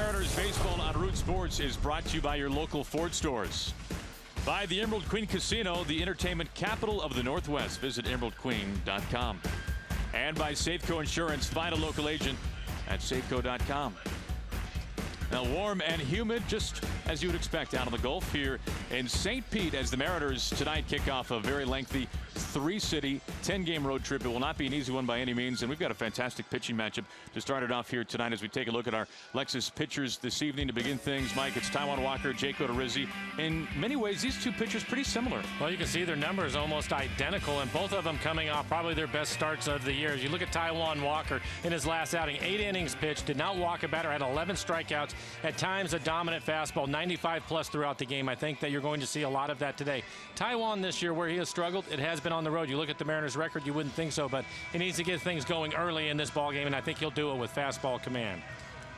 Mariners baseball on Root Sports is brought to you by your local Ford stores. By the Emerald Queen Casino, the entertainment capital of the Northwest. Visit emeraldqueen.com. And by Safeco Insurance. Find a local agent at safeco.com. Now warm and humid, just as you would expect out on the Gulf here in St. Pete, as the Mariners tonight kick off a very lengthy 3-city, 10-game road trip. It will not be an easy one by any means, and we've got a fantastic pitching matchup to start it off here tonight as we take a look at our Lexus pitchers this evening to begin things. Mike, it's Taijuan Walker, Jake Odorizzi. In many ways, these two pitchers pretty similar. Well, you can see their numbers almost identical, and both of them coming off probably their best starts of the year. As you look at Taijuan Walker in his last outing, 8 innings pitched, did not walk a batter, had 11 strikeouts, at times a dominant fastball, 95 plus throughout the game. I think that you're going to see a lot of that today. Taijuan this year, where he has struggled, it has been on the road. You look at the Mariners record, you wouldn't think so, but he needs to get things going early in this ball game, and I think he'll do it with fastball command.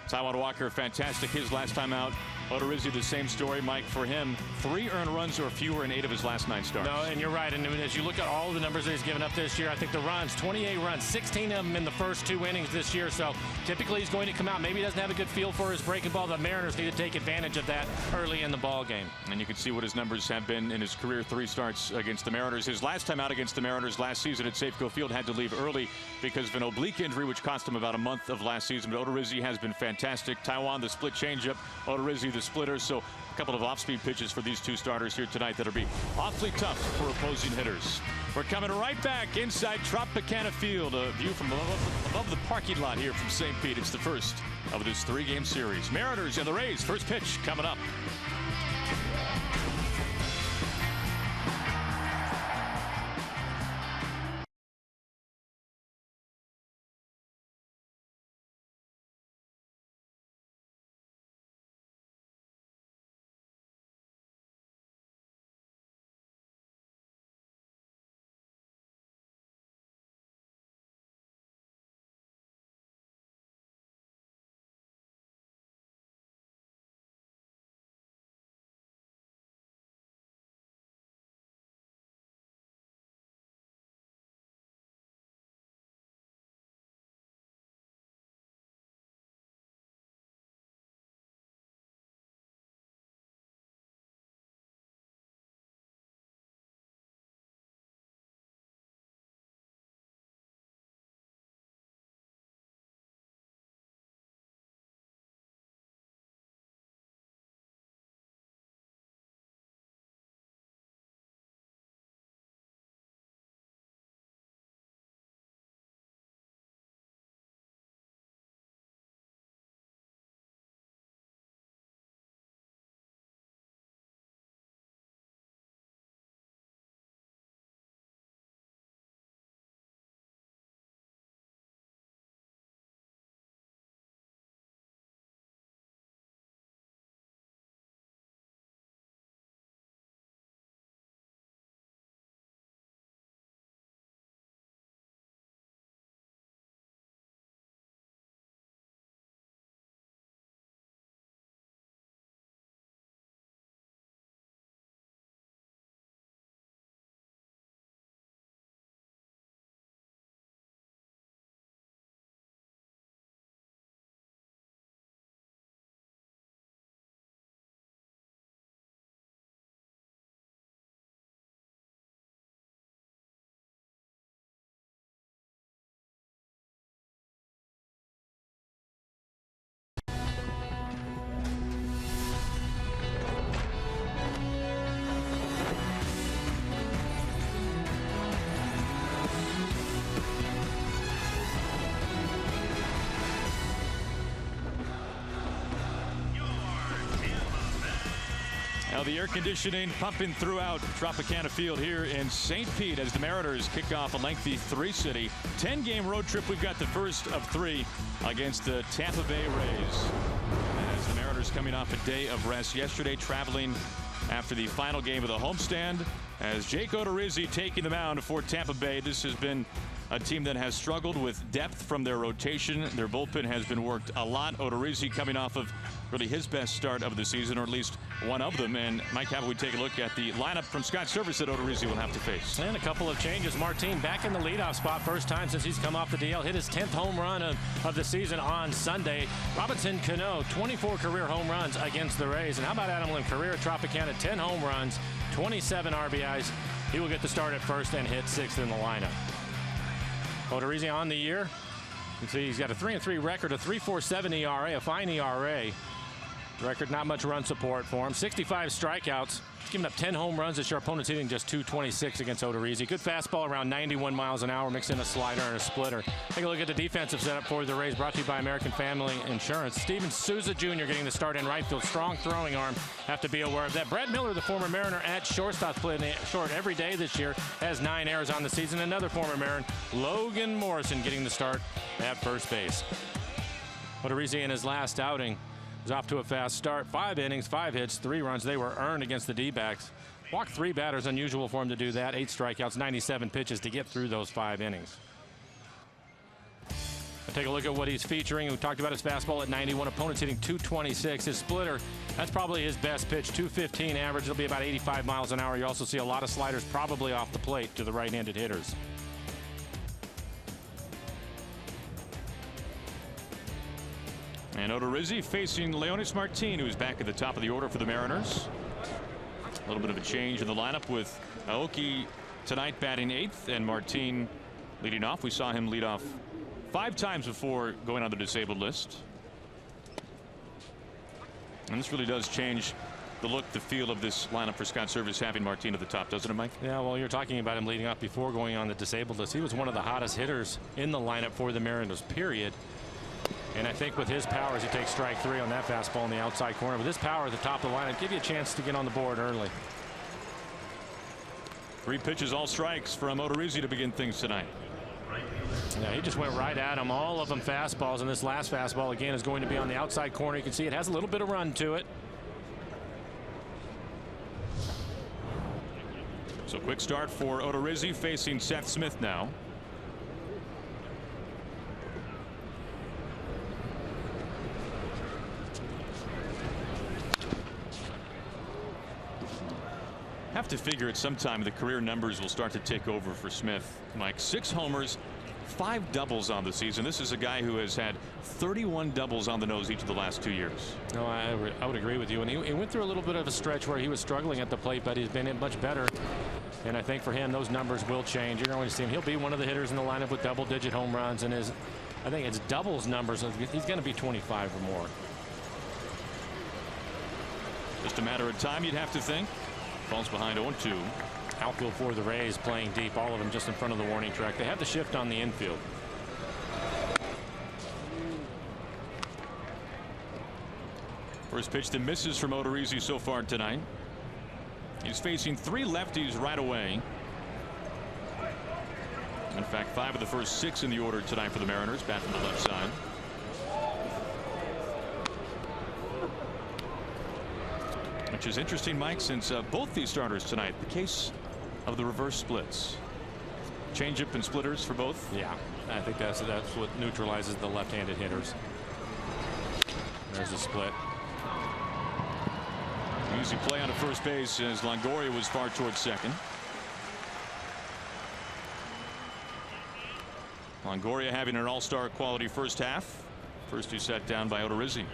Taijuan Walker, fantastic his last time out. Odorizzi, the same story, Mike, for him. 3 earned runs or fewer in 8 of his last 9 starts. No, and you're right. And as you look at all of the numbers that he's given up this year, I think the runs, 28 runs, 16 of them in the first 2 innings this year. So typically he's going to come out. Maybe he doesn't have a good feel for his breaking ball. The Mariners need to take advantage of that early in the ball game. And you can see what his numbers have been in his career 3 starts against the Mariners. His last time out against the Mariners last season at Safeco Field had to leave early because of an oblique injury, which cost him about a month of last season. But Odorizzi has been fantastic. Taijuan, the split changeup, Odorizzi, the splitter. So a couple of off-speed pitches for these 2 starters here tonight that'll be awfully tough for opposing hitters. We're coming right back inside Tropicana Field. A view from above the parking lot here from St. Pete. It's the first of this 3-game series. Mariners and the Rays. First pitch coming up. Now the air conditioning pumping throughout Tropicana Field here in St. Pete as the Mariners kick off a lengthy 3-city 10-game road trip. We've got the first of 3 against the Tampa Bay Rays. As the Mariners coming off a day of rest yesterday, traveling after the final game of the homestand, as Jake Odorizzi taking the mound for Tampa Bay. This has been a team that has struggled with depth from their rotation. Their bullpen has been worked a lot. Odorizzi coming off of really his best start of the season, or at least one of them. And Mike, how about we take a look at the lineup from Scott Service that Odorizzi will have to face. And a couple of changes. Martin back in the leadoff spot, first time since he's come off the DL. Hit his 10th home run of the season on Sunday. Robinson Cano, 24 career home runs against the Rays. And how about Adam Lim, career at Tropicana, 10 home runs, 27 RBIs. He will get the start at first and hit 6th in the lineup. Odorizzi on the year. You can see he's got a 3-3 record, a 3.47 ERA, a fine ERA. Record, not much run support for him. 65 strikeouts. He's given up 10 home runs this year. Opponents hitting just .226 against Odorizzi. Good fastball around 91 miles an hour. Mix in a slider and a splitter. Take a look at the defensive setup for the Rays. Brought to you by American Family Insurance. Steven Souza Jr. getting the start in right field. Strong throwing arm. Have to be aware of that. Brad Miller, the former Mariner at shortstop, playing short every day this year. Has 9 errors on the season. Another former Mariner, Logan Morrison, getting the start at first base. Odorizzi in his last outing was off to a fast start. 5 innings, 5 hits, 3 runs. They were earned against the D-backs. Walked 3 batters, unusual for him to do that. 8 strikeouts, 97 pitches to get through those 5 innings. Take a look at what he's featuring. We talked about his fastball at 91. Opponents hitting .226. His splitter, that's probably his best pitch. .215 average. It'll be about 85 miles an hour. You also see a lot of sliders probably off the plate to the right-handed hitters. And Odorizzi facing Leonis Martin, who's back at the top of the order for the Mariners. A little bit of a change in the lineup with Aoki tonight batting 8th and Martin leading off. We saw him lead off 5 times before going on the disabled list. And this really does change the look, the feel of this lineup for Scott Service, having Martin at the top, doesn't it, Mike? Yeah, well, you're talking about him leading off before going on the disabled list. He was one of the hottest hitters in the lineup for the Mariners, period. And I think with his power, as he takes strike 3 on that fastball in the outside corner, with his power at the top of the lineup, give you a chance to get on the board early. 3 pitches, all strikes from Odorizzi to begin things tonight. Yeah, he just went right at him, all of them fastballs, and this last fastball again is going to be on the outside corner. You can see it has a little bit of run to it. So quick start for Odorizzi facing Seth Smith now. Have to figure at some time the career numbers will start to take over for Smith. Mike, 6 homers, 5 doubles on the season. This is a guy who has had 31 doubles on the nose each of the last 2 years. No, I would agree with you. And he went through a little bit of a stretch where he was struggling at the plate, but he's been much better. And I think for him, those numbers will change. You're going to see him. He'll be one of the hitters in the lineup with double-digit home runs. And I think his doubles numbers, he's going to be 25 or more. Just a matter of time, you'd have to think. Falls behind 0-2. Outfield for the Rays playing deep, all of them just in front of the warning track. They have the shift on the infield. First pitch that misses from Odorizzi so far tonight. He's facing 3 lefties right away. In fact, 5 of the first 6 in the order tonight for the Mariners. Bat from the left side. Which is interesting, Mike, since both these starters tonight, the case of the reverse splits. Changeup and splitters for both. Yeah, I think that's what neutralizes the left-handed hitters. There's a split. Easy play on the first base as Longoria was far towards second. Longoria having an all-star quality first half. First 2 set down by Odorizzi.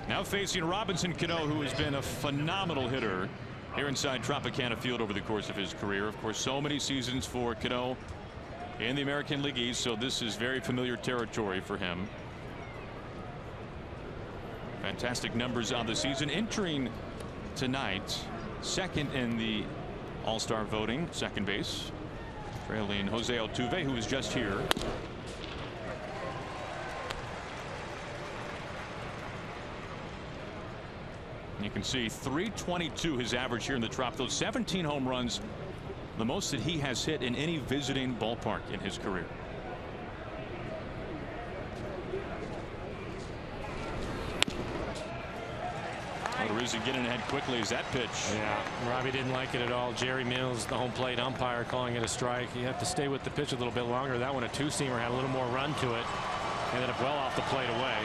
Now facing Robinson Cano, who has been a phenomenal hitter here inside Tropicana Field over the course of his career. Of course, so many seasons for Cano in the American League East, so this is very familiar territory for him. Fantastic numbers on the season. Entering tonight, second in the All-Star voting, second base, trailing Jose Altuve, who was just here. You can see 322 his average here in the Trop. Those 17 home runs, the most that he has hit in any visiting ballpark in his career. runners and getting ahead quickly as that pitch. Yeah, Robbie didn't like it at all. Jerry Mills, the home plate umpire, calling it a strike. You have to stay with the pitch a little bit longer. That one, a two-seamer, had a little more run to it. Ended up well off the plate away.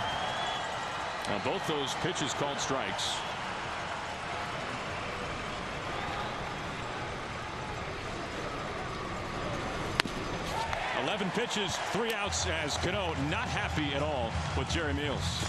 Now both those pitches called strikes. Eleven pitches, 3 outs, as Cano not happy at all with Jerry Mills.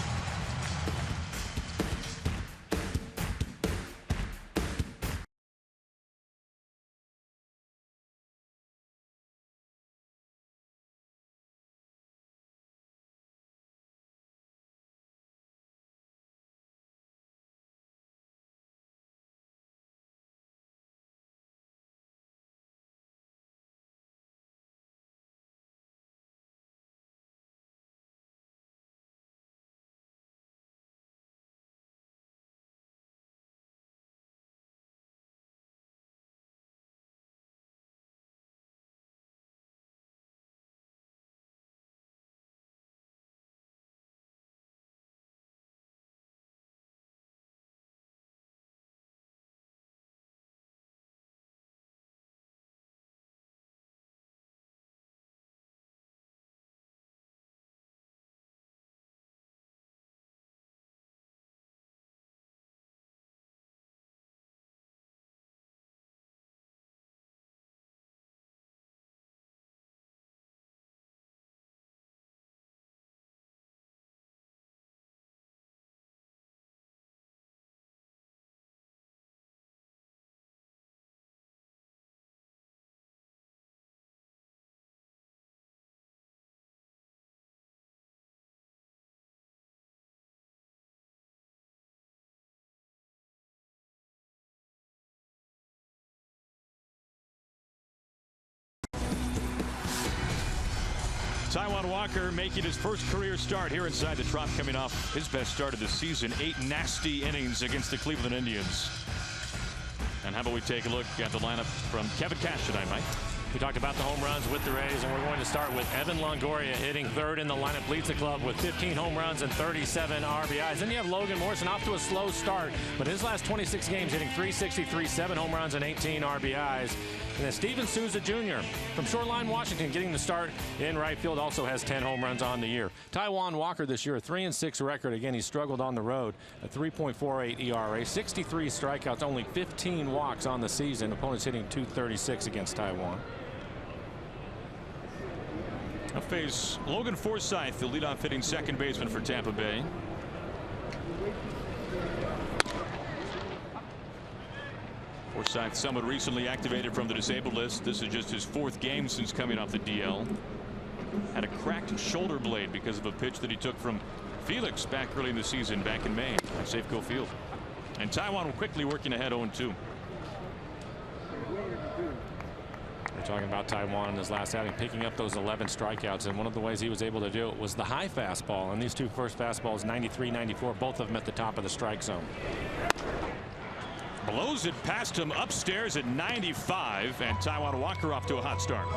Taijuan Walker making his first career start here inside the Trop, coming off his best start of the season. 8 nasty innings against the Cleveland Indians. And how about we take a look at the lineup from Kevin Cash tonight, Mike? We talked about the home runs with the Rays, and we're going to start with Evan Longoria hitting third in the lineup. Leads the club with 15 home runs and 37 RBIs. Then you have Logan Morrison off to a slow start, but his last 26 games hitting .363, 7 home runs and 18 RBIs. And then Steven Souza Jr. from Shoreline, Washington, getting the start in right field, also has 10 home runs on the year. Taijuan Walker this year, a 3-6 record. Again, he struggled on the road, a 3.48 ERA, 63 strikeouts, only 15 walks on the season. Opponents hitting .236 against Taijuan. Now face Logan Forsythe, the leadoff hitting second baseman for Tampa Bay. Forsythe, somewhat recently activated from the disabled list. This is just his 4th game since coming off the DL. Had a cracked shoulder blade because of a pitch that he took from Felix back early in the season, back in May at Safeco Field. And Taijuan quickly working ahead 0-2. We're talking about Taijuan in his last outing, picking up those 11 strikeouts, and one of the ways he was able to do it was the high fastball. And these two first fastballs, 93, 94, both of them at the top of the strike zone. Blows it past him upstairs at 95, and Taijuan Walker off to a hot start.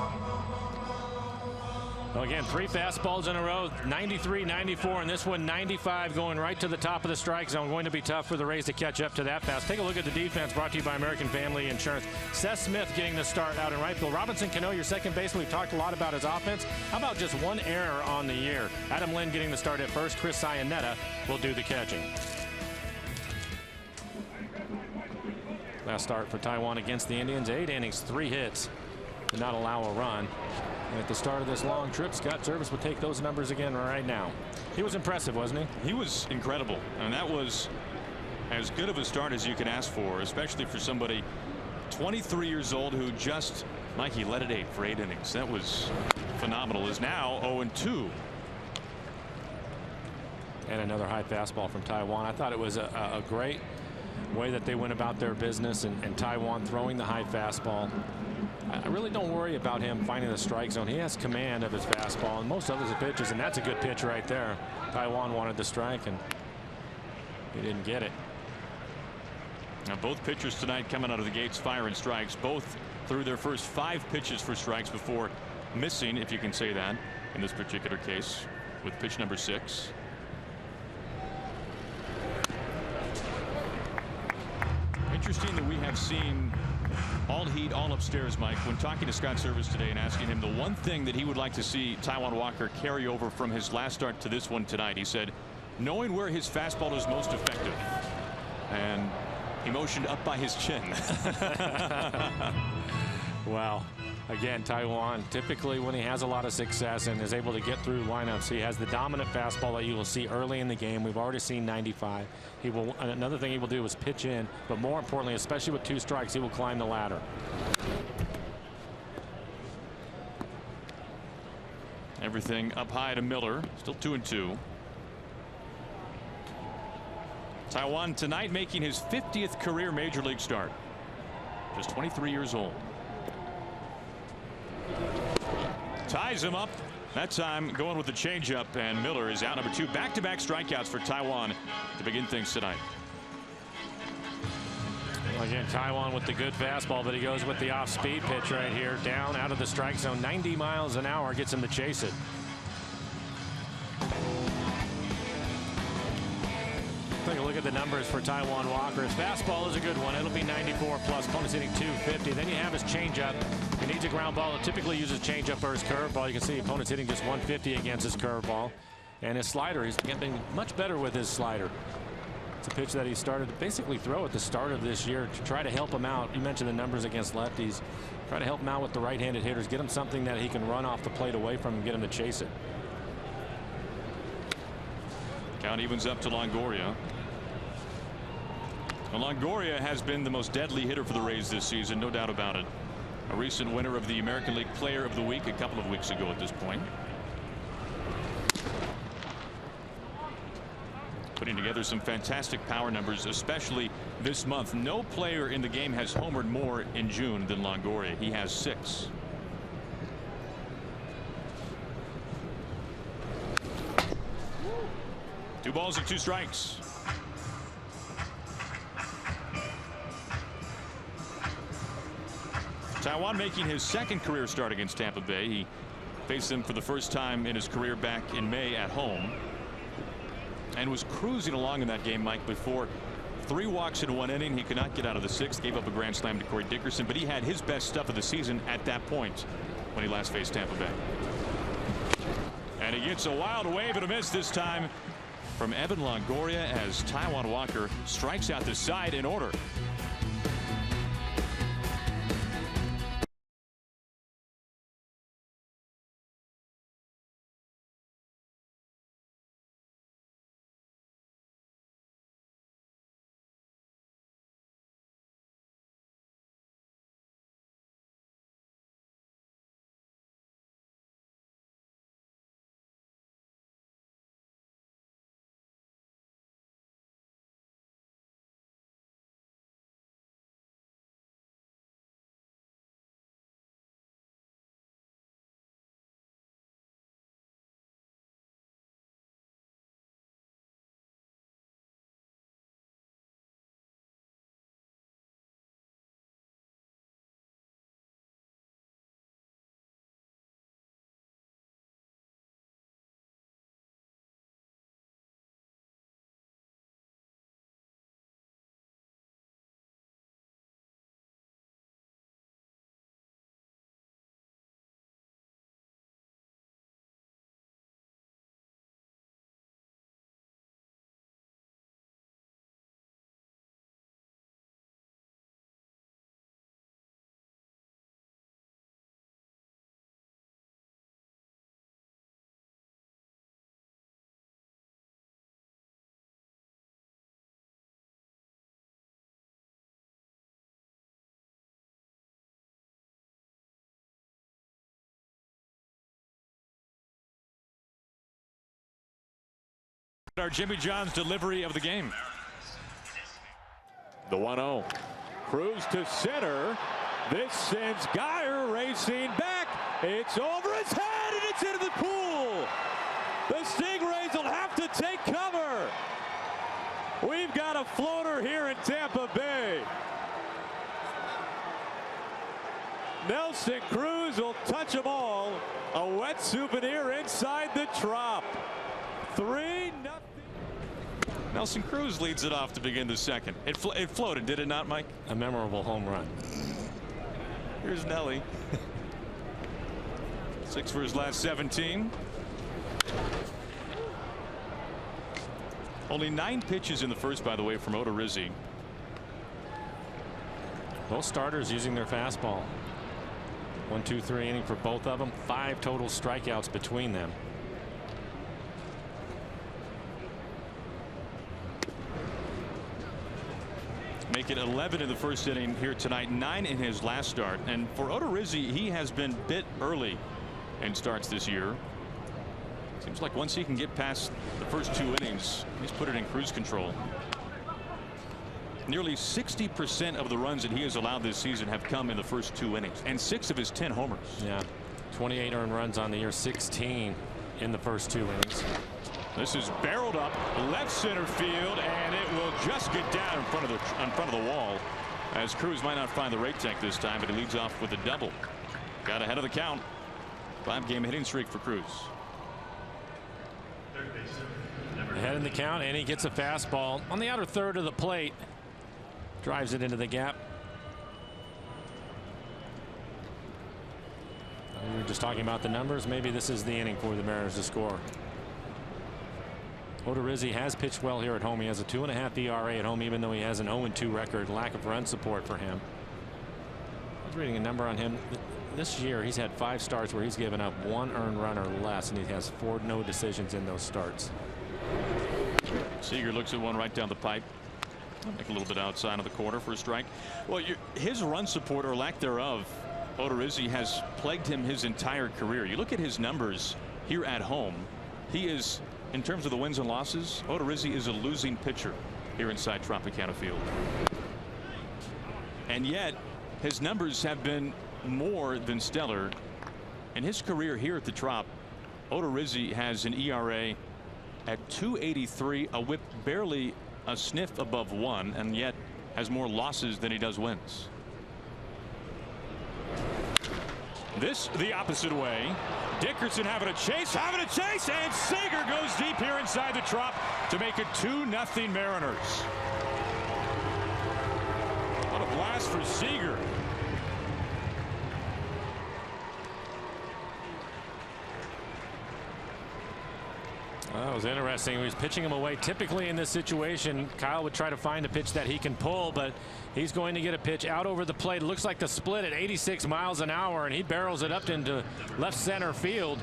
Well, again, 3 fastballs in a row, 93, 94, and this one 95, going right to the top of the strike zone. Going to be tough for the Rays to catch up to that fast. Take a look at the defense, brought to you by American Family Insurance. Seth Smith getting the start out in right field. Robinson Cano, your second baseman. We've talked a lot about his offense. How about just 1 error on the year? Adam Lynn getting the start at first. Chris Ionetta will do the catching. Last start for Taijuan against the Indians, 8 innings, 3 hits, did not allow a run. And at the start of this long trip, Scott Service would take those numbers again right now. He was impressive, wasn't he? He was incredible, and that was as good of a start as you can ask for, especially for somebody 23 years old who just, Mikey, led it 8 for 8 innings. That was phenomenal. Is now 0-2. And another high fastball from Taijuan. I thought it was a great way that they went about their business, and Taijuan throwing the high fastball. I really don't worry about him finding the strike zone. He has command of his fastball, and most others are pitches, and that's a good pitch right there. Taijuan wanted the strike, and he didn't get it. Now both pitchers tonight coming out of the gates firing strikes. Both threw their first 5 pitches for strikes before missing, if you can say that, in this particular case with pitch number 6. have seen all heat, all upstairs, Mike, when talking to Scott Service today and asking him the one thing that he would like to see Taijuan Walker carry over from his last start to this one tonight. He said, knowing where his fastball is most effective. And he motioned up by his chin. Wow. Again, Taijuan, typically when he has a lot of success and is able to get through lineups, he has the dominant fastball that you will see early in the game. We've already seen 95. He will. Another thing he will do is pitch in, but more importantly, especially with 2 strikes, he will climb the ladder. Everything up high to Miller. Still 2-2. Taijuan tonight making his 50th career major league start. Just 23 years old. Ties him up. That time going with the changeup, and Miller is out. Number 2. Back-to-back strikeouts for Taijuan to begin things tonight. Well, again, Taijuan with the good fastball, but he goes with the off-speed pitch right here. Down out of the strike zone. 90 miles an hour gets him to chase it. Take a look at the numbers for Taijuan Walker. His fastball is a good one. It'll be 94 plus. Opponent's hitting 250. Then you have his changeup. He needs a ground ball. It typically uses changeup or his curveball. You can see opponent's hitting just 150 against his curveball. And his slider, he's getting much better with his slider. It's a pitch that he started to basically throw at the start of this year to try to help him out. You mentioned the numbers against lefties. Try to help him out with the right-handed hitters. Get him something that he can run off the plate away from and get him to chase it. Count evens up to Longoria. Longoria has been the most deadly hitter for the Rays this season, no doubt about it. A recent winner of the American League Player of the Week a couple of weeks ago at this point. Putting together some fantastic power numbers, especially this month. No player in the game has homered more in June than Longoria. He has 6. Two balls and 2 strikes. Taijuan making his 2nd career start against Tampa Bay. He faced them for the first time in his career back in May at home and was cruising along in that game, Mike, before 3 walks in 1 inning. He could not get out of the 6th, gave up a grand slam to Corey Dickerson, but he had his best stuff of the season at that point when he last faced Tampa Bay. And he gets a wild wave and a miss this time from Evan Longoria as Taijuan Walker strikes out the side in order. Our Jimmy John's delivery of the game. The 1-0. Cruz to center. This sends Geyer racing back. It's over his head and it's into the pool. The Stingrays will have to take cover. We've got a floater here in Tampa Bay. Nelson Cruz will touch them all. A wet souvenir inside the Trop. 3-0. Nelson Cruz leads it off to begin the second. It floated, did it not, Mike? A memorable home run. Here's Nelly. 6 for his last 17. Only 9 pitches in the first, by the way, from Odorizzi. Both starters using their fastball. 1, 2, 3 inning for both of them. 5 total strikeouts between them. Make it 11 in the first inning here tonight, 9 in his last start. And for Odorizzi, he has been bit early in starts this year. Seems like once he can get past the first 2 innings, he's put it in cruise control. Nearly 60% of the runs that he has allowed this season have come in the first 2 innings, and 6 of his 10 homers. Yeah, 28 earned runs on the year, 16 in the first 2 innings. This is barreled up left center field, and it will just get down in front of the wall, as Cruz might not find the rate tank this time, but he leads off with a double. Got ahead of the count. 5-game hitting streak for Cruz. Ahead in the count, and he gets a fastball on the outer third of the plate. Drives it into the gap. We were just talking about the numbers. Maybe this is the inning for the Mariners to score. Odorizzi has pitched well here at home. He has a 2.5 ERA at home, even though he has an 0-2 record. Lack of run support for him. I was reading a number on him. This year he's had 5 starts where he's given up 1 earned run or less, and he has 4 no decisions in those starts. Seager looks at one right down the pipe. Make a little bit outside of the corner for a strike. Well, his run support, or lack thereof, Odorizzi, has plagued him his entire career. You look at his numbers here at home. He is, in terms of the wins and losses, Odorizzi is a losing pitcher here inside Tropicana Field. And yet his numbers have been more than stellar. In his career here at the Trop, Odorizzi has an ERA at 2.83, a whip barely a sniff above 1, and yet has more losses than he does wins. This the opposite way. Dickerson having a chase, and Seager goes deep here inside the Trop to make it 2-0 Mariners. What a blast for Seager. That was interesting. He was pitching him away. Typically in this situation, Kyle would try to find a pitch that he can pull, but he's going to get a pitch out over the plate. It looks like the split at 86 miles an hour, and he barrels it up into left center field.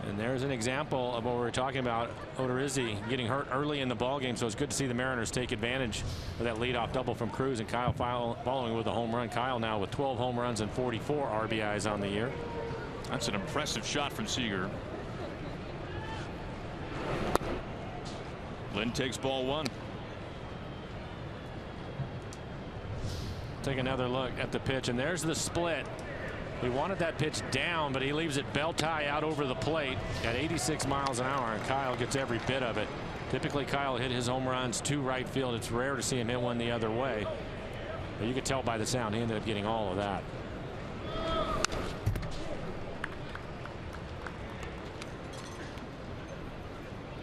And there's an example of what we were talking about, Odorizzi getting hurt early in the ballgame, so it's good to see the Mariners take advantage of that leadoff double from Cruz, and Kyle following with a home run. Kyle now with 12 home runs and 44 RBIs on the year. That's an impressive shot from Seager. Lynn takes ball 1. Take another look at the pitch, and there's the split. He wanted that pitch down, but he leaves it belt high out over the plate at 86 miles an hour, and Kyle gets every bit of it. Typically Kyle hit his home runs to right field. It's rare to see him hit one the other way, but you could tell by the sound he ended up getting all of that.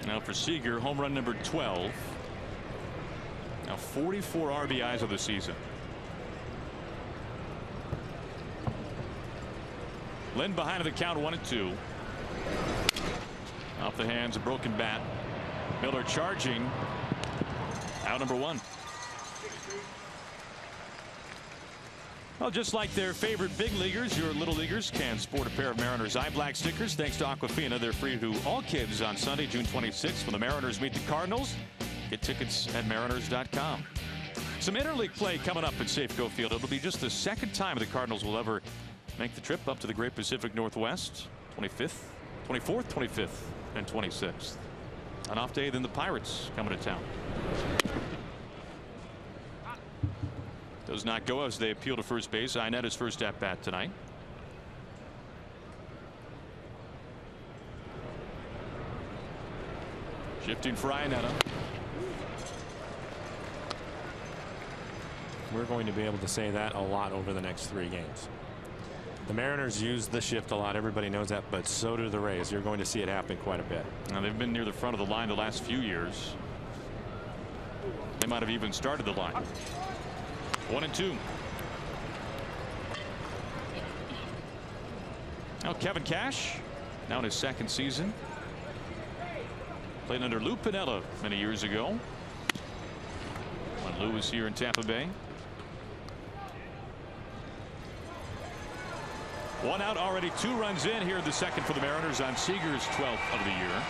Now for Seager, home run number 12. Now 44 RBIs of the season. Lynn behind the count, 1-2. Off the hands, a broken bat. Miller charging. Out number 1. Well, just like their favorite big leaguers, your little leaguers can sport a pair of Mariners Eye Black stickers thanks to Aquafina. They're free to all kids on Sunday, June 26th, when the Mariners meet the Cardinals. Get tickets at mariners.com. Some interleague play coming up at Safeco Field. It'll be just the second time the Cardinals will ever make the trip up to the Great Pacific Northwest. 24th, 25th, and 26th. An off day, then the Pirates coming to town. Does not go as they appeal to first base. Iannetta's first at bat tonight. Shifting for Iannetta. We're going to be able to say that a lot over the next 3 games. The Mariners use the shift a lot. Everybody knows that, but so do the Rays. You're going to see it happen quite a bit. Now, they've been near the front of the line the last few years. They might have even started the line. 1-2. Now Kevin Cash, now in his second season. Played under Lou Piniella many years ago when Lou was here in Tampa Bay. 1 out already, 2 runs in here in the second for the Mariners on Seager's 12th of the year.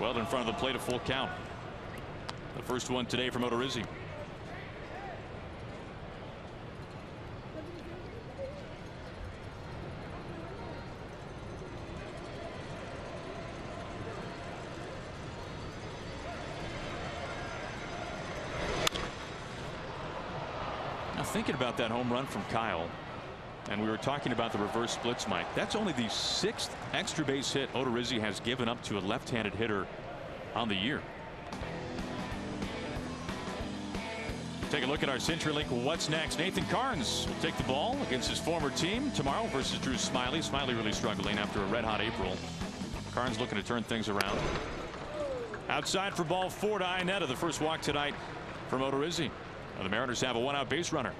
Well in front of the plate, a full count. The first one today from Odorizzi. Now thinking about that home run from Kyle, and we were talking about the reverse splits, Mike. That's only the 6th extra base hit Odorizzi has given up to a left-handed hitter on the year. Take a look at our CenturyLink What's Next. Nathan Carnes will take the ball against his former team tomorrow versus Drew Smiley. Smiley really struggling after a red-hot April. Carnes looking to turn things around. Outside for ball 4 to Iannetta. The first walk tonight from Odorizzi. The Mariners have a 1-out base runner.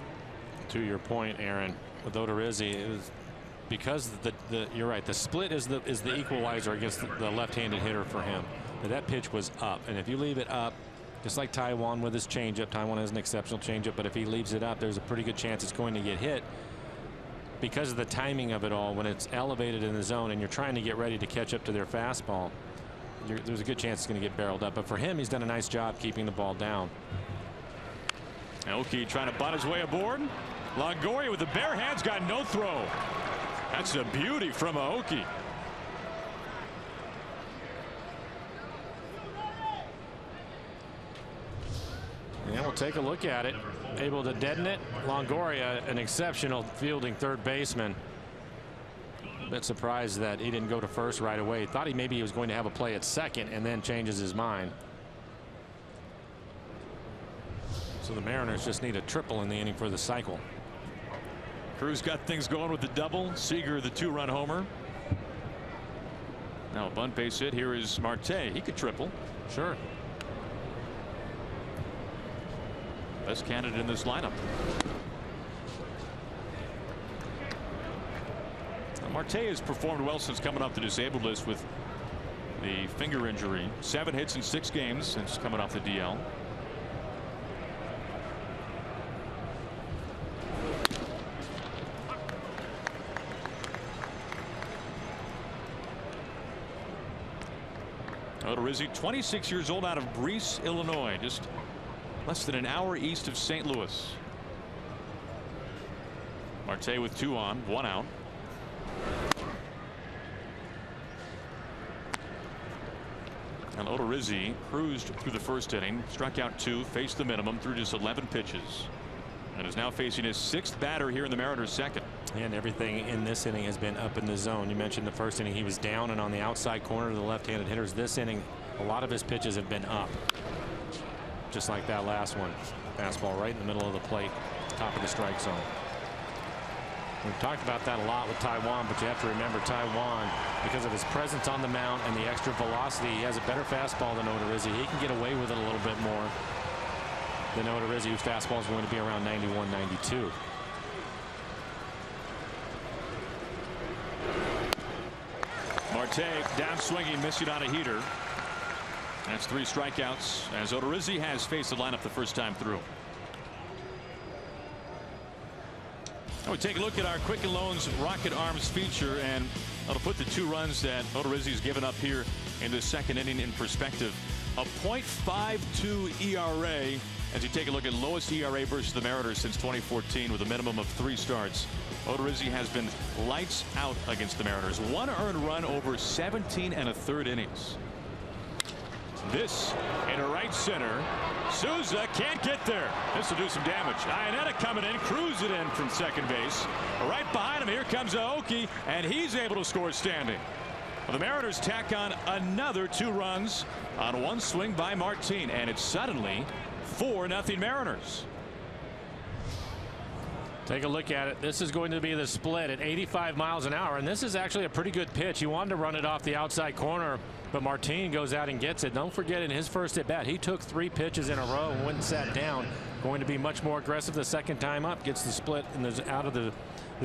To your point, Aaron, with Odorizzi, it was because you're right. The split is the equalizer against the left-handed hitter for him. But that pitch was up, and if you leave it up, just like Taijuan with his changeup, Taijuan has an exceptional changeup, but if he leaves it up, there's a pretty good chance it's going to get hit because of the timing of it all. When it's elevated in the zone and you're trying to get ready to catch up to their fastball, there's a good chance it's going to get barreled up. But for him, he's done a nice job keeping the ball down. Aoki trying to butt his way aboard. Longoria with the bare hands, got no throw. That's a beauty from Aoki. And we'll take a look at it. Able to deaden it. Longoria, an exceptional fielding third baseman. A bit surprised that he didn't go to first right away. Thought maybe he was going to have a play at second and then changes his mind. So the Mariners just need a triple in the inning for the cycle. Cruz got things going with the double. Seager the 2-run homer. Now a bunt base hit. Here is Marte. He could triple. Sure. Best candidate in this lineup. Now Marte has performed well since coming off the disabled list with the finger injury. 7 hits in 6 games since coming off the DL. Odorizzi, 26 years old, out of Breese, Illinois, just less than an hour east of St. Louis. Marte with 2 on, 1 out. And Odorizzi cruised through the first inning, struck out 2, faced the minimum through just 11 pitches, and is now facing his 6th batter here in the Mariners' second. And everything in this inning has been up in the zone. You mentioned the first inning he was down and on the outside corner of the left-handed hitters. This inning, a lot of his pitches have been up, just like that last one. Fastball right in the middle of the plate, top of the strike zone. We've talked about that a lot with Taijuan, but you have to remember Taijuan, because of his presence on the mound and the extra velocity, he has a better fastball than Odorizzi. He can get away with it a little bit more than Odorizzi, whose fastball is going to be around 91, 92. Marte down swinging, missing on a heater. That's 3 strikeouts as Odorizzi has faced the lineup the first time through. Now we take a look at our Quicken Loans Rocket Arms feature, and that'll put the 2 runs that Odorizzi's given up here in the second inning in perspective. A .52 ERA as you take a look at lowest ERA versus the Mariners since 2014 with a minimum of 3 starts. Odorizzi has been lights out against the Mariners. 1 earned run over 17 1/3 innings. This in right center. Souza can't get there. This will do some damage. Iannetta coming in, cruise it in from second base. Right behind him, here comes Aoki, and he's able to score standing. Well, the Mariners tack on another 2 runs on 1 swing by Martin, and it's suddenly 4-0 Mariners. Take a look at it. This is going to be the split at 85 miles an hour, and this is actually a pretty good pitch. He wanted to run it off the outside corner, but Martin goes out and gets it. Don't forget, in his first at bat, he took 3 pitches in a row and went and sat down. Going to be much more aggressive the second time up. Gets the split and is out of the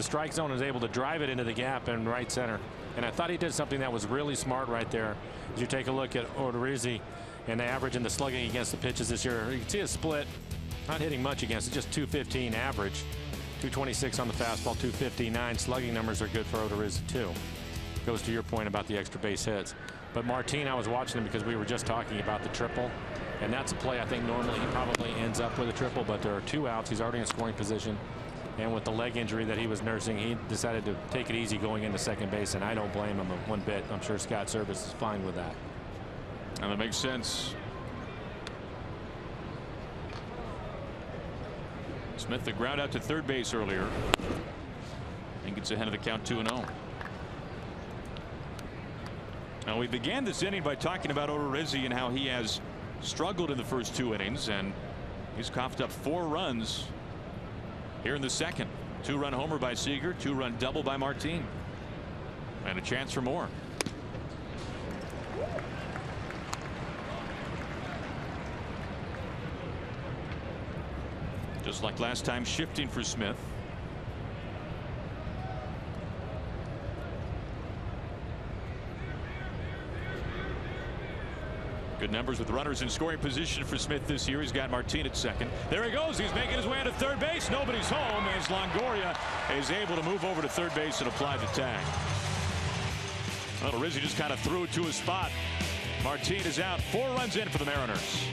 strike zone, is able to drive it into the gap in right center. And I thought he did something that was really smart right there. As you take a look at Odorizzi and the average and the slugging against the pitches this year, you can see a split, not hitting much against it, just 215 average. 226 on the fastball, 259. Slugging numbers are good for Odorizzi too. Goes to your point about the extra base hits. But Martin, I was watching him because we were just talking about the triple. And that's a play I think normally he probably ends up with a triple, but there are 2 outs. He's already in scoring position. And with the leg injury that he was nursing, he decided to take it easy going into second base, and I don't blame him one bit. I'm sure Scott Service is fine with that. And that makes sense. Smith, the ground out to third base earlier, and gets ahead of the count 2-0. Now, we began this inning by talking about Odorizzi and how he has struggled in the first 2 innings, and he's coughed up 4 runs here in the second. 2-run homer by Seager, 2-run double by Martin, and a chance for more. Just like last time, shifting for Smith. Good numbers with runners in scoring position for Smith this year. He's got Martin at second. There he goes. He's making his way to third base. Nobody's home as Longoria is able to move over to third base and apply the tag. Well, Rizzi just kind of threw it to his spot. Martin is out. 4 runs in for the Mariners.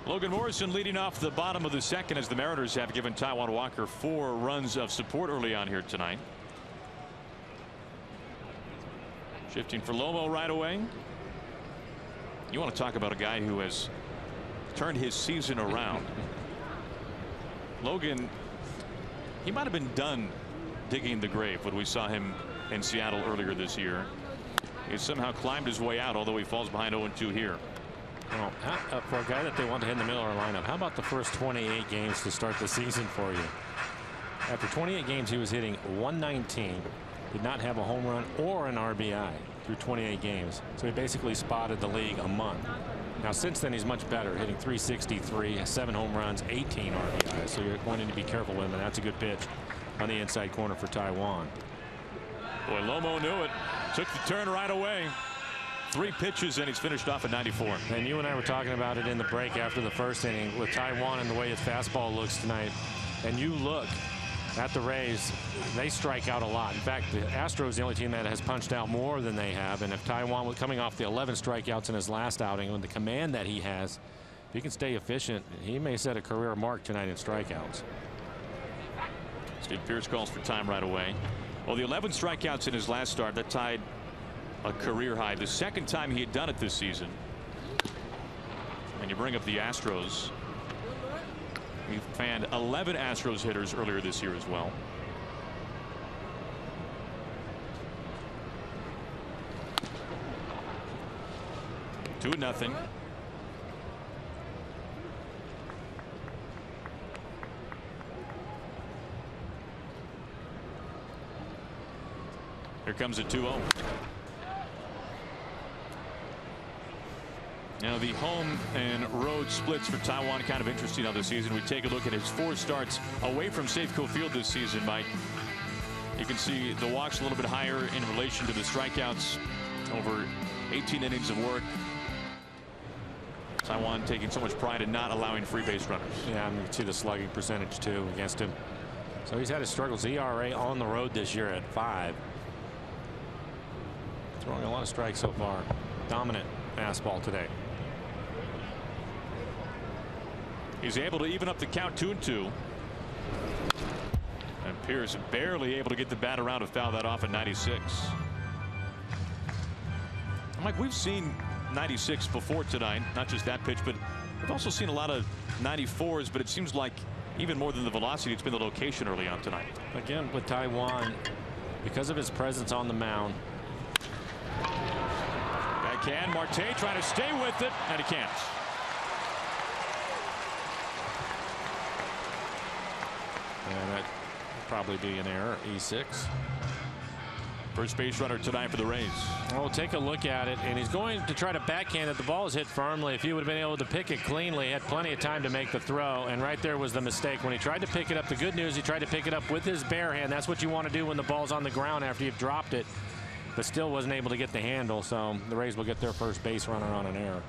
Logan Morrison leading off the bottom of the second as the Mariners have given Taijuan Walker 4 runs of support early on here tonight. Shifting for Lomo right away. You want to talk about a guy who has turned his season around. Logan, he might have been done digging the grave when we saw him in Seattle earlier this year. He somehow climbed his way out, although he falls behind 0-2 here. Well, for a guy that they want to hit in the middle of our lineup, how about the first 28 games to start the season for you? After 28 games, he was hitting .119, did not have a home run or an RBI through 28 games. So he basically spotted the league a month. Now, since then, he's much better, hitting .363, 7 home runs, 18 RBIs. So you're going to be careful with him, and that's a good pitch on the inside corner for Taijuan. Boy, Lomo knew it. Took the turn right away. 3 pitches, and he's finished off at 94. And you and I were talking about it in the break after the first inning with Taijuan and the way his fastball looks tonight. And you look at the Rays, they strike out a lot. In fact, the Astros, the only team that has punched out more than they have. And if Taijuan was coming off the 11 strikeouts in his last outing, with the command that he has, if he can stay efficient, he may set a career mark tonight in strikeouts. Steve Pearce calls for time right away. Well, the 11 strikeouts in his last start, that tied a career high. The second time he had done it this season. And you bring up the Astros. We've fanned 11 Astros hitters earlier this year as well. Two to nothing. Here comes a 2-0. Now the home and road splits for Taijuan kind of interesting on this season. We take a look at his 4 starts away from Safeco Field this season, Mike. You can see the walks a little bit higher in relation to the strikeouts. Over 18 innings of work. Taijuan taking so much pride in not allowing free base runners. Yeah, and you can see the slugging percentage too against him. So he's had his struggles. ERA on the road this year at 5. Throwing a lot of strikes so far. Dominant fastball today. He's able to even up the count 2-2. And Pearce barely able to get the bat around to foul that off at 96. Mike, we've seen 96 before tonight, not just that pitch, but we've also seen a lot of 94s, but it seems like even more than the velocity, it's been the location early on tonight. Again, with Taijuan, because of his presence on the mound. Backhand, Marte trying to stay with it, and he can't. And that would probably be an error. E6. First base runner tonight for the Rays. Well, take a look at it, and he's going to try to backhand it. The ball is hit firmly. If he would have been able to pick it cleanly, he had plenty of time to make the throw, and right there was the mistake. When he tried to pick it up, the good news, he tried to pick it up with his bare hand. That's what you want to do when the ball's on the ground after you've dropped it, but still wasn't able to get the handle. So the Rays will get their first base runner on an error.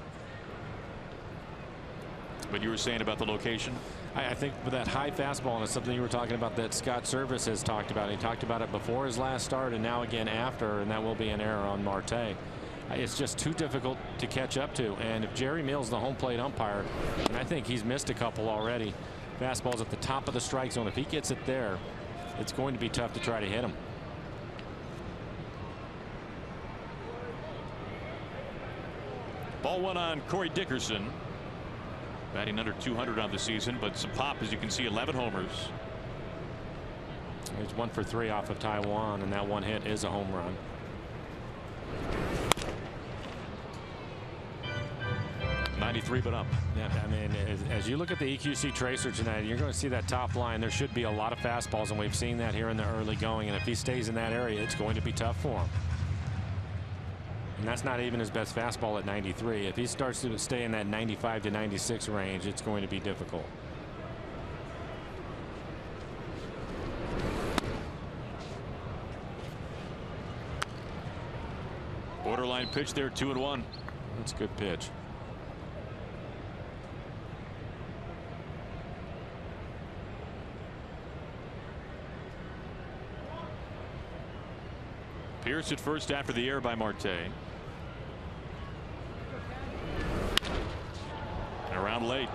But you were saying about the location? I think with that high fastball, and it's something you were talking about that Scott Service has talked about. He talked about it before his last start and now again after, and that will be an error on Marte. It's just too difficult to catch up to. And if Jerry Mills, the home plate umpire, and I think he's missed a couple already, fastballs at the top of the strike zone. If he gets it there, it's going to be tough to try to hit him. Ball 1 on Corey Dickerson. Batting under 200 on the season, but some pop, as you can see, 11 homers. He's 1 for 3 off of Taijuan, and that one hit is a home run. .93 but up. Yeah, I mean, as you look at the EQC tracer tonight, you're going to see that top line. There should be a lot of fastballs, and we've seen that here in the early going. And if he stays in that area, it's going to be tough for him. And that's not even his best fastball at 93. If he starts to stay in that 95 to 96 range, it's going to be difficult. Borderline pitch there, 2-1. That's a good pitch. Pearce at first after the error by Marte. And around late.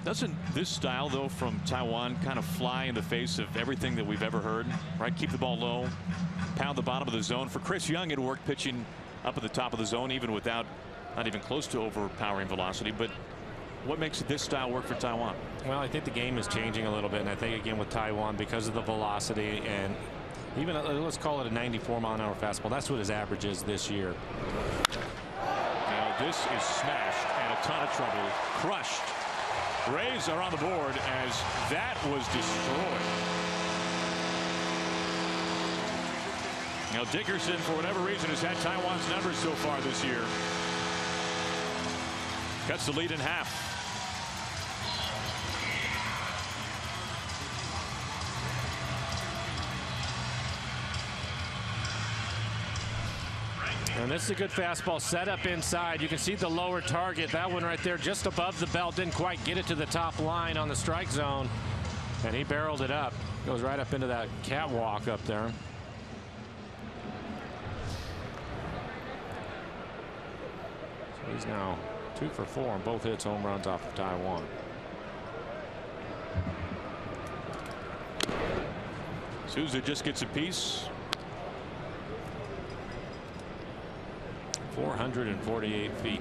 Doesn't this style, though, from Taijuan kind of fly in the face of everything that we've ever heard? Right? Keep the ball low, pound the bottom of the zone. For Chris Young, it worked pitching up at the top of the zone, even without not even close to overpowering velocity. But what makes this style work for Taijuan? Well, I think the game is changing a little bit, and I think again with Taijuan, because of the velocity and even let's call it a 94-mile-an-hour fastball. That's what his average is this year. Now this is smashed and a ton of trouble. Crushed. Rays are on the board as that was destroyed. Now Dickerson, for whatever reason, has had Taiwan's numbers so far this year. Cuts the lead in half. And this is a good fastball set up inside. You can see the lower target. That one right there just above the belt. Didn't quite get it to the top line on the strike zone. And he barreled it up. Goes right up into that catwalk up there. So he's now 2 for 4 on both hits, home runs off of Taiwan. Souza just gets a piece. 448 feet.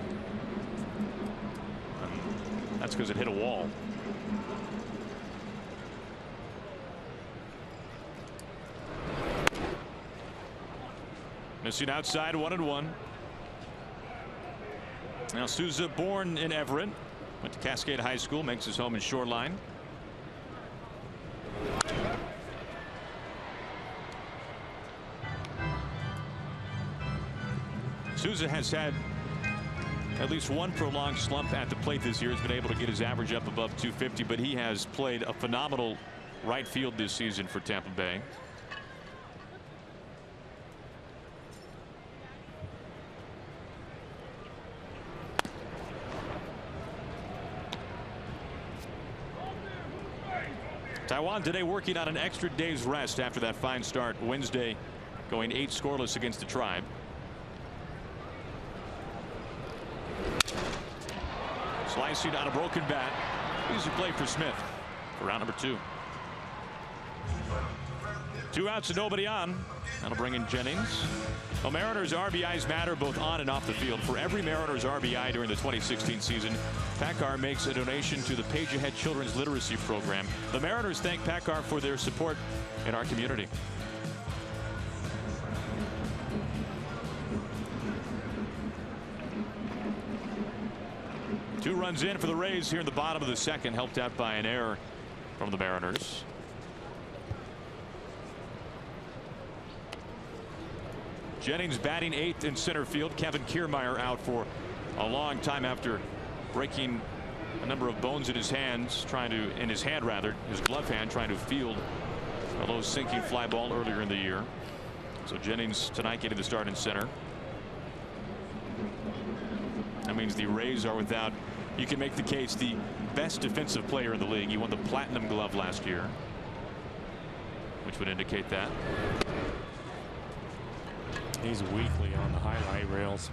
That's because it hit a wall. Missing outside, 1-1. Now Souza, born in Everett, went to Cascade High School, makes his home in Shoreline. Souza has had at least one prolonged slump at the plate this year. He's been able to get his average up above 250, but he has played a phenomenal right field this season for Tampa Bay. Taiwan today working on an extra day's rest after that fine start Wednesday, going 8 scoreless against the Tribe. Slicing on a broken bat. Easy play for Smith for round number 2. 2 outs and nobody on. That'll bring in Jennings. Well, Mariners RBIs matter both on and off the field. For every Mariners RBI during the 2016 season, PACCAR makes a donation to the Page Ahead Children's Literacy Program. The Mariners thank PACCAR for their support in our community. Two runs in for the Rays here in the bottom of the second, helped out by an error from the Mariners. Jennings batting 8th in center field. Kevin Kiermaier out for a long time after breaking a number of bones in his hands, his glove hand, trying to field a low sinking fly ball earlier in the year. So Jennings tonight getting the start in center. That means the Rays are without, you can make the case, the best defensive player in the league. He won the Platinum Glove last year, which would indicate that. He's weekly on the highlight reels.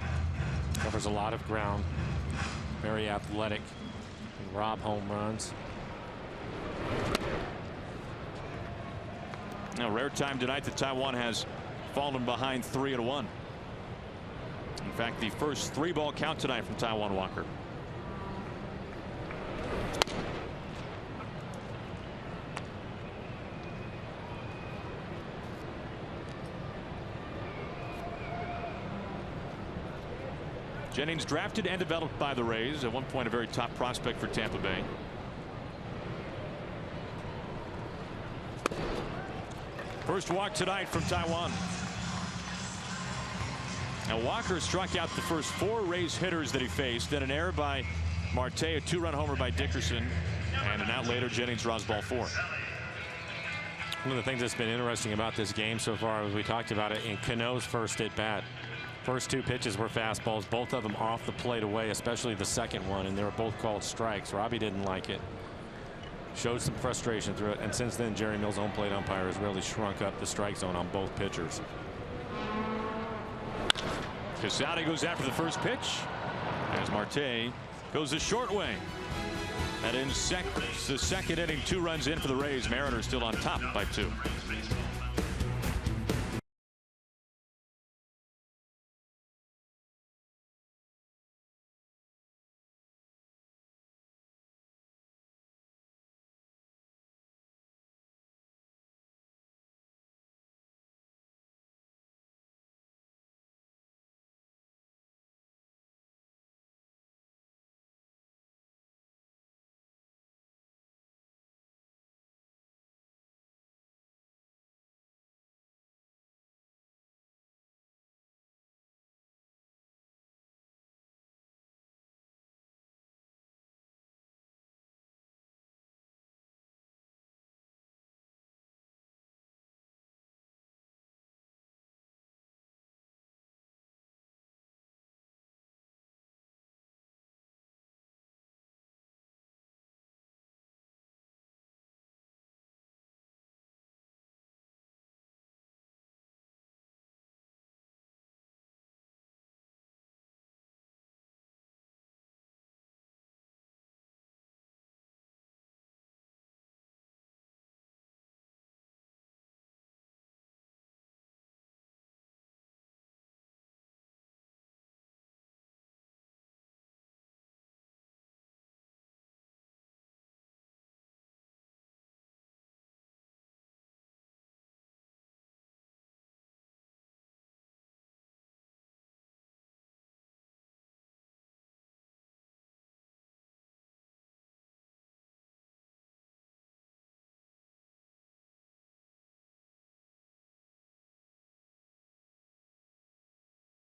Covers a lot of ground. Very athletic. Can rob home runs. Now, rare time tonight that Taiwan has fallen behind 3-1. In fact, the first 3-ball count tonight from Taiwan Walker. Jennings drafted and developed by the Rays, at one point a very top prospect for Tampa Bay. First walk tonight from Taiwan. Now Walker struck out the first 4 Rays hitters that he faced, then an error by Marte, a 2-run homer by Dickerson, and an out later. Jennings draws ball 4. One of the things that's been interesting about this game so far, as we talked about it in Cano's first at bat. First 2 pitches were fastballs, both of them off the plate away, especially the second one, and they were both called strikes. Robbie didn't like it. Showed some frustration through it, and since then Jerry Mills' home plate umpire has really shrunk up the strike zone on both pitchers. Casati goes after the first pitch as Marte goes the short way. That ends the second inning. 2 runs in for the Rays. Mariners still on top by 2.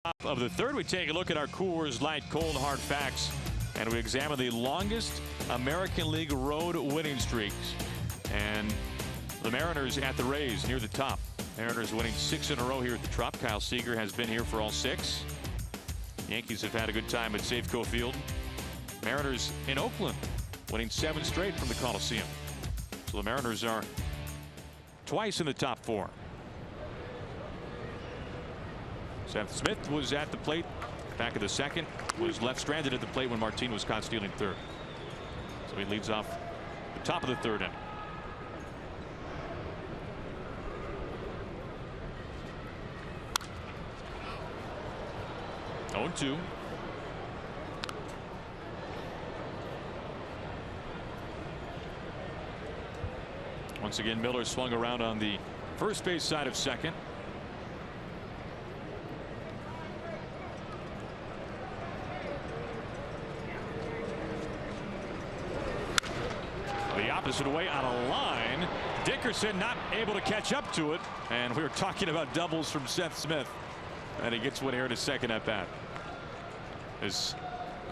Of the third, we take a look at our Coors Light cold hard facts, and we examine the longest American League road winning streaks. And the Mariners at the Rays near the top. Mariners winning 6 in a row here at the Trop. Kyle Seager has been here for all 6. Yankees have had a good time at Safeco Field. Mariners in Oakland winning 7 straight from the Coliseum. So the Mariners are twice in the top 4. Seth Smith was at the plate back of the second, was left stranded at the plate when Martin was caught stealing third. So he leads off the top of the third inning. Oh, 2. Once again, Miller swung around on the first base side of second. The opposite way on a line. Dickerson not able to catch up to it. And we were talking about doubles from Seth Smith. And he gets one here to second at bat. His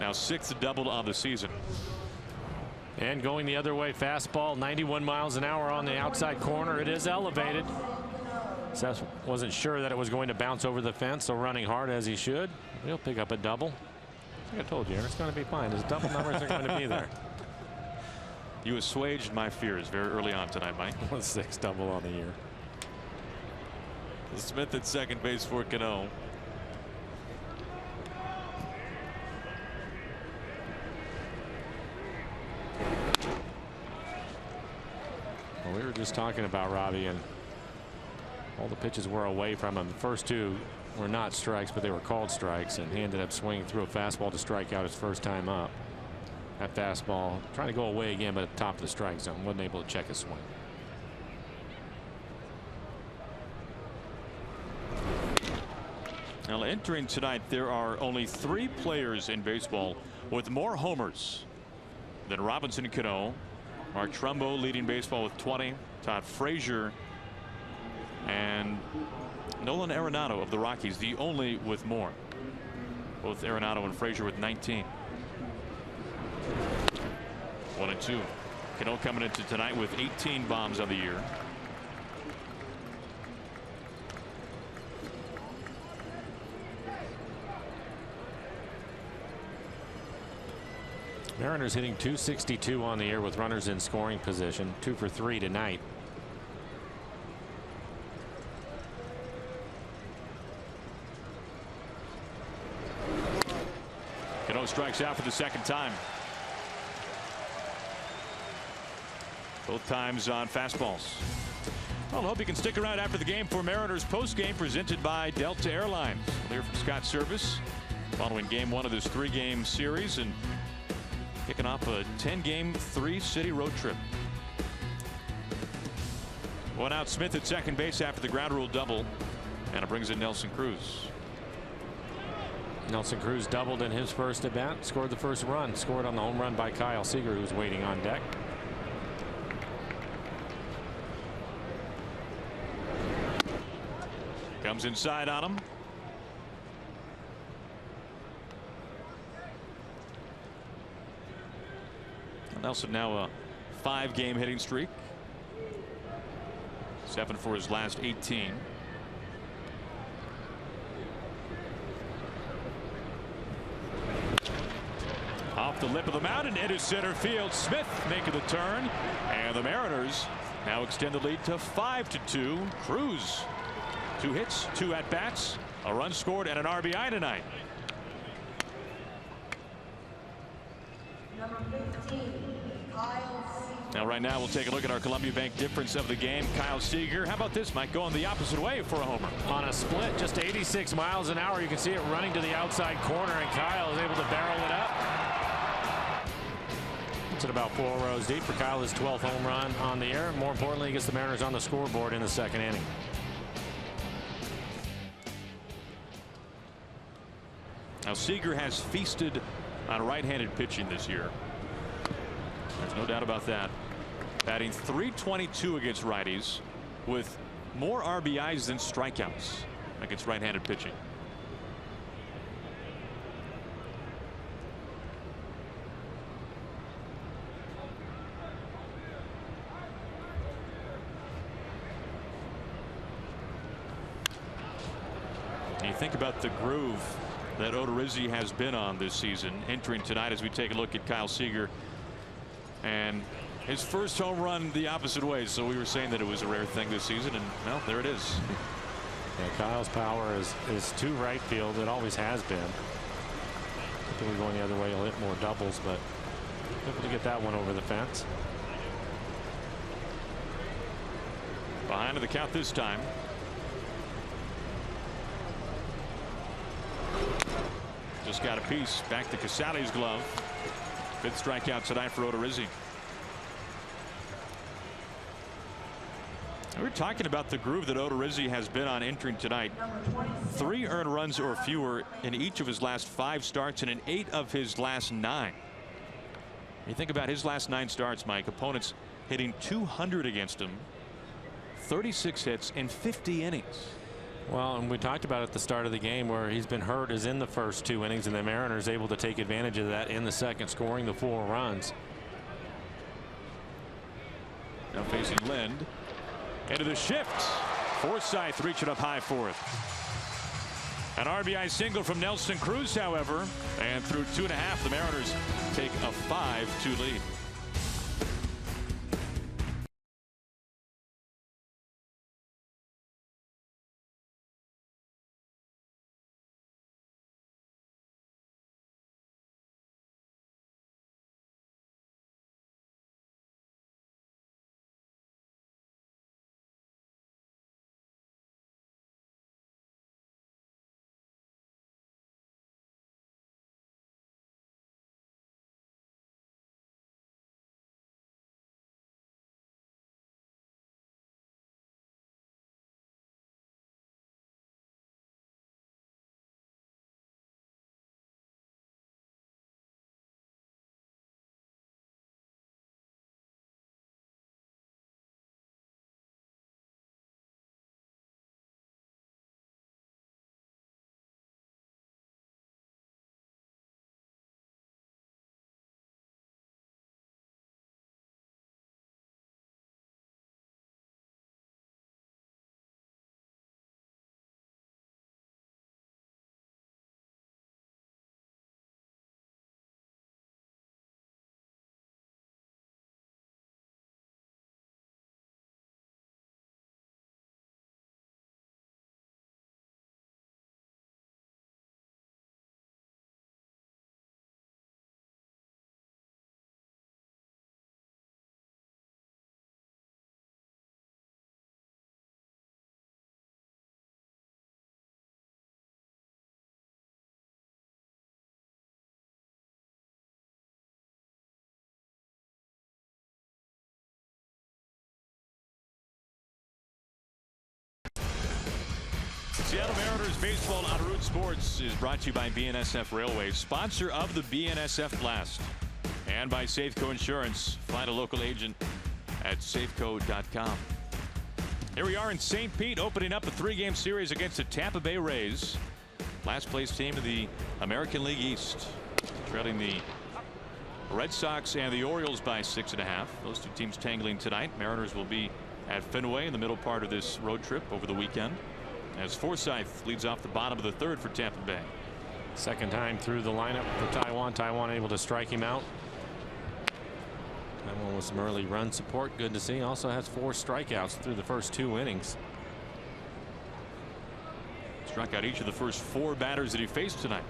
now 6th double of the season. And going the other way, fastball 91 miles an hour on the outside corner. It is elevated. Seth wasn't sure that it was going to bounce over the fence, so running hard as he should. He'll pick up a double. Like I told you, it's going to be fine. His double numbers are going to be there. You assuaged my fears very early on tonight, Mike. 6 double on the year. Smith at second base for Cano. Well, we were just talking about Robbie, and all the pitches were away from him. The first 2 were not strikes, but they were called strikes, and he ended up swinging through a fastball to strike out his first time up. That fastball trying to go away again, but at the top of the strike zone, wasn't able to check his swing. Now entering tonight, there are only 3 players in baseball with more homers than Robinson Cano. Mark Trumbo leading baseball with 20. Todd Frazier and Nolan Arenado of the Rockies, the only with more. Both Arenado and Frazier with 19. 1-2. Cano coming into tonight with 18 bombs on the year. Mariners hitting .262 on the year with runners in scoring position. 2 for 3 tonight. Cano strikes out for the second time. Both times on fastballs. Well, I hope you can stick around after the game for Mariners postgame presented by Delta Airlines. We'll hear from Scott Service following game 1 of this 3-game series and kicking off a 10-game 3-city road trip. One out, Smith at second base after the ground rule double, and it brings in Nelson Cruz. Nelson Cruz doubled in his first at bat, scored the first run, scored on the home run by Kyle Seager, who was waiting on deck. Comes inside on him. Nelson now a 5-game hitting streak. 7 for his last 18. Off the lip of the mountain into center field. Smith making the turn, and the Mariners now extend the lead to 5-2. Cruz, 2 hits, 2 at bats, a run scored, and an RBI tonight. Now right now we'll take a look at our Columbia Bank difference of the game. Kyle Seager, how about this, Mike, going the opposite way for a homer on a split, just 86 miles an hour. You can see it running to the outside corner, and Kyle is able to barrel it up. It's at about 4 rows deep for Kyle, his 12th home run on the year. More importantly, he gets the Mariners on the scoreboard in the second inning. Now Seager has feasted on right-handed pitching this year. There's no doubt about that. Batting .322 against righties with more RBIs than strikeouts against right-handed pitching. You think about the groove that Odorizzi has been on this season, entering tonight as we take a look at Kyle Seager and his first home run the opposite way. So we were saying that it was a rare thing this season, and well, there it is. Yeah, Kyle's power is to right field. It always has been. Typically going the other way, he'll hit more doubles, but able to get that one over the fence. Behind of the count this time. Just got a piece back to Casale's glove. 5th strikeout tonight for Odorizzi. We're talking about the groove that Odorizzi has been on entering tonight. 3 earned runs or fewer in each of his last 5 starts and in 8 of his last 9. You think about his last 9 starts, Mike. Opponents hitting 200 against him. 36 hits in 50 innings. Well, and we talked about at the start of the game where he's been hurt is in the first 2 innings, and the Mariners able to take advantage of that in the second, scoring the 4 runs. Now facing Lind. Into the shift. Forsythe reaching up high for it. An RBI single from Nelson Cruz, however, and through 2.5, the Mariners take a 5-2 lead. Seattle Mariners baseball on Root Sports is brought to you by BNSF Railway, sponsor of the BNSF Blast, and by Safeco Insurance. Find a local agent at safeco.com. Here we are in St. Pete, opening up a 3-game series against the Tampa Bay Rays, last place team of the American League East, trailing the Red Sox and the Orioles by 6.5. Those 2 teams tangling tonight. Mariners will be at Fenway in the middle part of this road trip over the weekend, as Forsythe leads off the bottom of the 3rd for Tampa Bay. Second time through the lineup for Taijuan. Taijuan able to strike him out. Taijuan with some early run support. Good to see. Also has 4 strikeouts through the first 2 innings. Struck out each of the first 4 batters that he faced tonight.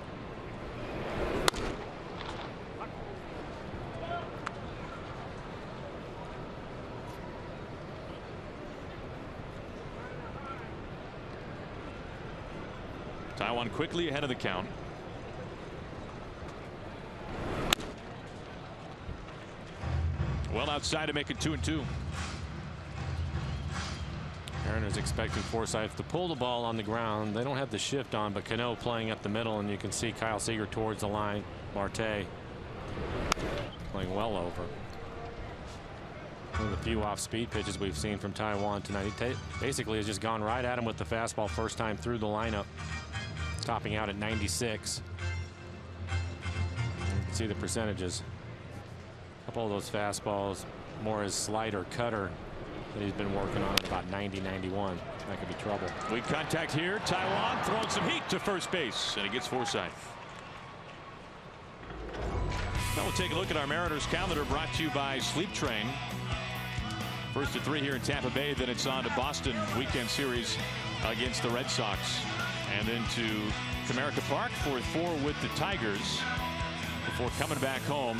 Taijuan quickly ahead of the count. Well outside to make it 2-2. Mariners expecting Forsythe to pull the ball on the ground. They don't have the shift on, but Cano playing up the middle, and you can see Kyle Seager towards the line. Marte playing well over. One of the few off-speed pitches we've seen from Taijuan tonight. He basically has just gone right at him with the fastball first time through the lineup, topping out at 96. You can see the percentages. A couple of those fastballs more as slider cutter that he's been working on at about 90, 91. That could be trouble. We contact here. Taijuan throwing some heat to first base, and he gets Forsythe. Now we'll take a look at our Mariners calendar, brought to you by Sleep Train. First to 3 here in Tampa Bay, then it's on to Boston weekend series against the Red Sox, and then to Comerica Park for 4 with the Tigers before coming back home.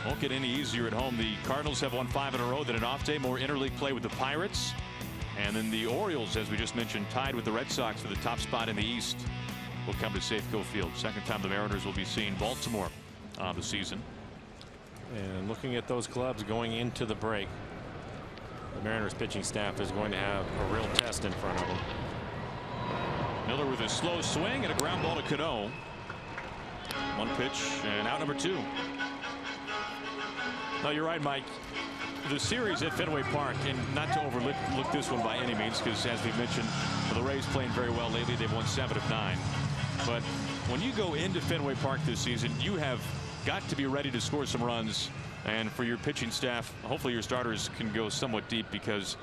Won't get any easier at home. The Cardinals have won 5 in a row. Then an off day, more interleague play with the Pirates, and then the Orioles, as we just mentioned, tied with the Red Sox for the top spot in the East, will come to Safeco Field. Second time the Mariners will be seeing Baltimore this season. And looking at those clubs going into the break, the Mariners pitching staff is going to have a real test in front of them. Miller with a slow swing and a ground ball to Cano. 1 pitch and out number 2. No, you're right, Mike. The series at Fenway Park, and not to overlook this one by any means, because as we mentioned, the Rays playing very well lately. They've won 7 of 9. But when you go into Fenway Park this season, you have got to be ready to score some runs. And for your pitching staff, hopefully your starters can go somewhat deep, because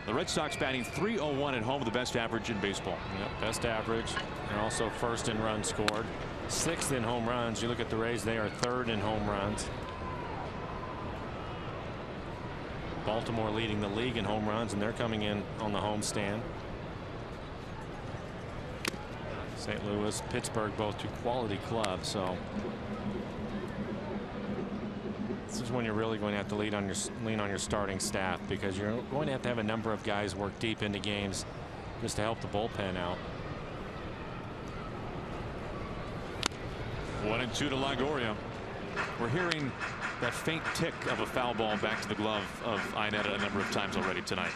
the Red Sox batting .301 at home, the best average in baseball. Yep, best average, and also first in runs scored, 6th in home runs. You look at the Rays, they are 3rd in home runs. Baltimore leading the league in home runs, and they're coming in on the homestand. St. Louis, Pittsburgh, both 2 quality clubs. So this is when you're really going to have to lean on your starting staff, because you're going to have a number of guys work deep into games just to help the bullpen out. 1-2 to Longoria. We're hearing that faint tick of a foul ball back to the glove of Iannetta a number of times already tonight.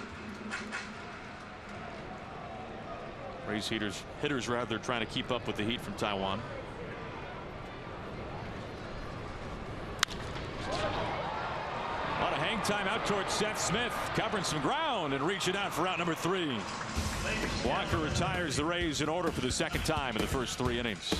Rays hitters rather trying to keep up with the heat from Taijuan. A lot of hang time out towards Seth Smith, covering some ground and reaching out for out number 3. Walker retires the Rays in order for the 2nd time in the first 3 innings.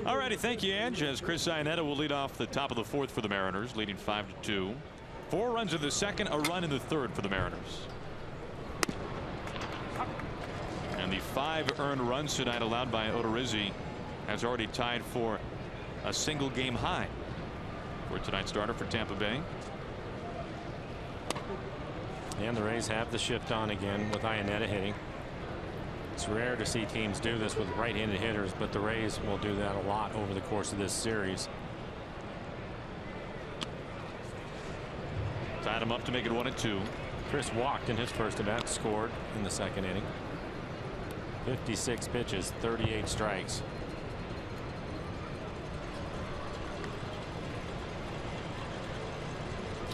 All righty, thank you, Ange. As Chris Iannetta will lead off the top of the 4th for the Mariners, leading 5-2. 4 runs in the 2nd, a run in the 3rd for the Mariners. And the 5 earned runs tonight allowed by Odorizzi has already tied for a single game high for tonight's starter for Tampa Bay. And the Rays have the shift on again with Iannetta hitting. It's rare to see teams do this with right-handed hitters, but the Rays will do that a lot over the course of this series. Tied him up to make it 1-2. Chris walked in his first at bat, scored in the second inning. 56 pitches, 38 strikes.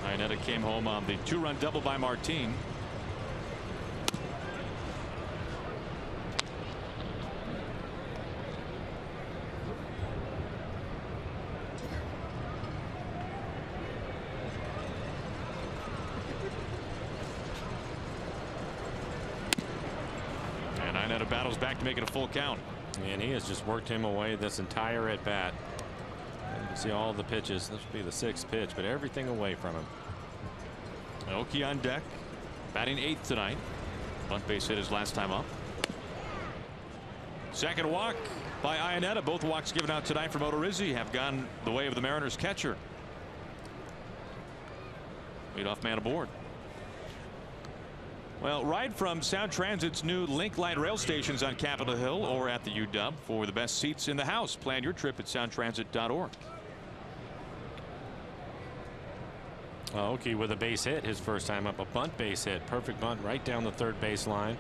Iannetta came home on the 2-run double by Martin. And Iannetta battles back to make it a full count. And he has just worked him away this entire at bat. You can see all the pitches. This will be the 6th pitch, but everything away from him. Aoki on deck, batting 8th tonight. Bunt base hit his last time up. Second walk by Iannetta. Both walks given out tonight from Odorizzi have gone the way of the Mariners catcher. Leadoff man aboard. Well, ride from Sound Transit's new Link Light rail stations on Capitol Hill or at the UW for the best seats in the house. Plan your trip at soundtransit.org. Aoki with a base hit his first time up. A bunt base hit. Perfect bunt right down the third base line.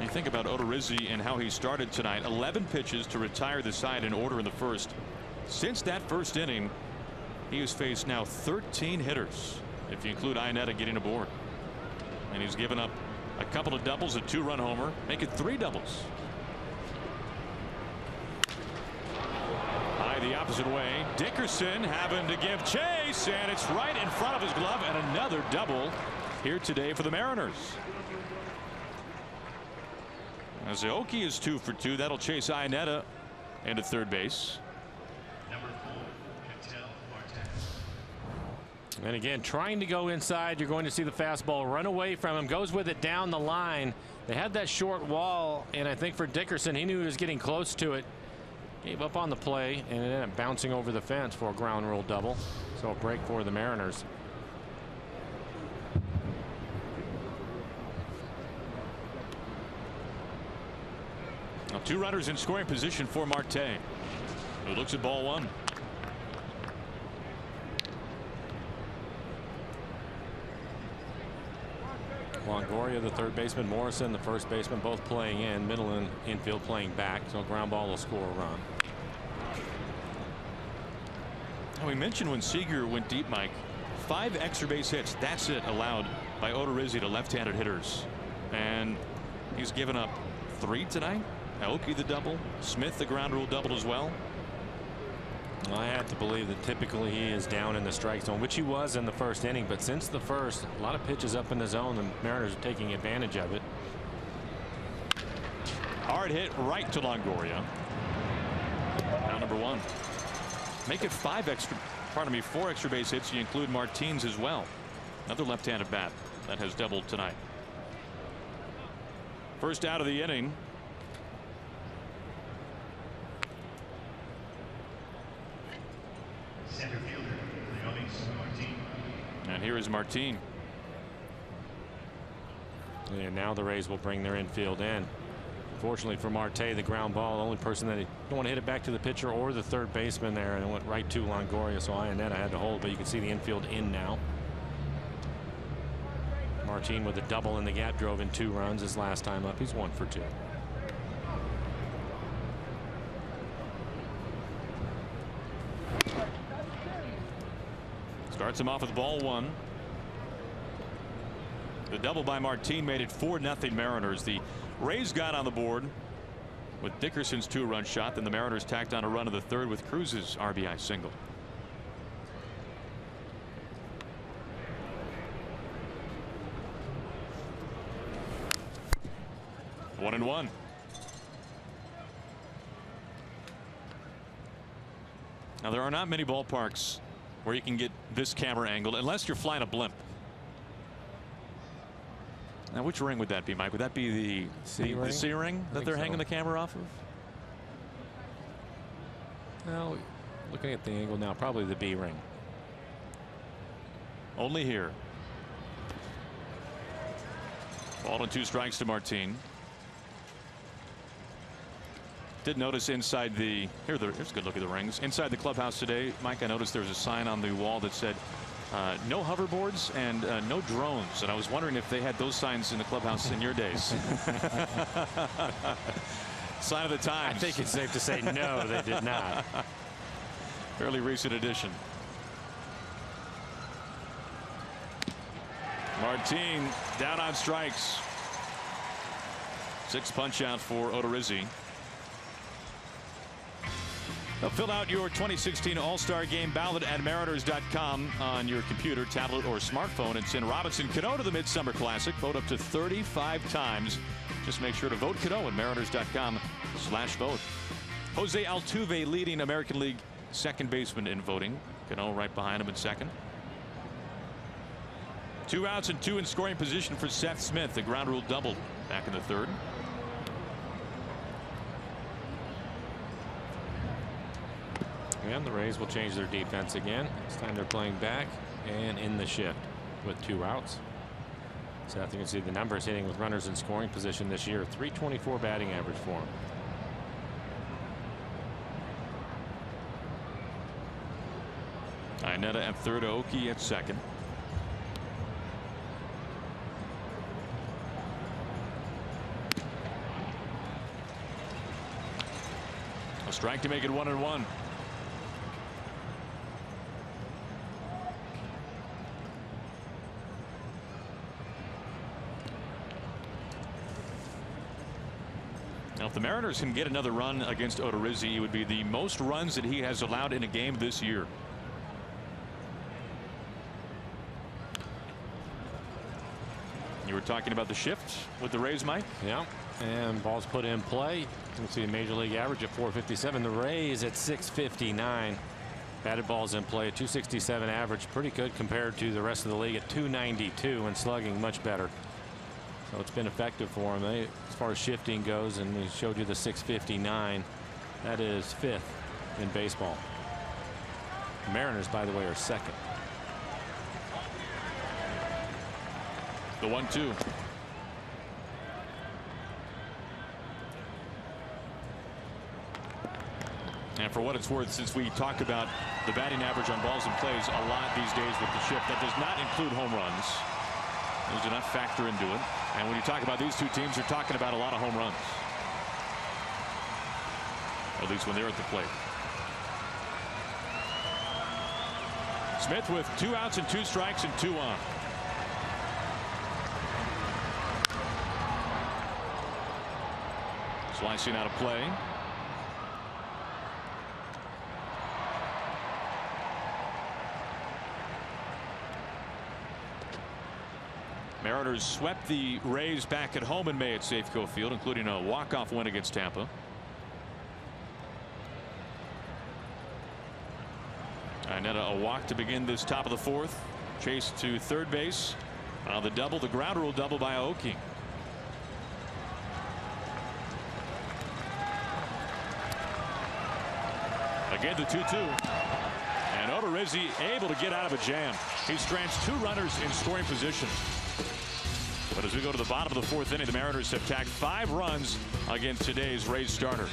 You think about Odorizzi and how he started tonight. 11 pitches to retire the side in order in the first. Since that first inning, he has faced now 13 hitters, if you include Iannetta getting aboard. And he's given up a couple of doubles, a 2-run homer, make it 3 doubles. High the opposite way. Dickerson having to give chase, and it's right in front of his glove, and another double here today for the Mariners. As Aoki is 2 for 2, that'll chase Iannetta into third base. And again, trying to go inside. You're going to see the fastball run away from him. Goes with it down the line. They had that short wall, and I think for Dickerson, he knew he was getting close to it. Gave up on the play, and it ended up bouncing over the fence for a ground rule double. So a break for the Mariners. Now 2 runners in scoring position for Marte, who looks at ball 1. Longoria, the third baseman, Morrison, the first baseman, both playing in. Middle and infield playing back. So ground ball will score a run. Now we mentioned when Seager went deep, Mike, 5 extra base hits. That's it allowed by Odorizzi to left-handed hitters, and he's given up 3 tonight. Aoki the double, Smith the ground rule double as well. Well, I have to believe that typically he is down in the strike zone, which he was in the first inning, but since the first, a lot of pitches up in the zone. The Mariners are taking advantage of it. Hard hit right to Longoria. Now number 1. Make it 4 extra base hits. You include Martins as well. Another left-handed bat that has doubled tonight. First out of the inning. Center fielder, Martin. And here is Martin. And now the Rays will bring their infield in. Fortunately for Marte, the ground ball, the only person that don't want to hit it back to the pitcher or the third baseman there, and it went right to Longoria, so Iannetta had to hold, but you can see the infield in now. Martin with a double in the gap drove in 2 runs his last time up. He's 1 for 2. Starts him off with ball 1. The double by Martin made it 4-0 Mariners. The Rays got on the board with Dickerson's 2-run shot. Then the Mariners tacked on a run of the 3rd with Cruz's RBI single. One and 1. Now there are not many ballparks where you can get this camera angle unless you're flying a blimp. Now which ring would that be, Mike? Would that be the C ring that they're hanging the camera off of? Well, looking at the angle now, probably the B ring. Only here. Ball and 2 strikes to Martin. Did notice inside the here's a good look at the rings inside the clubhouse today, Mike. I noticed there was a sign on the wall that said no hoverboards and no drones, and I was wondering if they had those signs in the clubhouse in your days. Sign of the times. I think it's safe to say no, they did not. Fairly recent addition. Martin down on strikes. 6 punch out for Odorizzi. Now fill out your 2016 All-Star Game ballot at Mariners.com on your computer, tablet, or smartphone, and send Robinson Cano to the Midsummer Classic. Vote up to 35 times. Just make sure to vote Cano at Mariners.com/vote. Jose Altuve leading American League second baseman in voting. Cano right behind him in second. 2 outs and 2 in scoring position for Seth Smith. The ground rule double back in the third. And the Rays will change their defense again. This time they're playing back and in the shift with 2 outs. So you can see the numbers hitting with runners in scoring position this year. .324 batting average for him. Ineta at third, Oki at second. A strike to make it 1-1. Now, if the Mariners can get another run against Odorizzi, it would be the most runs that he has allowed in a game this year. You were talking about the shift with the Rays, Mike? Yeah, and balls put in play. You can see the major league average at 457. The Rays at 659. Batted balls in play at 267 average. Pretty good compared to the rest of the league at 292, and slugging much better. So it's been effective for him as far as shifting goes, and we showed you the 659. That is 5th in baseball. The Mariners, by the way, are 2nd. The 1-2. And for what it's worth, since we talk about the batting average on balls and plays a lot these days with the shift, that does not include home runs. Those do not factor into it. And when you talk about these two teams, you're talking about a lot of home runs. At least when they're at the plate. Smith with 2 outs and 2 strikes and 2 on. Slicing out of play. Mariners swept the Rays back at home in May at Safeco Field, including a walk-off win against Tampa. Ineta a walk to begin this top of the 4th. Chase to third base. The double, the ground rule double by Aoki. Again, the 2-2. And Odorizzi able to get out of a jam. He stranded 2 runners in scoring position. But as we go to the bottom of the 4th inning, the Mariners have tacked 5 runs against today's Rays starter.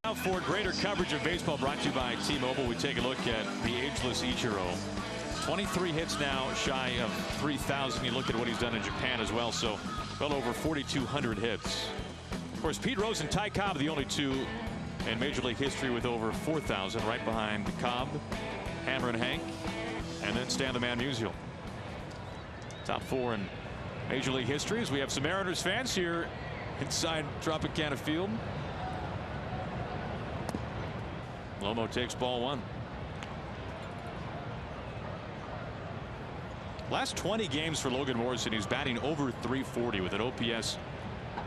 Now for greater coverage of baseball, brought to you by T-Mobile, we take a look at the ageless Ichiro. 23 hits now, shy of 3,000. You look at what he's done in Japan as well, so well over 4,200 hits. Of course, Pete Rose and Ty Cobb, the only two in Major League history with over 4,000, right behind Cobb, Hammer and Hank, and then Stan the Man Musial. Top four in Major League history, as we have some Mariners fans here inside Tropicana Field. Lomo takes ball one. Last 20 games for Logan Morrison, he's batting over 340 with an OPS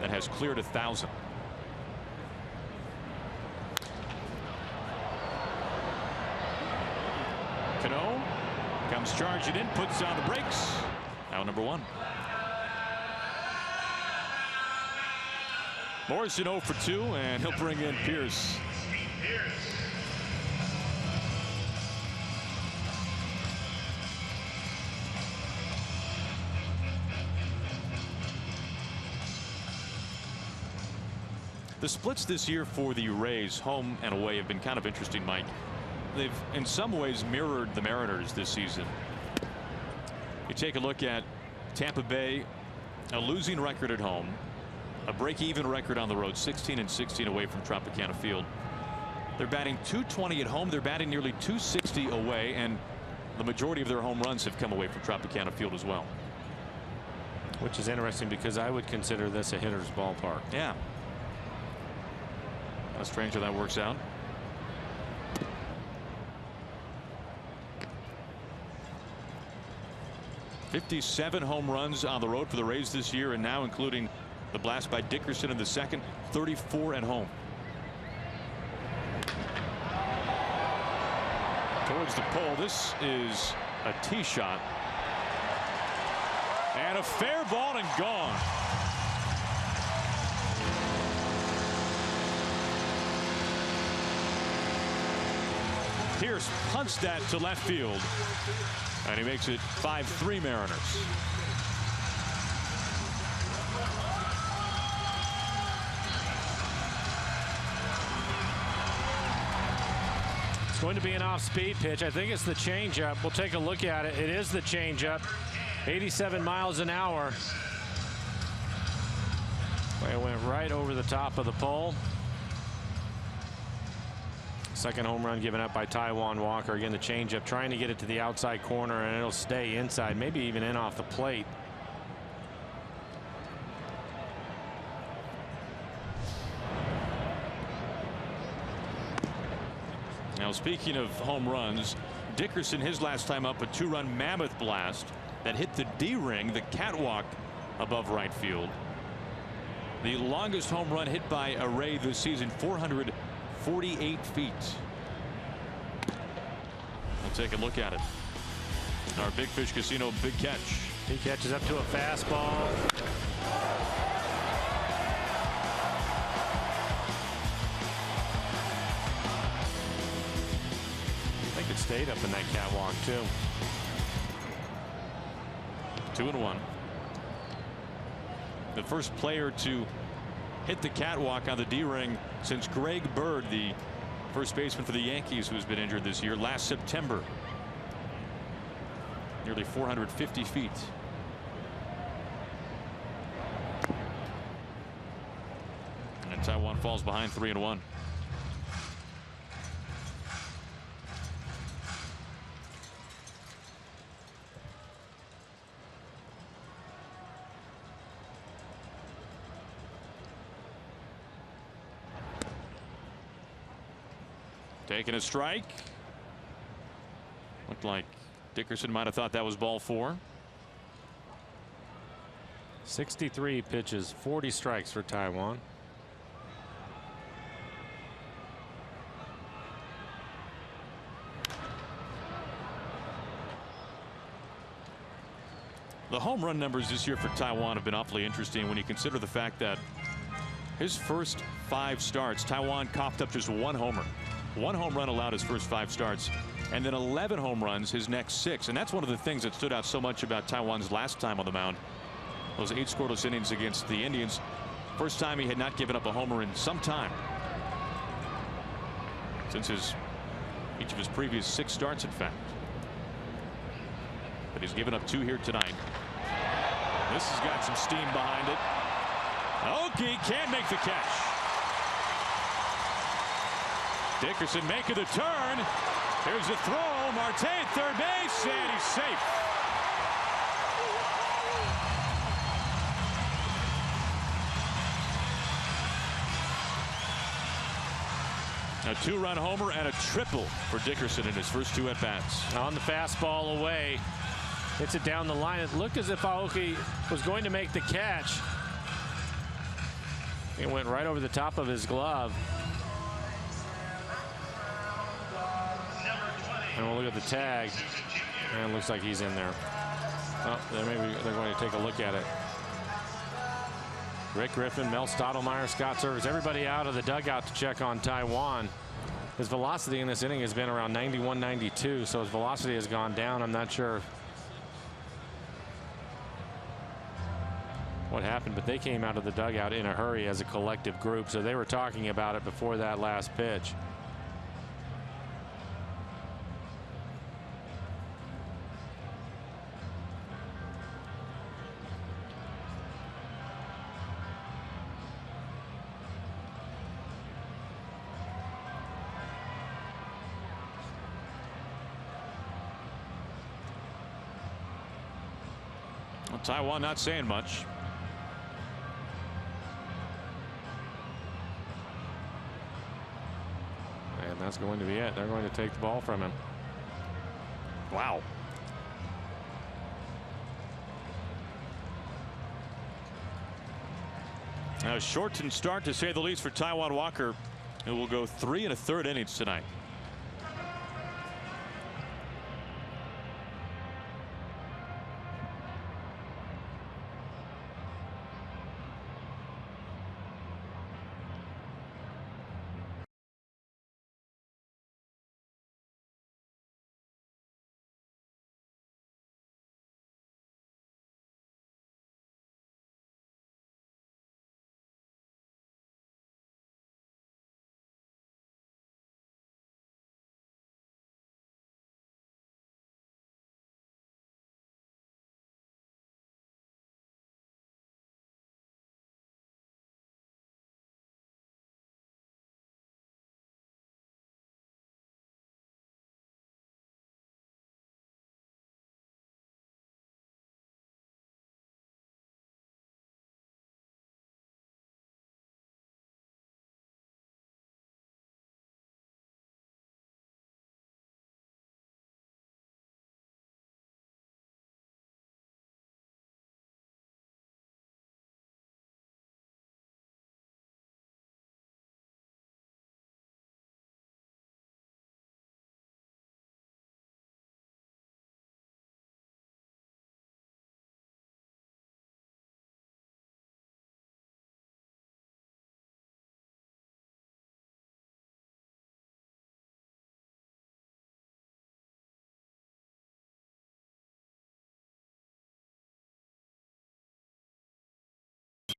that has cleared 1,000. Cano comes charging in, puts on the brakes. Out number one. Morrison 0 for 2, and he'll bring in Pierce. The splits this year for the Rays, home and away, have been kind of interesting, Mike. They've in some ways mirrored the Mariners this season. You take a look at Tampa Bay, a losing record at home, a break-even record on the road, 16-16 away from Tropicana Field. They're batting .220 at home. They're batting nearly .260 away, and the majority of their home runs have come away from Tropicana Field as well. Which is interesting because I would consider this a hitter's ballpark. Yeah. How strange how that works out. '57 home runs on the road for the Rays this year, and now including the blast by Dickerson in the second, 34 at home. Towards the pole. This is a tee shot. And a fair ball and gone. Pierce punts that to left field, and he makes it 5-3 Mariners. It's going to be an off-speed pitch. I think it's the changeup. We'll take a look at it. It is the changeup. 87 miles an hour. It went right over the top of the pole. Second home run given up by Taijuan Walker. Again, the changeup, trying to get it to the outside corner, and it'll stay inside, maybe even in off the plate. Now, speaking of home runs, Dickerson, his last time up, a 2-run mammoth blast that hit the D-ring, the catwalk above right field. The longest home run hit by a Ray this season, 448 feet. We'll take a look at it. Our Big Fish Casino big catch. He catches up to a fastball. I think it stayed up in that catwalk too. 2-1. The first player to hit the catwalk on the D-ring since Greg Bird, the first baseman for the Yankees, who's been injured this year, last September. Nearly 450 feet. And Taijuan falls behind 3-1. Taking a strike. Looked like Dickerson might have thought that was ball 4. 63 pitches, 40 strikes for Taijuan. The home run numbers this year for Taijuan have been awfully interesting when you consider the fact that his first 5 starts, Taijuan coughed up just 1 homer. 1 home run allowed his first 5 starts, and then 11 home runs his next 6. And that's one of the things that stood out so much about Taijuan's last time on the mound. Those 8 scoreless innings against the Indians. First time he had not given up a homer in some time. since each of his previous 6 starts, in fact. But he's given up 2 here tonight. This has got some steam behind it. Okie can't make the catch. Dickerson making the turn. Here's the throw. Marte at third base, and he's safe. A 2-run homer and a triple for Dickerson in his first 2 at-bats. On the fastball away. Hits it down the line. It looked as if Aoki was going to make the catch. It went right over the top of his glove. And we'll look at the tag. And it looks like he's in there. Oh, maybe they're going to take a look at it. Rick Griffin, Mel Stottlemyre, Scott Servais, everybody out of the dugout to check on Taijuan. His velocity in this inning has been around 91, 92, so his velocity has gone down. I'm not sure what happened, but they came out of the dugout in a hurry as a collective group, so they were talking about it before that last pitch. Well, Taijuan not saying much. And that's going to be it. They're going to take the ball from him. Wow. A shortened start, to say the least, for Taijuan Walker, who will go 3 1/3 innings tonight.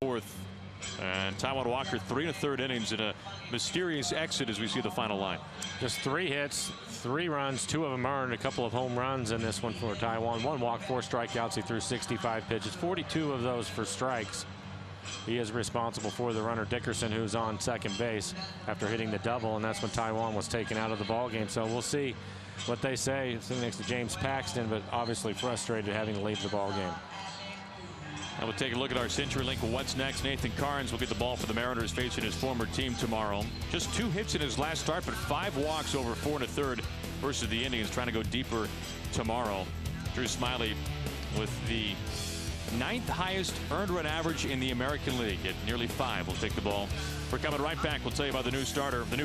Fourth, and Taijuan Walker 3 1/3 innings in a mysterious exit as we see the final line. Just 3 hits, 3 runs, 2 of them earned, a couple of home runs in this one for Taijuan. 1 walk, 4 strikeouts. He threw 65 pitches, 42 of those for strikes. He is responsible for the runner Dickerson, who's on second base after hitting the double, and that's when Taijuan was taken out of the ball game. So we'll see what they say. Sitting next to James Paxton, but obviously frustrated having to leave the ball game. And we'll take a look at our CenturyLink What's Next. Nathan Carnes will get the ball for the Mariners, facing his former team tomorrow. Just 2 hits in his last start, but 5 walks over 4 1/3 versus the Indians, trying to go deeper tomorrow. Drew Smyly with the 9th highest earned run average in the American League at nearly 5. We'll take the ball. We're coming right back. We'll tell you about the new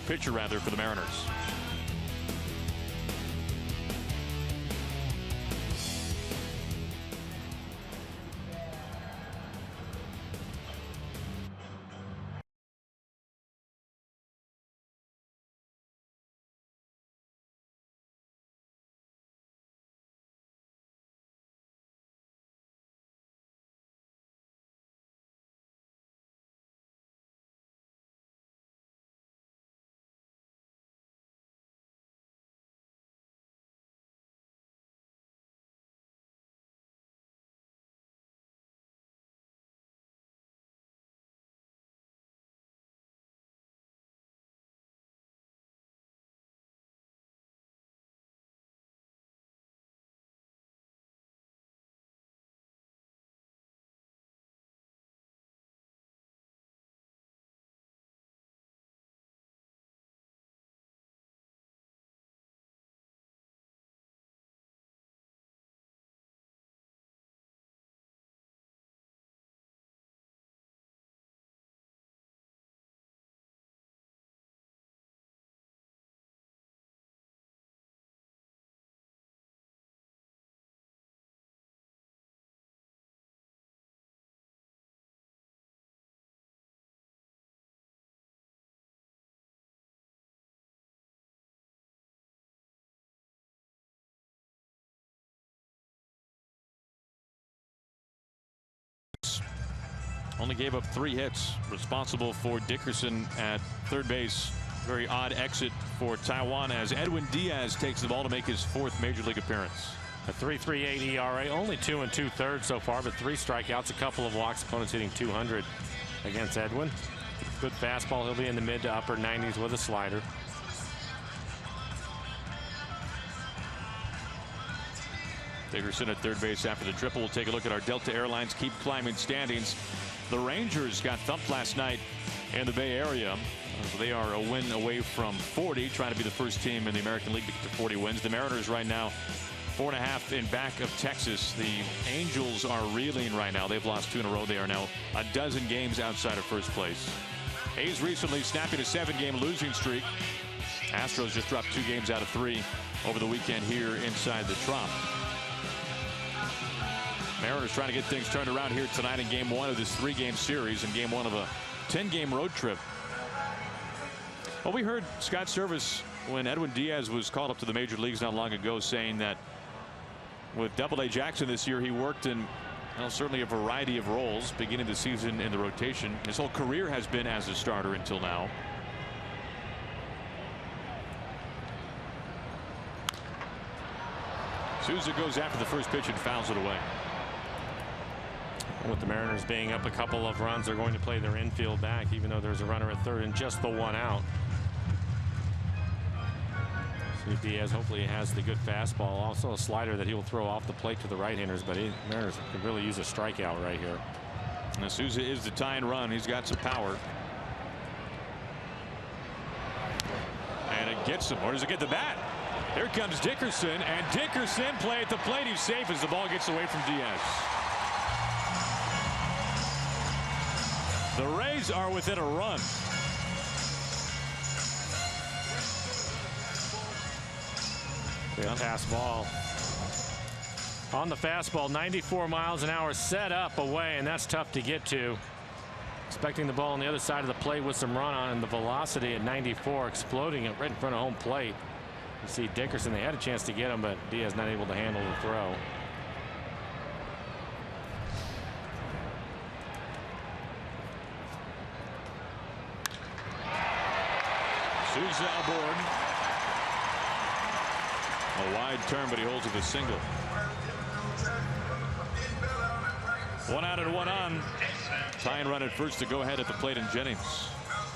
pitcher for the Mariners. Only gave up 3 hits. Responsible for Dickerson at third base. Very odd exit for Taiwan as Edwin Diaz takes the ball to make his 4th major league appearance. A 3.38 ERA, only 2 2/3 so far, but 3 strikeouts, a couple of walks. Opponents hitting 200 against Edwin. Good fastball. He'll be in the mid to upper 90s with a slider. Dickerson at third base after the triple. We'll take a look at our Delta Airlines keep climbing standings. The Rangers got thumped last night in the Bay Area. They are a win away from 40, trying to be the first team in the American League to get to 40 wins. The Mariners right now 4.5 in back of Texas. The Angels are reeling right now. They've lost 2 in a row. They are now a dozen games outside of first place. A's recently snapping a 7-game losing streak. Astros just dropped 2 games out of 3 over the weekend here inside the Trop. Mariners trying to get things turned around here tonight in game 1 of this 3-game series and game 1 of a 10-game road trip. Well, we heard Scott Service when Edwin Diaz was called up to the major leagues not long ago saying that with Double-A Jackson this year, he worked in certainly a variety of roles beginning the season in the rotation. His whole career has been as a starter until now. Souza goes after the first pitch and fouls it away. With the Mariners being up a couple of runs, they're going to play their infield back, even though there's a runner at third and just the 1 out. So Diaz hopefully has the good fastball, also a slider that he will throw off the plate to the right-handers, but Mariners could really use a strikeout right here. Now Souza is the tying run. He's got some power. And it gets him. Or does it get the bat? Here comes Dickerson, and Dickerson play at the plate. He's safe as the ball gets away from Diaz. The Rays are within a run. Pass ball. On the fastball, 94 miles an hour, set up away, and that's tough to get to. Expecting the ball on the other side of the plate with some run on, and the velocity at 94 exploding it right in front of home plate. You see Dickerson, they had a chance to get him, but Diaz not able to handle the throw. Souza aboard. A wide turn, but he holds it with a single. 1 out and 1 on. Tying run at first to go ahead at the plate in Jennings.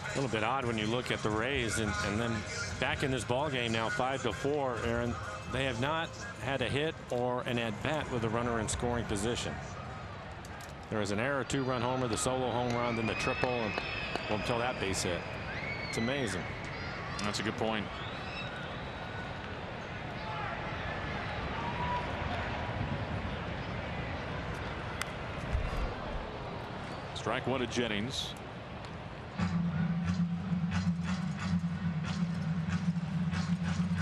A little bit odd when you look at the Rays, and then back in this ball game now 5-4, Aaron, they have not had a hit or an at bat with a runner in scoring position. There was an error, 2-run homer, the solo home run, then the triple, and well, until that base hit. It's amazing. That's a good point. Strike 1 to Jennings.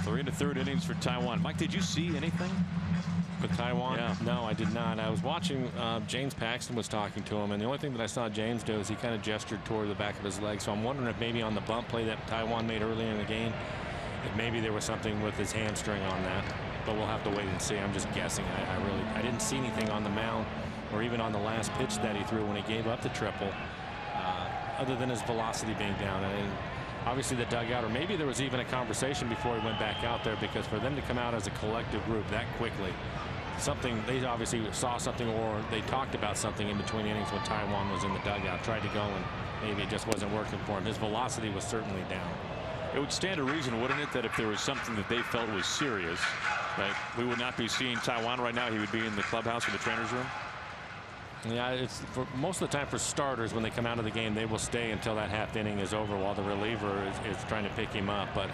Three and a third innings for Taiwan. Mike, did you see anything with Taiwan? Yeah. No, I did not. I was watching. James Paxton was talking to him, and the only thing that I saw James do is he kind of gestured toward the back of his leg. So I'm wondering if maybe on the bump play that Taiwan made earlier in the game, if maybe there was something with his hamstring on that. But we'll have to wait and see. I'm just guessing. I didn't see anything on the mound or even on the last pitch that he threw when he gave up the triple, other than his velocity being down. And obviously the dugout, or maybe there was even a conversation before he went back out there, because for them to come out as a collective group that quickly, something, they obviously saw something, or they talked about something in between innings when Taiwan was in the dugout, tried to go, and maybe it just wasn't working for him. His velocity was certainly down. It would stand to reason, wouldn't it, that if there was something that they felt was serious, that we would not be seeing Taiwan right now. He would be in the clubhouse or the trainer's room. Yeah, it's for most of the time for starters, when they come out of the game, they will stay until that half inning is over while the reliever is trying to pick him up. But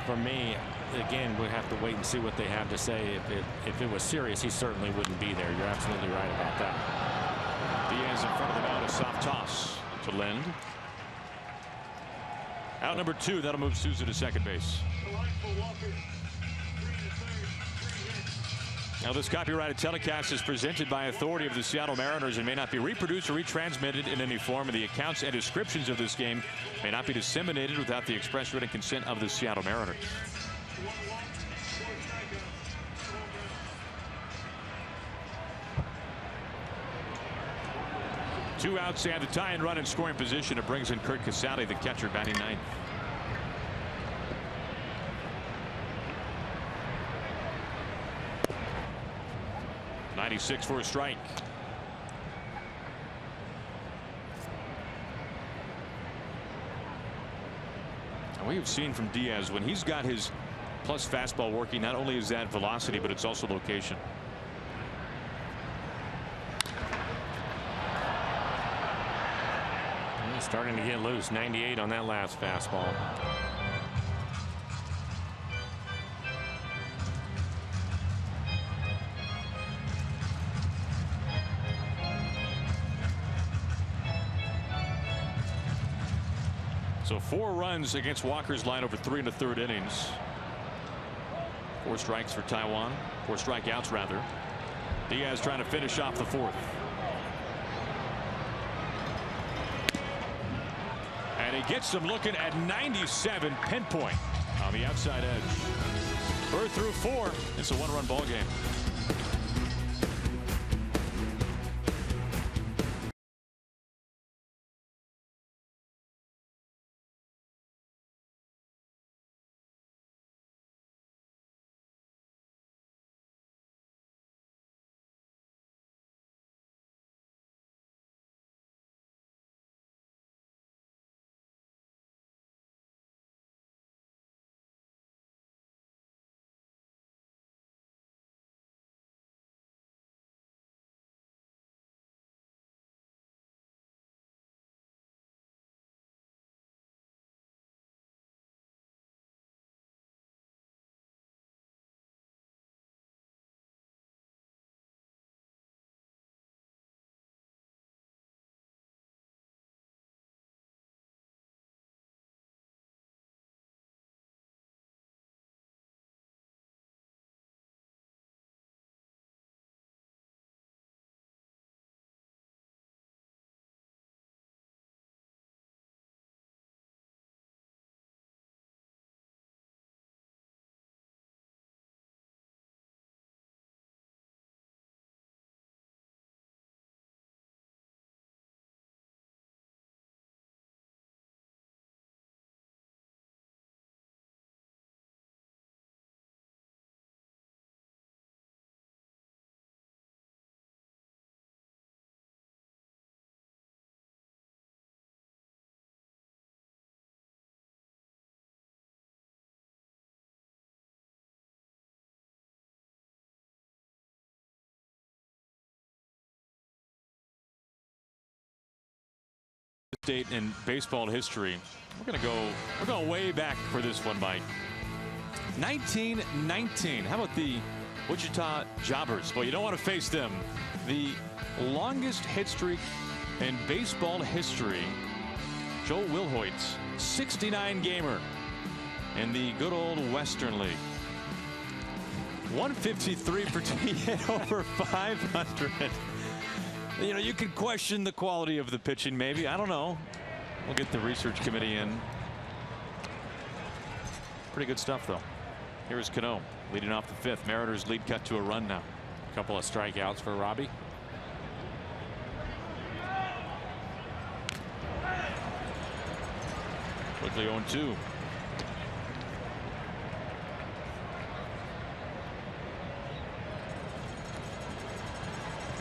for me, again, we have to wait and see what they have to say. If it was serious, he certainly wouldn't be there. You're absolutely right about that. Diaz in front of the mound, a soft toss to Lind. Out number 2, that'll move Souza to second base. Now, this copyrighted telecast is presented by authority of the Seattle Mariners and may not be reproduced or retransmitted in any form, and the accounts and descriptions of this game may not be disseminated without the express written consent of the Seattle Mariners. 2 outs. They have the tie-in run in scoring position. It brings in Curt Casale, the catcher, batting ninth. .96 for a strike. And we have seen from Diaz, when he's got his plus fastball working, not only is that velocity, but it's also location. He's starting to get loose. 98 on that last fastball. So 4 runs against Walker's line over 3 1/3 innings. 4 strikes for Taiwan. 4 strikeouts rather. Diaz trying to finish off the 4th. And he gets them looking at 97, pinpoint on the outside edge. Bird through 4. It's a 1-run ball game. Date in baseball history. We're going way back for this one, Mike. 1919. How about the Wichita Jobbers? Well, you don't want to face them. The longest hit streak in baseball history. Joe Wilhoit's 69 gamer in the good old Western League. 153 per team, hit over 500. You know, you could question the quality of the pitching, maybe. I don't know. We'll get the research committee in. Pretty good stuff, though. Here's Cano leading off the 5th. Mariners lead cut to a run now. A couple of strikeouts for Robbie. Quickly 0-2.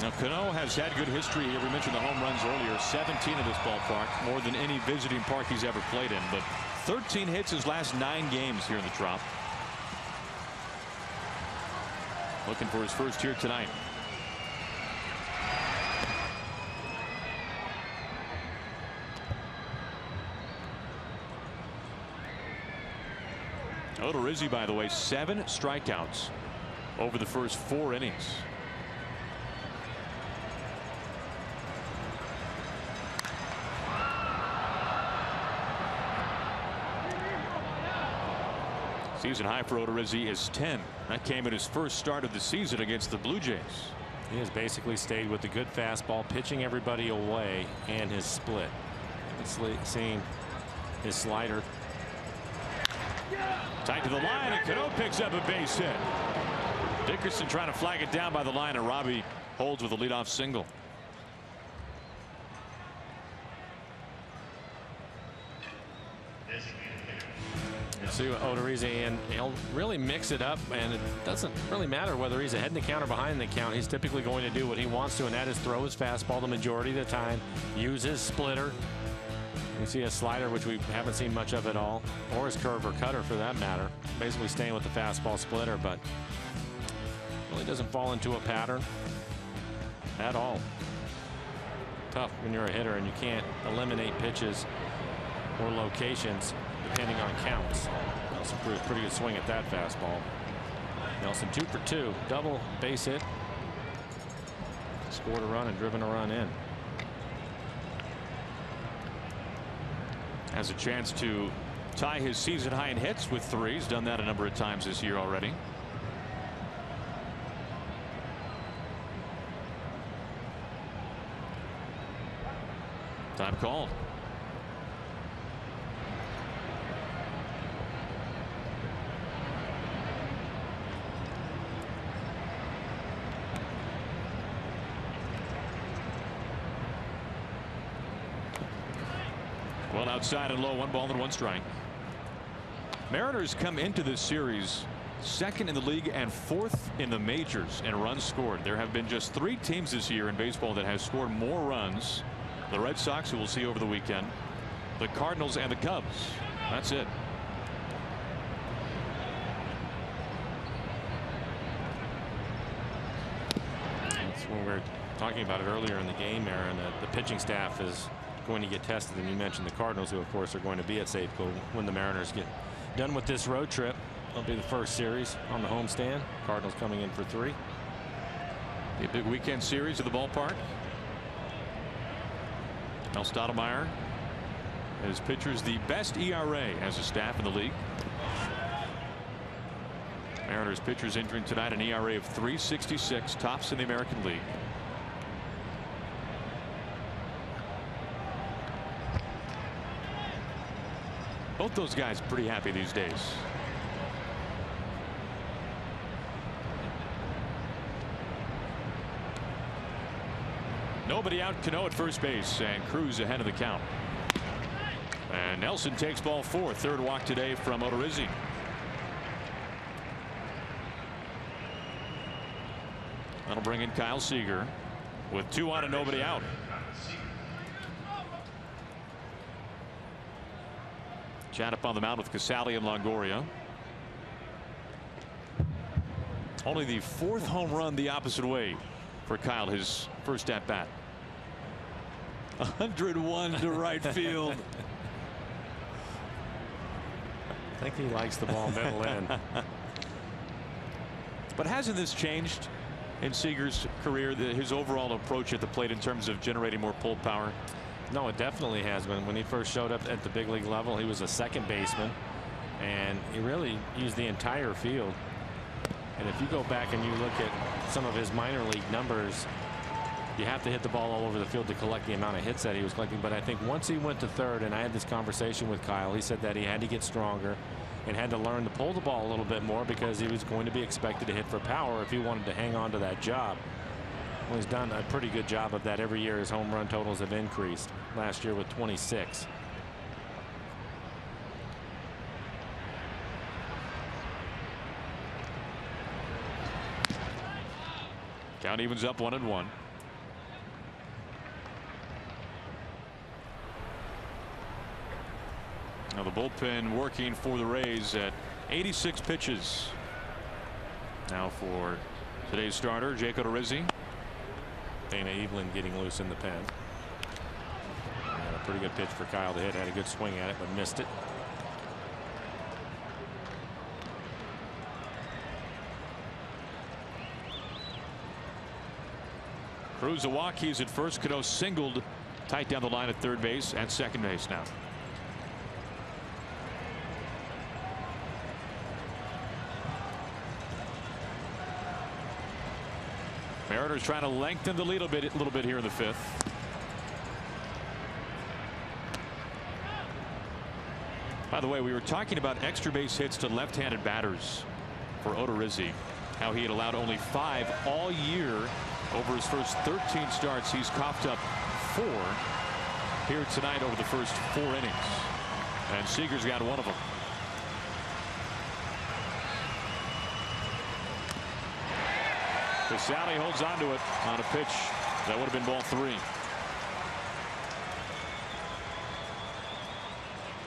Now, Cano has had good history here. We mentioned the home runs earlier. 17 at this ballpark, more than any visiting park he's ever played in. But 13 hits his last 9 games here in the Trop. Looking for his first here tonight. Odorizzi, by the way, 7 strikeouts over the first 4 innings. Season high for Odorizzi is 10. That came in his first start of the season against the Blue Jays. He has basically stayed with the good fastball, pitching everybody away, and his split. Seeing his slider. Tight to the line, and Cano picks up a base hit. Dickerson trying to flag it down by the line, and Robbie holds with a leadoff single. Designated hitter. You see Odorizzi, and he'll really mix it up, and it doesn't really matter whether he's ahead in the count or behind the count. He's typically going to do what he wants to, and that is throw his fastball the majority of the time, use his splitter. You see a slider, which we haven't seen much of at all, or his curve or cutter for that matter. Basically staying with the fastball splitter, but really doesn't fall into a pattern at all. Tough when you're a hitter and you can't eliminate pitches or locations depending on counts. Nelson proved pretty good swing at that fastball. Nelson 2 for 2, double base hit, scored a run and driven a run in. Has a chance to tie his season high in hits with 3. He's done that a number of times this year already. Time called. Well, outside and low, 1 ball and 1 strike. Mariners come into this series 2nd in the league and 4th in the majors in runs scored. There have been just 3 teams this year in baseball that have scored more runs. The Red Sox, who we'll see over the weekend, the Cardinals, and the Cubs. That's it. That's when we were talking about it earlier in the game, Aaron, that the pitching staff is going to get tested, and you mentioned the Cardinals, who of course are going to be at Safeco when the Mariners get done with this road trip. It'll be the first series on the homestand. Cardinals coming in for 3. A big weekend series at the ballpark. Mel Stottlemyre, his pitchers, the best ERA as a staff in the league. Mariners pitchers entering tonight an ERA of 3.66, tops in the American League. Both those guys pretty happy these days. Nobody out. Cano at first base, and Cruz ahead of the count. And Nelson takes ball 4. 3rd walk today from Odorizzi. That'll bring in Kyle Seager with 2 on and nobody out. Chat up on the mound with Casali and Longoria. Only the 4th home run the opposite way for Kyle, his first at bat. 101 to right field. I think he likes the ball middle in. But hasn't this changed in Seager's career, his overall approach at the plate in terms of generating more pull power? No, it definitely has been. When he first showed up at the big league level, he was a second baseman, and he really used the entire field. And if you go back and you look at some of his minor league numbers, you have to hit the ball all over the field to collect the amount of hits that he was collecting. But I think once he went to 3rd, and I had this conversation with Kyle, he said that he had to get stronger and had to learn to pull the ball a little bit more because he was going to be expected to hit for power if he wanted to hang on to that job. Well, he's done a pretty good job of that every year. His home run totals have increased. Last year with 26. Count evens up 1-1. Now the bullpen working for the Rays at 86 pitches. Now for today's starter, Jake Odorizzi. Dana Evelyn getting loose in the pen. And a pretty good pitch for Kyle to hit. Had a good swing at it, but missed it. Cruz a walk. He's at first. Cano singled tight down the line at 3rd base and 2nd base now. Mariners trying to lengthen the lead a little bit here in the 5th. By the way, we were talking about extra base hits to left-handed batters for Odorizzi. How he had allowed only 5 all year. Over his first 13 starts, he's coughed up 4 here tonight over the first 4 innings. And Seager's got one of them. Casale holds on to it on a pitch. That would have been ball 3.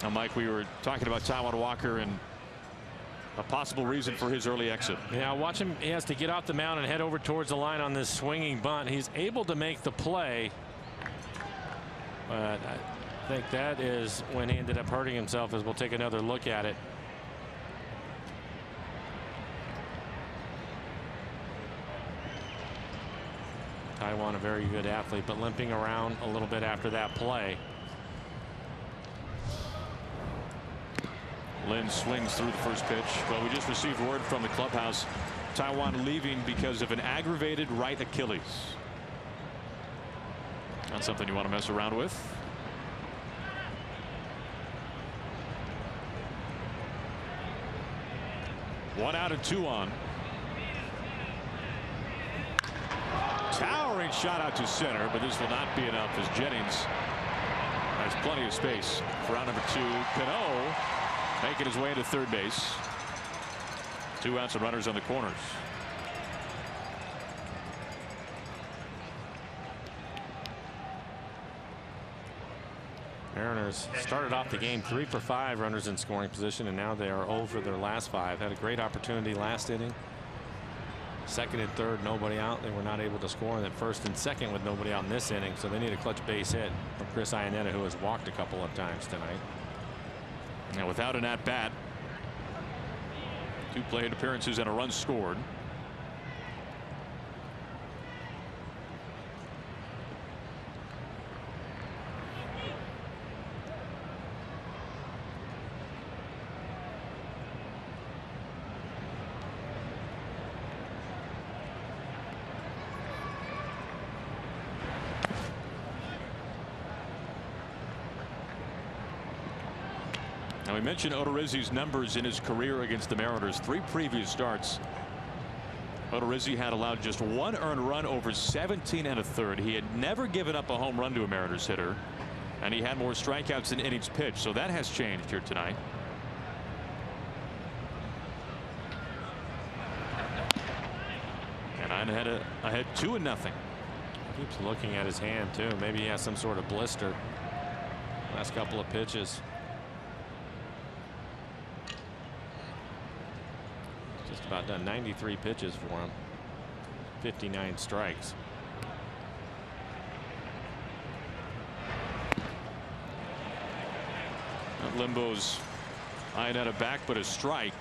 Now, Mike, we were talking about Taijuan Walker and a possible reason for his early exit. Yeah, watch him. He has to get off the mound and head over towards the line on this swinging bunt. He's able to make the play, but I think that is when he ended up hurting himself, as we'll take another look at it. Taijuan, a very good athlete, but limping around a little bit after that play. Lynn swings through the first pitch. Well, we just received word from the clubhouse. Taijuan leaving because of an aggravated right Achilles. Not something you want to mess around with. One out and 2 on. Towering shot out to center, but this will not be enough as Jennings has plenty of space for out number 2. Cano making his way into third base. 2 outs and runners on the corners. Mariners started off the game 3 for 5 runners in scoring position, and now they are 0 for their last 5. Had a great opportunity last inning. Second and third, nobody out. They were not able to score. And then first and second with nobody out in this inning. So they need a clutch base hit from Chris Iannetta, who has walked a couple of times tonight. Now without an at bat, 2 plate appearances and a run scored. Now, we mentioned Odorizzi's numbers in his career against the Mariners. 3 previous starts. Odorizzi had allowed just 1 earned run over 17 1/3. He had never given up a home run to a Mariners hitter, and he had more strikeouts than innings pitched. So that has changed here tonight. And I had ahead 2-0. Keeps looking at his hand too. Maybe he has some sort of blister. Last couple of pitches. Just about done. 93 pitches for him. 59 strikes. Limbo's Iannetta back, but a strike.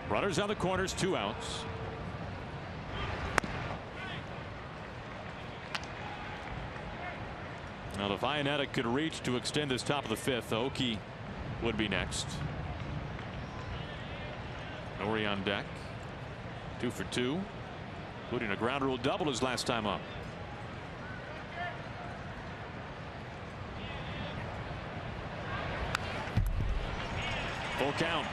Runners on the corners, 2 outs. Now, if Iannetta could reach to extend this top of the 5th, Oki would be next. Nori on deck. 2 for 2, including a ground rule double his last time up. Full count.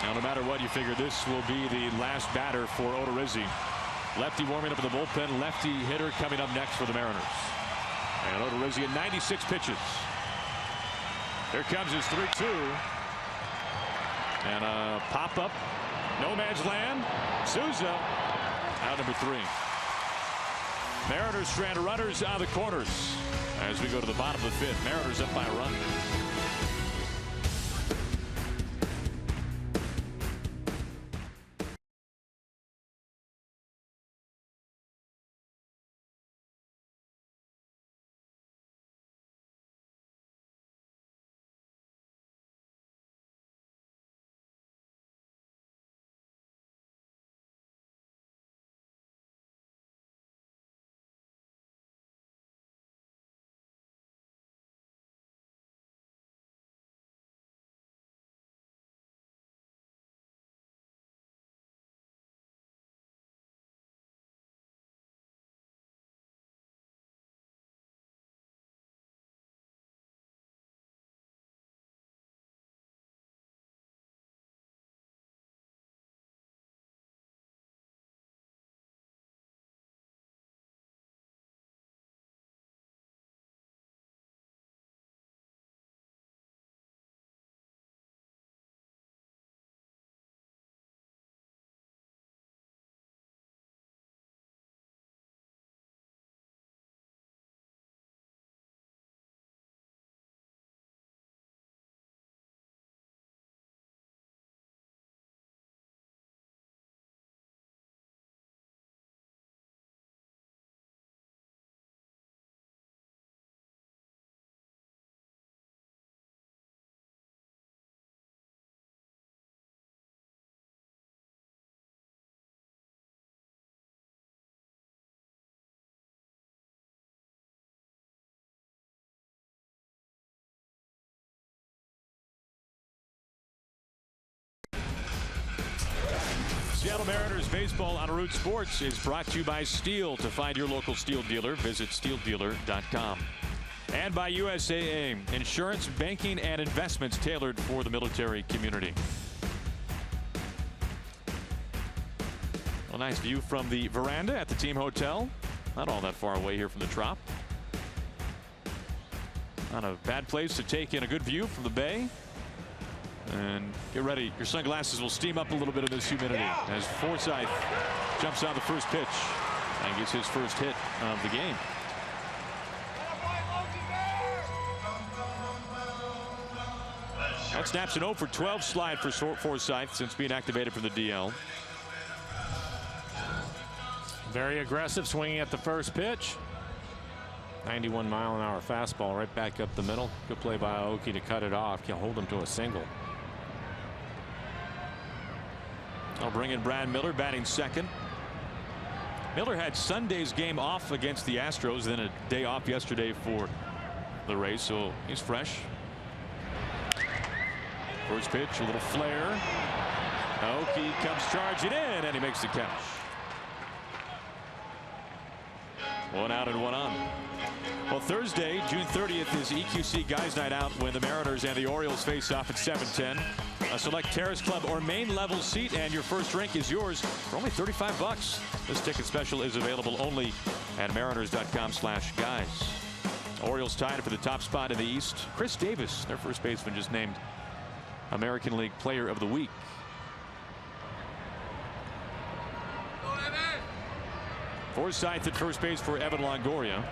Now, no matter what, you figure this will be the last batter for Odorizzi. Lefty warming up in the bullpen. Lefty hitter coming up next for the Mariners. And Odorizzi at 96 pitches. Here comes his 3-2. And a pop-up. No man's land. Souza out number 3. Mariners strand runners on the corners as we go to the bottom of the 5th. Mariners up by a run. Seattle Mariners baseball on Root Sports is brought to you by Steel. To find your local Steel dealer, visit steeldealer.com. And by USAA, insurance, banking, and investments tailored for the military community. A nice view from the veranda at the team hotel. Not all that far away here from the Trop. Not a bad place to take in a good view from the bay. And get ready. Your sunglasses will steam up a little bit of this humidity as Forsythe jumps on the first pitch and gets his first hit of the game. That snaps an 0 for 12 slide for Forsythe since being activated from the DL. Very aggressive, swinging at the first pitch. 91-mile-an-hour fastball right back up the middle. Good play by Aoki to cut it off. Can hold him to a single. I'll bring in Brad Miller batting second. Miller had Sunday's game off against the Astros, then a day off yesterday for the Rays, so he's fresh. First pitch, a little flare. Aoki comes charging in, and he makes the catch. 1 out and 1 on. Well, Thursday, June 30th, is EQC Guys Night Out when the Mariners and the Orioles face off at 7:10. A select Terrace Club or main level seat, and your first drink is yours for only $35. This ticket special is available only at mariners.com/guys. Orioles tied for the top spot in the East. Chris Davis, their first baseman, just named American League Player of the Week. Forsythe at first base for Evan Longoria.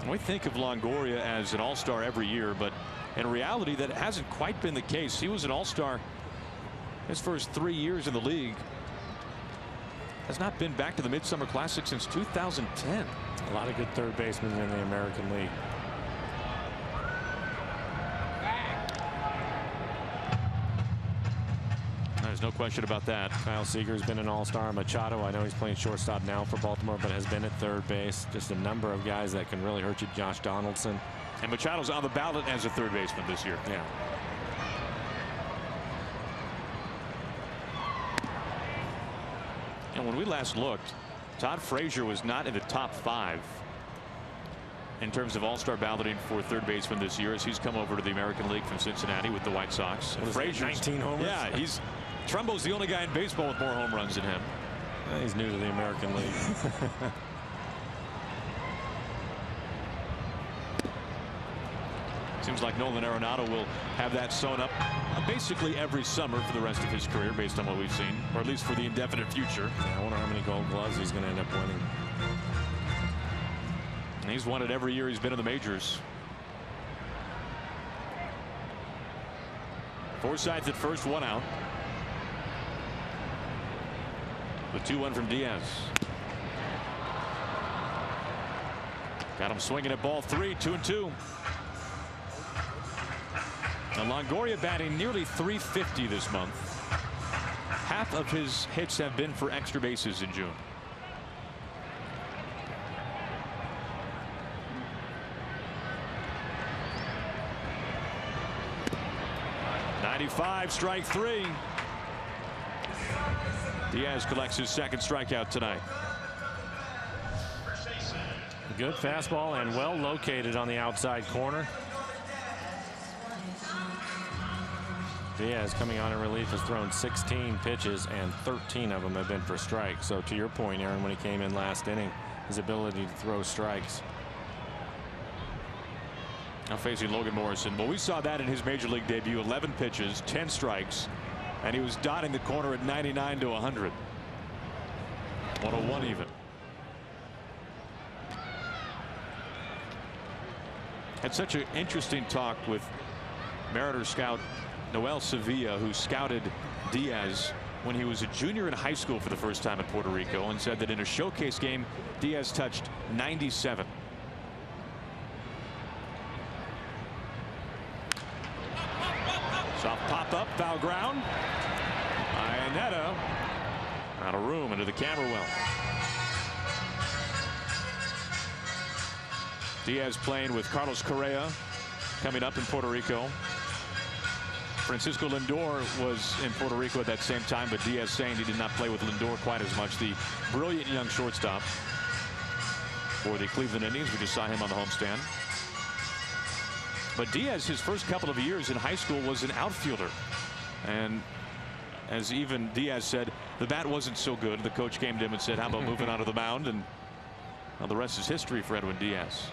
We think of Longoria as an all-star every year, but in reality that hasn't quite been the case. He was an all-star his first 3 years in the league. Has not been back to the Midsummer Classic since 2010. A lot of good third basemen in the American League. There's no question about that. Kyle Seager's been an all-star. Machado, I know he's playing shortstop now for Baltimore, but has been at third base. Just a number of guys that can really hurt you. Josh Donaldson. And Machado's on the ballot as a third baseman this year. Yeah. And when we last looked, Todd Frazier was not in the top 5 in terms of all-star balloting for third baseman this year, as he's come over to the American League from Cincinnati with the White Sox. Frazier, 19 homers. Yeah, Trumbo's the only guy in baseball with more home runs than him. He's new to the American League. Seems like Nolan Arenado will have that sewn up basically every summer for the rest of his career, based on what we've seen, or at least for the indefinite future. Yeah, I wonder how many Gold Gloves he's going to end up winning. And he's won it every year he's been in the majors. Forsythe at first, 1 out. The 2-1 from Diaz. Got him swinging at ball 3, 2-2. Now Longoria batting nearly .350 this month. Half of his hits have been for extra bases in June. .95, strike 3. Diaz collects his second strikeout tonight. Good fastball and well located on the outside corner. Diaz, coming on in relief, has thrown 16 pitches and 13 of them have been for strikes. So to your point, Aaron, when he came in last inning, his ability to throw strikes. Now facing Logan Morrison. Well, we saw that in his major league debut. 11 pitches, 10 strikes, and he was dotting the corner at 99 to 100. 101 even. Had such an interesting talk with Mariners scout Noel Sevilla, who scouted Diaz when he was a junior in high school for the first time in Puerto Rico, and said that in a showcase game Diaz touched 97. Soft pop up, foul ground. Iannetta out of room into the camera well. Diaz playing with Carlos Correa coming up in Puerto Rico. Francisco Lindor was in Puerto Rico at that same time, but Diaz saying he did not play with Lindor quite as much. The brilliant young shortstop for the Cleveland Indians. We just saw him on the homestand. But Diaz, his first couple of years in high school, was an outfielder. And as even Diaz said, the bat wasn't so good. The coach came to him and said, how about moving onto the mound? And well, the rest is history for Edwin Diaz.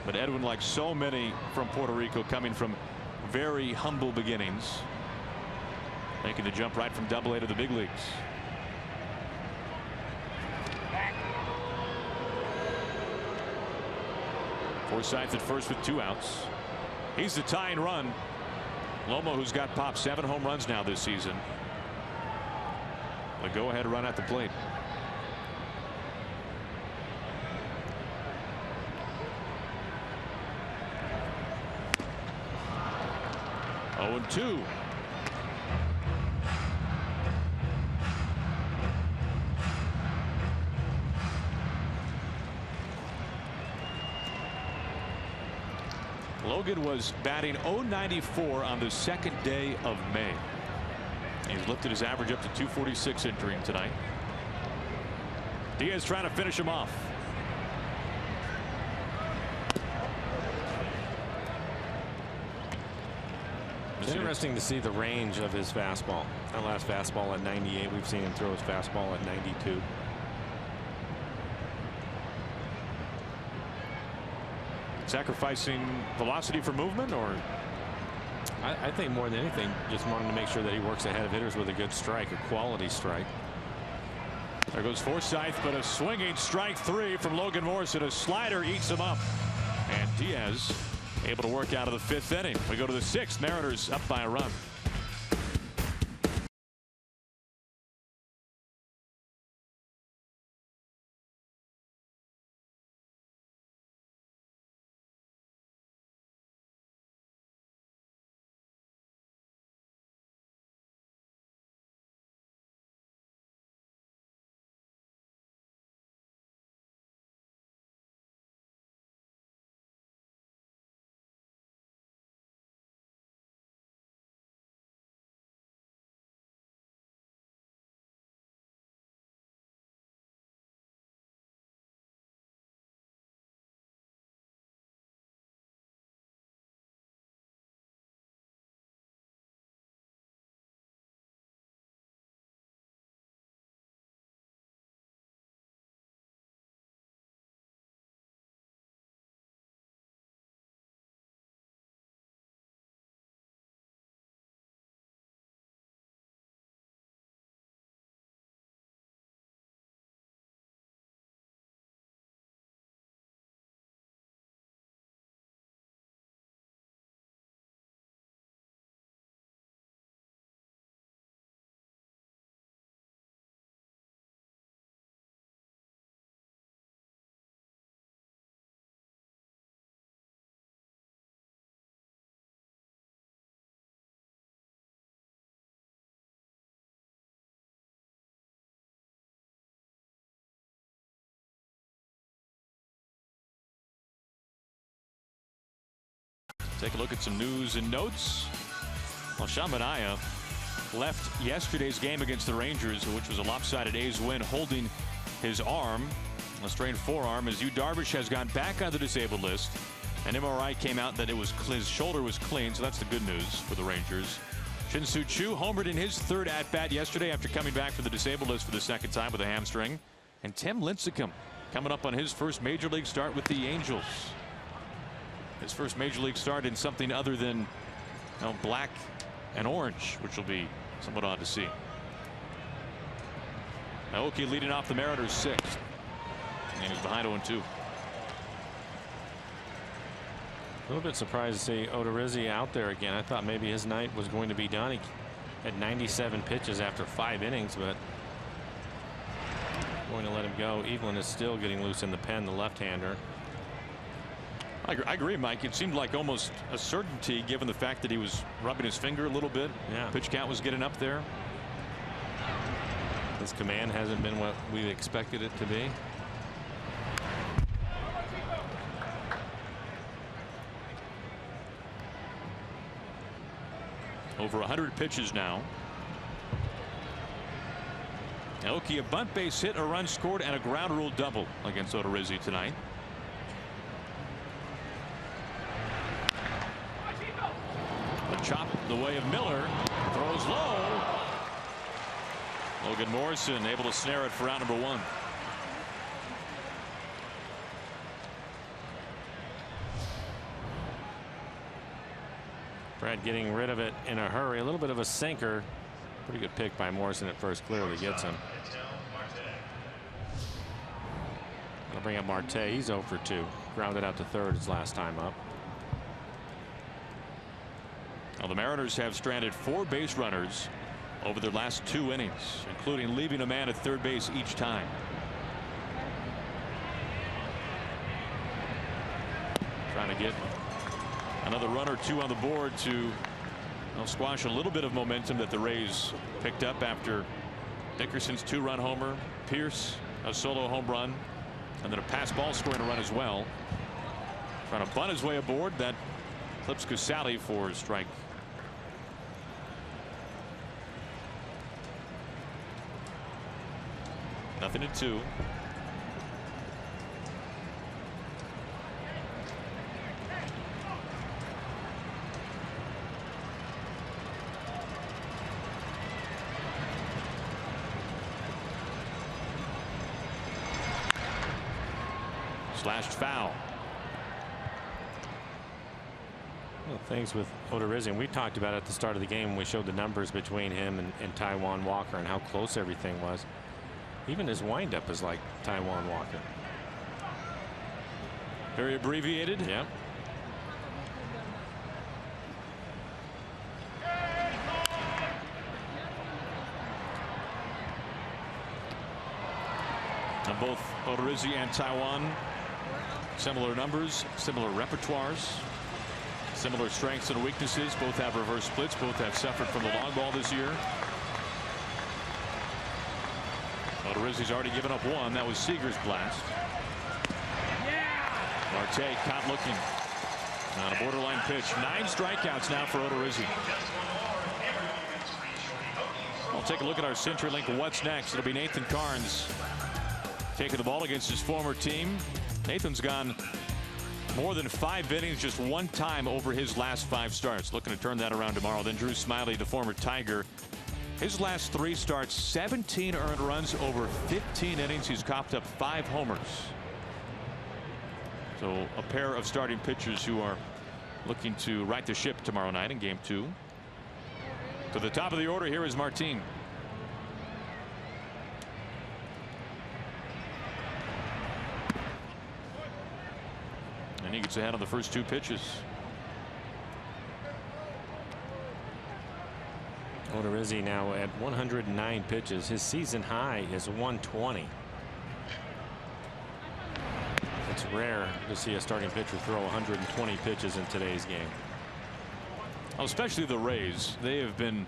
But Edwin, like so many from Puerto Rico, coming from very humble beginnings, making the jump right from Double-A to the big leagues. Forsythe at first with 2 outs. He's the tying run. Lomo, who's got popped 7 home runs now this season. The go-ahead run at the plate. Oh, 2. Logan was batting .094 on the second day of May. He's lifted his average up to .246 entering tonight. Diaz trying to finish him off. It's interesting to see the range of his fastball. That last fastball at 98. We've seen him throw his fastball at 92. Sacrificing velocity for movement, or I think more than anything, just wanting to make sure that he works ahead of hitters with a good strike, a quality strike. There goes Forsythe, but a swinging strike 3 from Logan Morrison. A slider eats him up, and Diaz able to work out of the 5th inning. We go to the 6th. Mariners up by a run. Take a look at some news and notes. Well, Shamania left yesterday's game against the Rangers, which was a lopsided A's win, holding his arm, a strained forearm, as Yu Darvish has gone back on the disabled list. An MRI came out that his shoulder was clean, so that's the good news for the Rangers. Shin-Soo Choo homered in his 3rd at-bat yesterday after coming back from the disabled list for the 2nd time with a hamstring. And Tim Lincecum coming up on his first major league start with the Angels. His first major league start in something other than black and orange, which will be somewhat odd to see. Milwaukee leading off the Mariners 6th. And he's behind 0-2. A little bit surprised to see Odorizzi out there again. I thought maybe his night was going to be done. He had 97 pitches after 5 innings, but going to let him go. Evelyn is still getting loose in the pen, the left-hander. I agree, Mike. It seemed like almost a certainty given the fact that he was rubbing his finger a little bit. Yeah. Pitch count was getting up there. His command hasn't been what we expected it to be. Over 100 pitches now. Aoki, a bunt base hit, a run scored, and a ground rule double against Odorizzi tonight. A chop the way of Miller. Throws low. Logan Morrison able to snare it for out number 1. Brad getting rid of it in a hurry. A little bit of a sinker. Pretty good pick by Morrison at first. Clearly gets him. I'll bring up Marte. He's 0 for 2. Grounded out to third his last time up. Well, the Mariners have stranded 4 base runners over their last 2 innings, including leaving a man at third base each time. Trying to get another run or 2 on the board to squash a little bit of momentum that the Rays picked up after Dickerson's 2-run homer, Pierce a solo home run, and then a pass ball scoring a run as well. Trying to bunt his way aboard. That clips Casali for a strike. Nothing at 2. Slashed foul. Well, things with Odorizzi, and we talked about it at the start of the game. We showed the numbers between him and Taijuan Walker and how close everything was. Even his windup is like Taijuan Walker. Very abbreviated. Yep. And both Odorizzi and Taijuan, similar numbers, similar repertoires, similar strengths and weaknesses. Both have reverse splits. Both have suffered from the long ball this year. Odorizzi's already given up 1. That was Seager's blast. Marte caught looking on a borderline pitch. 9 strikeouts now for Odorizzi. I'll take a look at our CenturyLink What's Next. It'll be Nathan Carnes taking the ball against his former team. Nathan's gone more than 5 innings just 1 time over his last 5 starts. Looking to turn that around tomorrow. Then Drew Smiley, the former Tiger. His last 3 starts, 17 earned runs over 15 innings. He's copped up 5 homers. So a pair of starting pitchers who are looking to right the ship tomorrow night in game 2. To the top of the order, here is Martin. And he gets ahead on the first 2 pitches. Odorizzi now at 109 pitches. His season high is 120. It's rare to see a starting pitcher throw 120 pitches in today's game. Especially the Rays. They have been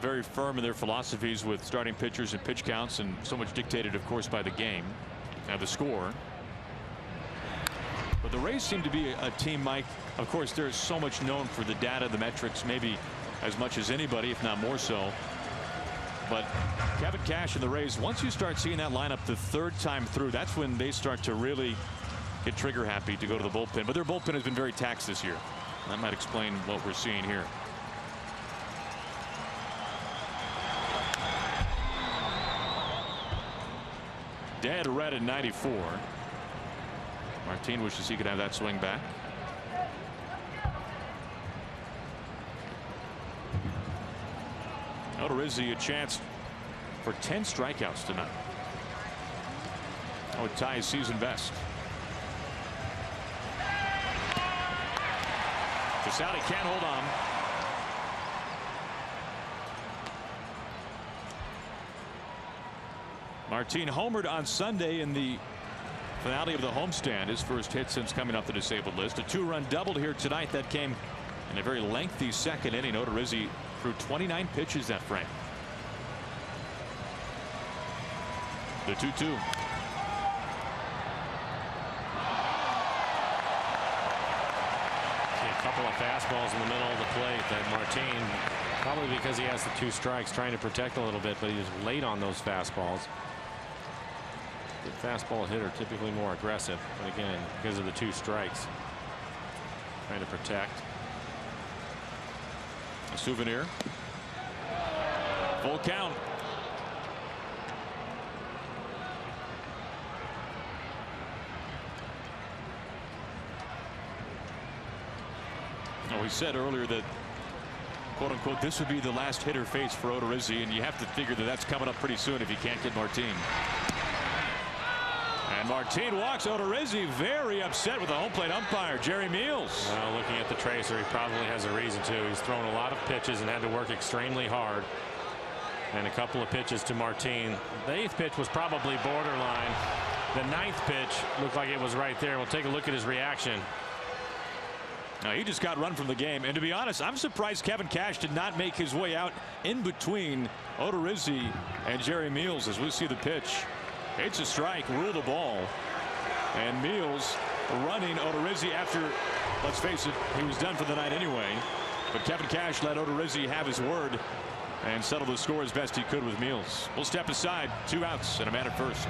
very firm in their philosophies with starting pitchers and pitch counts, and so much dictated, of course, by the game and the score. But the Rays seem to be a team, Mike. Of course, there's so much known for the data, the metrics, maybe as much as anybody, if not more so. But Kevin Cash and the Rays, once you start seeing that lineup the 3rd time through, that's when they start to really get trigger happy to go to the bullpen. But their bullpen has been very taxed this year. That might explain what we're seeing here. Dead red at 94. Martin wishes he could have that swing back. Odorizzi a chance for 10 strikeouts tonight. That would tie his season best. Casali can't hold on. Martin homered on Sunday in the finale of the homestand, his first hit since coming off the disabled list. A 2-run double here tonight that came in a very lengthy 2nd inning. Odorizzi threw 29 pitches that frame. The 2-2. A couple of fastballs in the middle of the plate that Martin, probably because he has the 2 strikes, trying to protect a little bit, but he was late on those fastballs. The fastball hitter typically more aggressive, but again, because of the 2 strikes, trying to protect. A souvenir. Full count. We said earlier that, quote unquote, this would be the last hitter faced for Odorizzi, and you have to figure that that's coming up pretty soon if you can't get Martin. And Martin walks. Odorizzi very upset with the home plate umpire, Jerry Meals. Well, looking at the tracer, he probably has a reason to. He's thrown a lot of pitches and had to work extremely hard. And a couple of pitches to Martin. The 8th pitch was probably borderline. The 9th pitch looked like it was right there. We'll take a look at his reaction. Now, he just got run from the game, and to be honest, I'm surprised Kevin Cash did not make his way out in between Odorizzi and Jerry Meals as we see the pitch. It's a strike, rule the ball, and Meals running Odorizzi after, let's face it, he was done for the night anyway. But Kevin Cash let Odorizzi have his word and settle the score as best he could with Meals. We'll step aside. 2 outs and a man at first.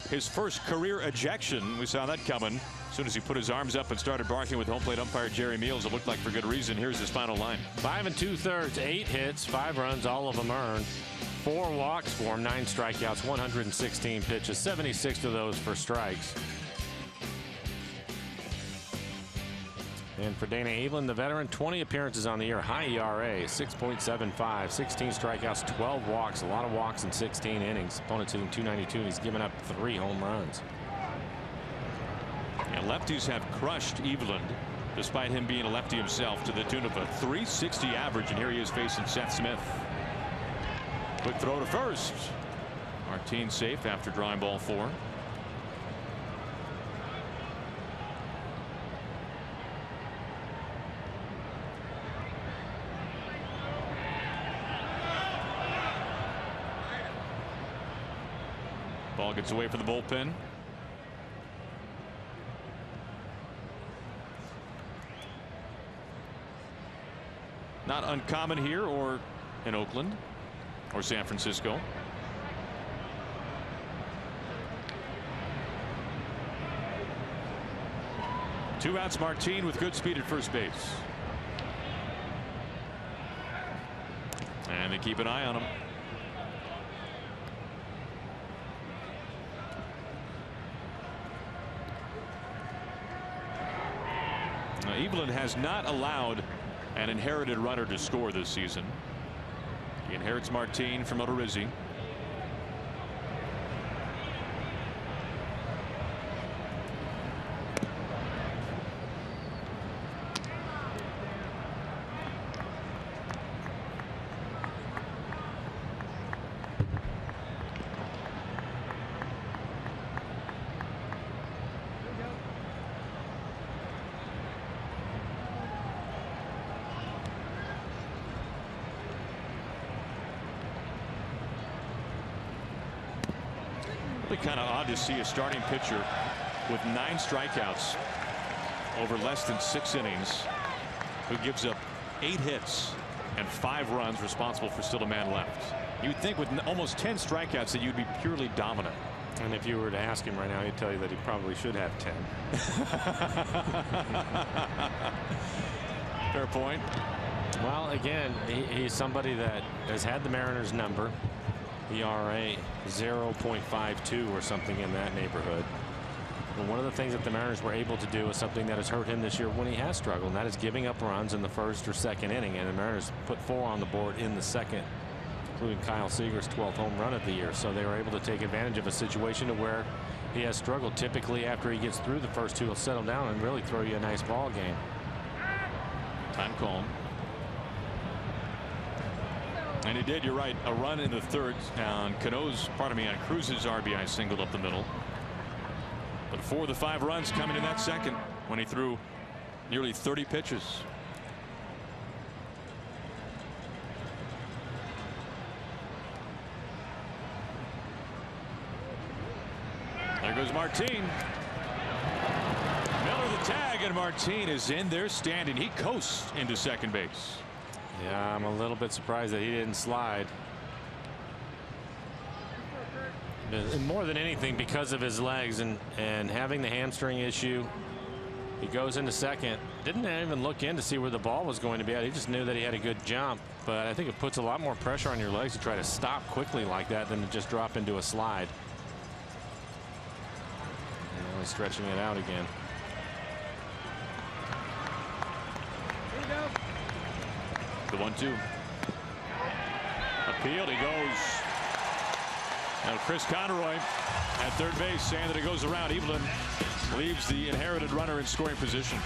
His first career ejection. We saw that coming. As soon as he put his arms up and started barking with home plate umpire Jerry Meals, it looked like for good reason. Here's his final line. 5 2/3, 8 hits, 5 runs, all of them earned. 4 walks for him, 9 strikeouts, 116 pitches, 76 of those for strikes. And for Dana Evelyn, the veteran, 20 appearances on the year, high ERA, 6.75, 16 strikeouts, 12 walks, a lot of walks in 16 innings. Opponents hitting .292, and he's given up 3 home runs. And lefties have crushed Evelyn, despite him being a lefty himself, to the tune of a .360 average, and here he is facing Seth Smith. Quick throw to first. Martin safe after drawing ball 4. Ball gets away from the bullpen. Not uncommon here or in Oakland or San Francisco. Two outs. Martin with good speed at first base. And they keep an eye on him. Evelyn has not allowed an inherited runner to score this season. He inherits Martin from Odorizzi. Really kind of odd to see a starting pitcher with 9 strikeouts over less than 6 innings, who gives up 8 hits and 5 runs, responsible for still a man left. You'd think with almost 10 strikeouts that you'd be purely dominant. And if you were to ask him right now, he'd tell you that he probably should have 10. Fair point. Well, again, he's somebody that has had the Mariners number. ERA 0.52 or something in that neighborhood. But one of the things that the Mariners were able to do is something that has hurt him this year when he has struggled, and that is giving up runs in the first or second inning. And the Mariners put 4 on the board in the second, including Kyle Seager's 12th home run of the year. So they were able to take advantage of a situation to where he has struggled. Typically, after he gets through the first 2, he'll settle down and really throw you a nice ball game. Time call. And he did, you're right, a run in the third on on Cruz's RBI singled up the middle. But 4 of the 5 runs coming in that second when he threw nearly 30 pitches. There goes Martin. Miller the tag, and Martin is in there standing. He coasts into second base. Yeah, I'm a little bit surprised that he didn't slide. And more than anything because of his legs and having the hamstring issue. He goes into second. Didn't even look in to see where the ball was going to be at. He just knew that he had a good jump. But I think it puts a lot more pressure on your legs to try to stop quickly like that than to just drop into a slide. And only stretching it out again. The 1-2. Appealed. He goes. Now Chris Conroy at third base saying that it goes around. Evelyn leaves the inherited runner in scoring position.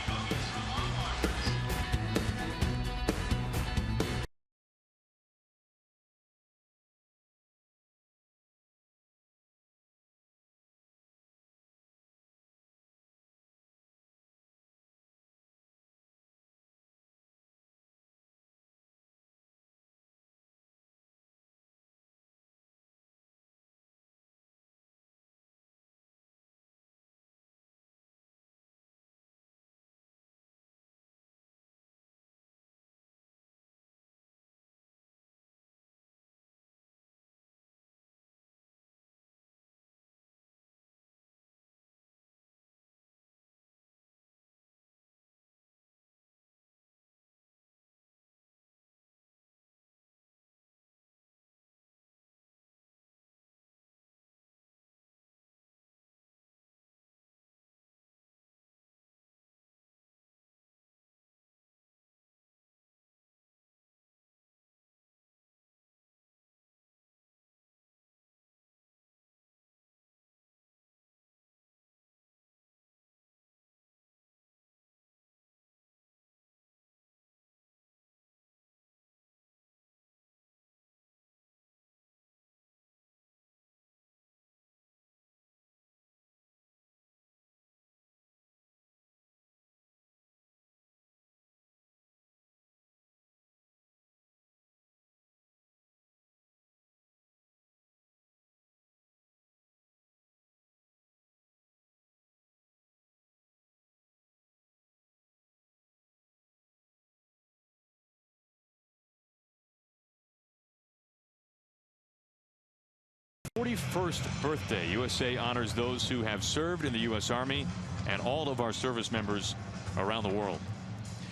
'41st birthday. USA honors those who have served in the U.S. Army and all of our service members around the world.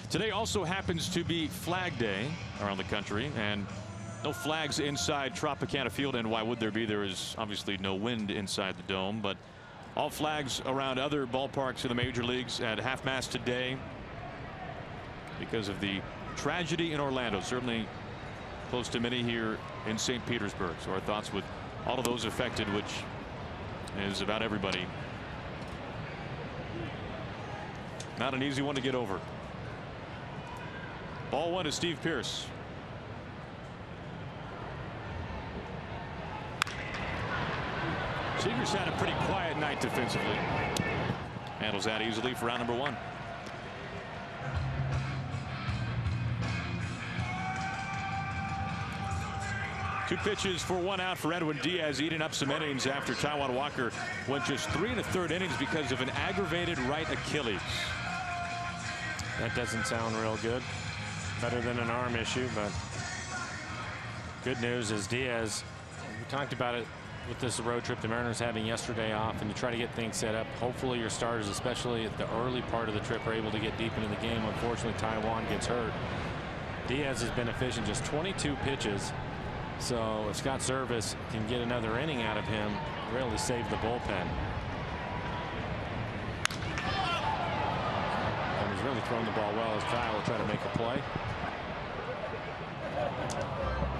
Today also happens to be Flag Day around the country, and no flags inside Tropicana Field. And why would there be? There is obviously no wind inside the dome, but all flags around other ballparks in the major leagues at half-mast today because of the tragedy in Orlando. Certainly close to many here in St. Petersburg. So our thoughts with all of those affected, which is about everybody. Not an easy one to get over. Ball 1 to Steve Pearce. Seager's had a pretty quiet night defensively. Handles that easily for round number 1. 2 pitches for 1 out for Edwin Diaz, eating up some innings after Taijuan Walker went just 3 1/3 innings because of an aggravated right Achilles. That doesn't sound real good. Better than an arm issue, but good news is Diaz, we talked about it with this road trip the Mariners having yesterday off, and you try to get things set up. Hopefully your starters, especially at the early part of the trip, are able to get deep into the game. Unfortunately, Taijuan gets hurt. Diaz has been efficient, just 22 pitches. So if Scott Service can get another inning out of him, really save the bullpen. And he's really thrown the ball well as Kyle will try to make a play.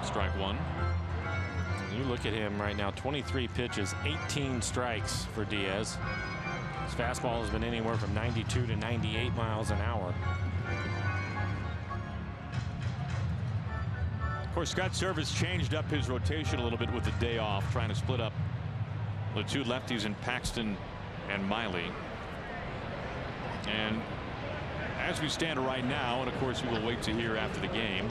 Strike 1. You look at him right now, 23 pitches, 18 strikes for Diaz. His fastball has been anywhere from 92 to 98 miles an hour. Of course, Scott Service changed up his rotation a little bit with the day off, trying to split up the 2 lefties in Paxton and Miley. And as we stand right now, and of course we will wait to hear after the game,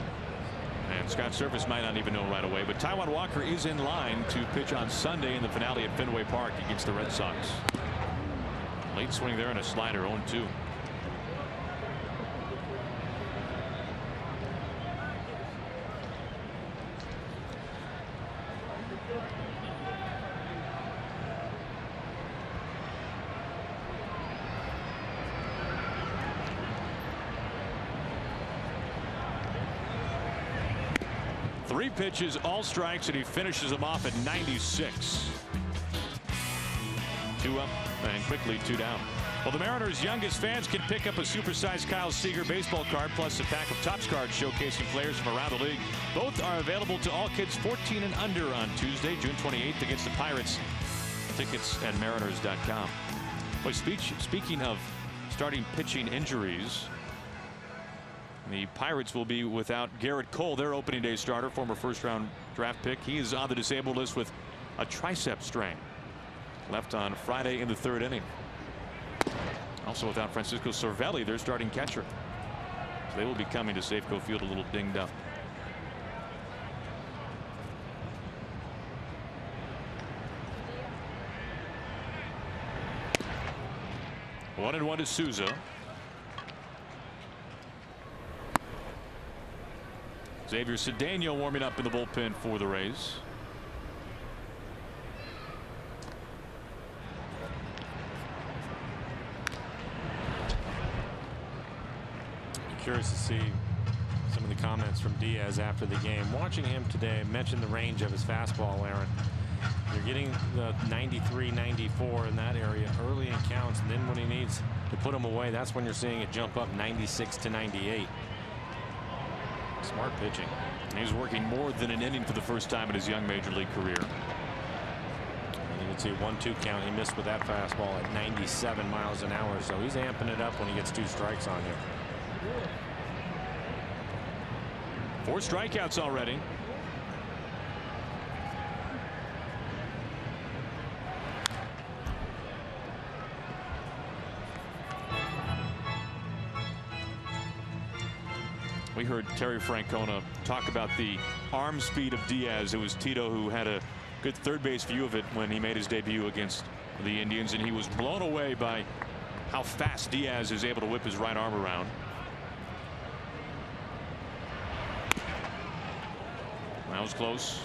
and Scott Service might not even know right away, but Taijuan Walker is in line to pitch on Sunday in the finale at Fenway Park against the Red Sox. Late swing there and a slider, 0-2. Three pitches, all strikes, and he finishes them off at 96. 2 up and quickly 2 down. Well, the Mariners' youngest fans can pick up a supersized Kyle Seager baseball card plus a pack of Topps cards showcasing players from around the league. Both are available to all kids 14 and under on Tuesday, June 28th against the Pirates. Tickets at mariners.com. Boy, speaking of starting pitching injuries, the Pirates will be without Garrett Cole, their opening day starter, former first-round draft pick. He is on the disabled list with a tricep strain. Left on Friday in the 3rd inning. Also without Francisco Cervelli, their starting catcher. So they will be coming to Safeco Field a little dinged up. One and 1 to Souza. Xavier Cedeno warming up in the bullpen for the Rays. Curious to see some of the comments from Diaz after the game. Watching him today, mentioned the range of his fastball, Aaron. You're getting the 93, 94 in that area early in counts, and then when he needs to put them away, that's when you're seeing it jump up 96 to 98. Smart pitching. And he's working more than an inning for the first time in his young major league career. And you can see 1-2 count. He missed with that fastball at 97 miles an hour. So he's amping it up when he gets 2 strikes on you. 4 strikeouts already. We heard Terry Francona talk about the arm speed of Diaz. It was Tito who had a good third base view of it when he made his debut against the Indians, and he was blown away by how fast Diaz is able to whip his right arm around. That was close.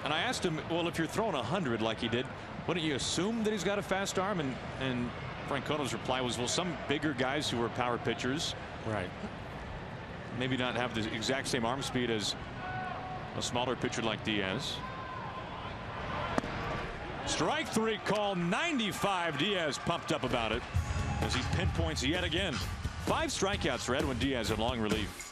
And I asked him, well, if you're throwing 100 like he did, wouldn't you assume that he's got a fast arm? And Francona's reply was, well, some bigger guys who are power pitchers, right, maybe not have the exact same arm speed as a smaller pitcher like Diaz. Strike 3 call, 95. Diaz pumped up about it as he pinpoints yet again. 5 strikeouts for Edwin Diaz in long relief.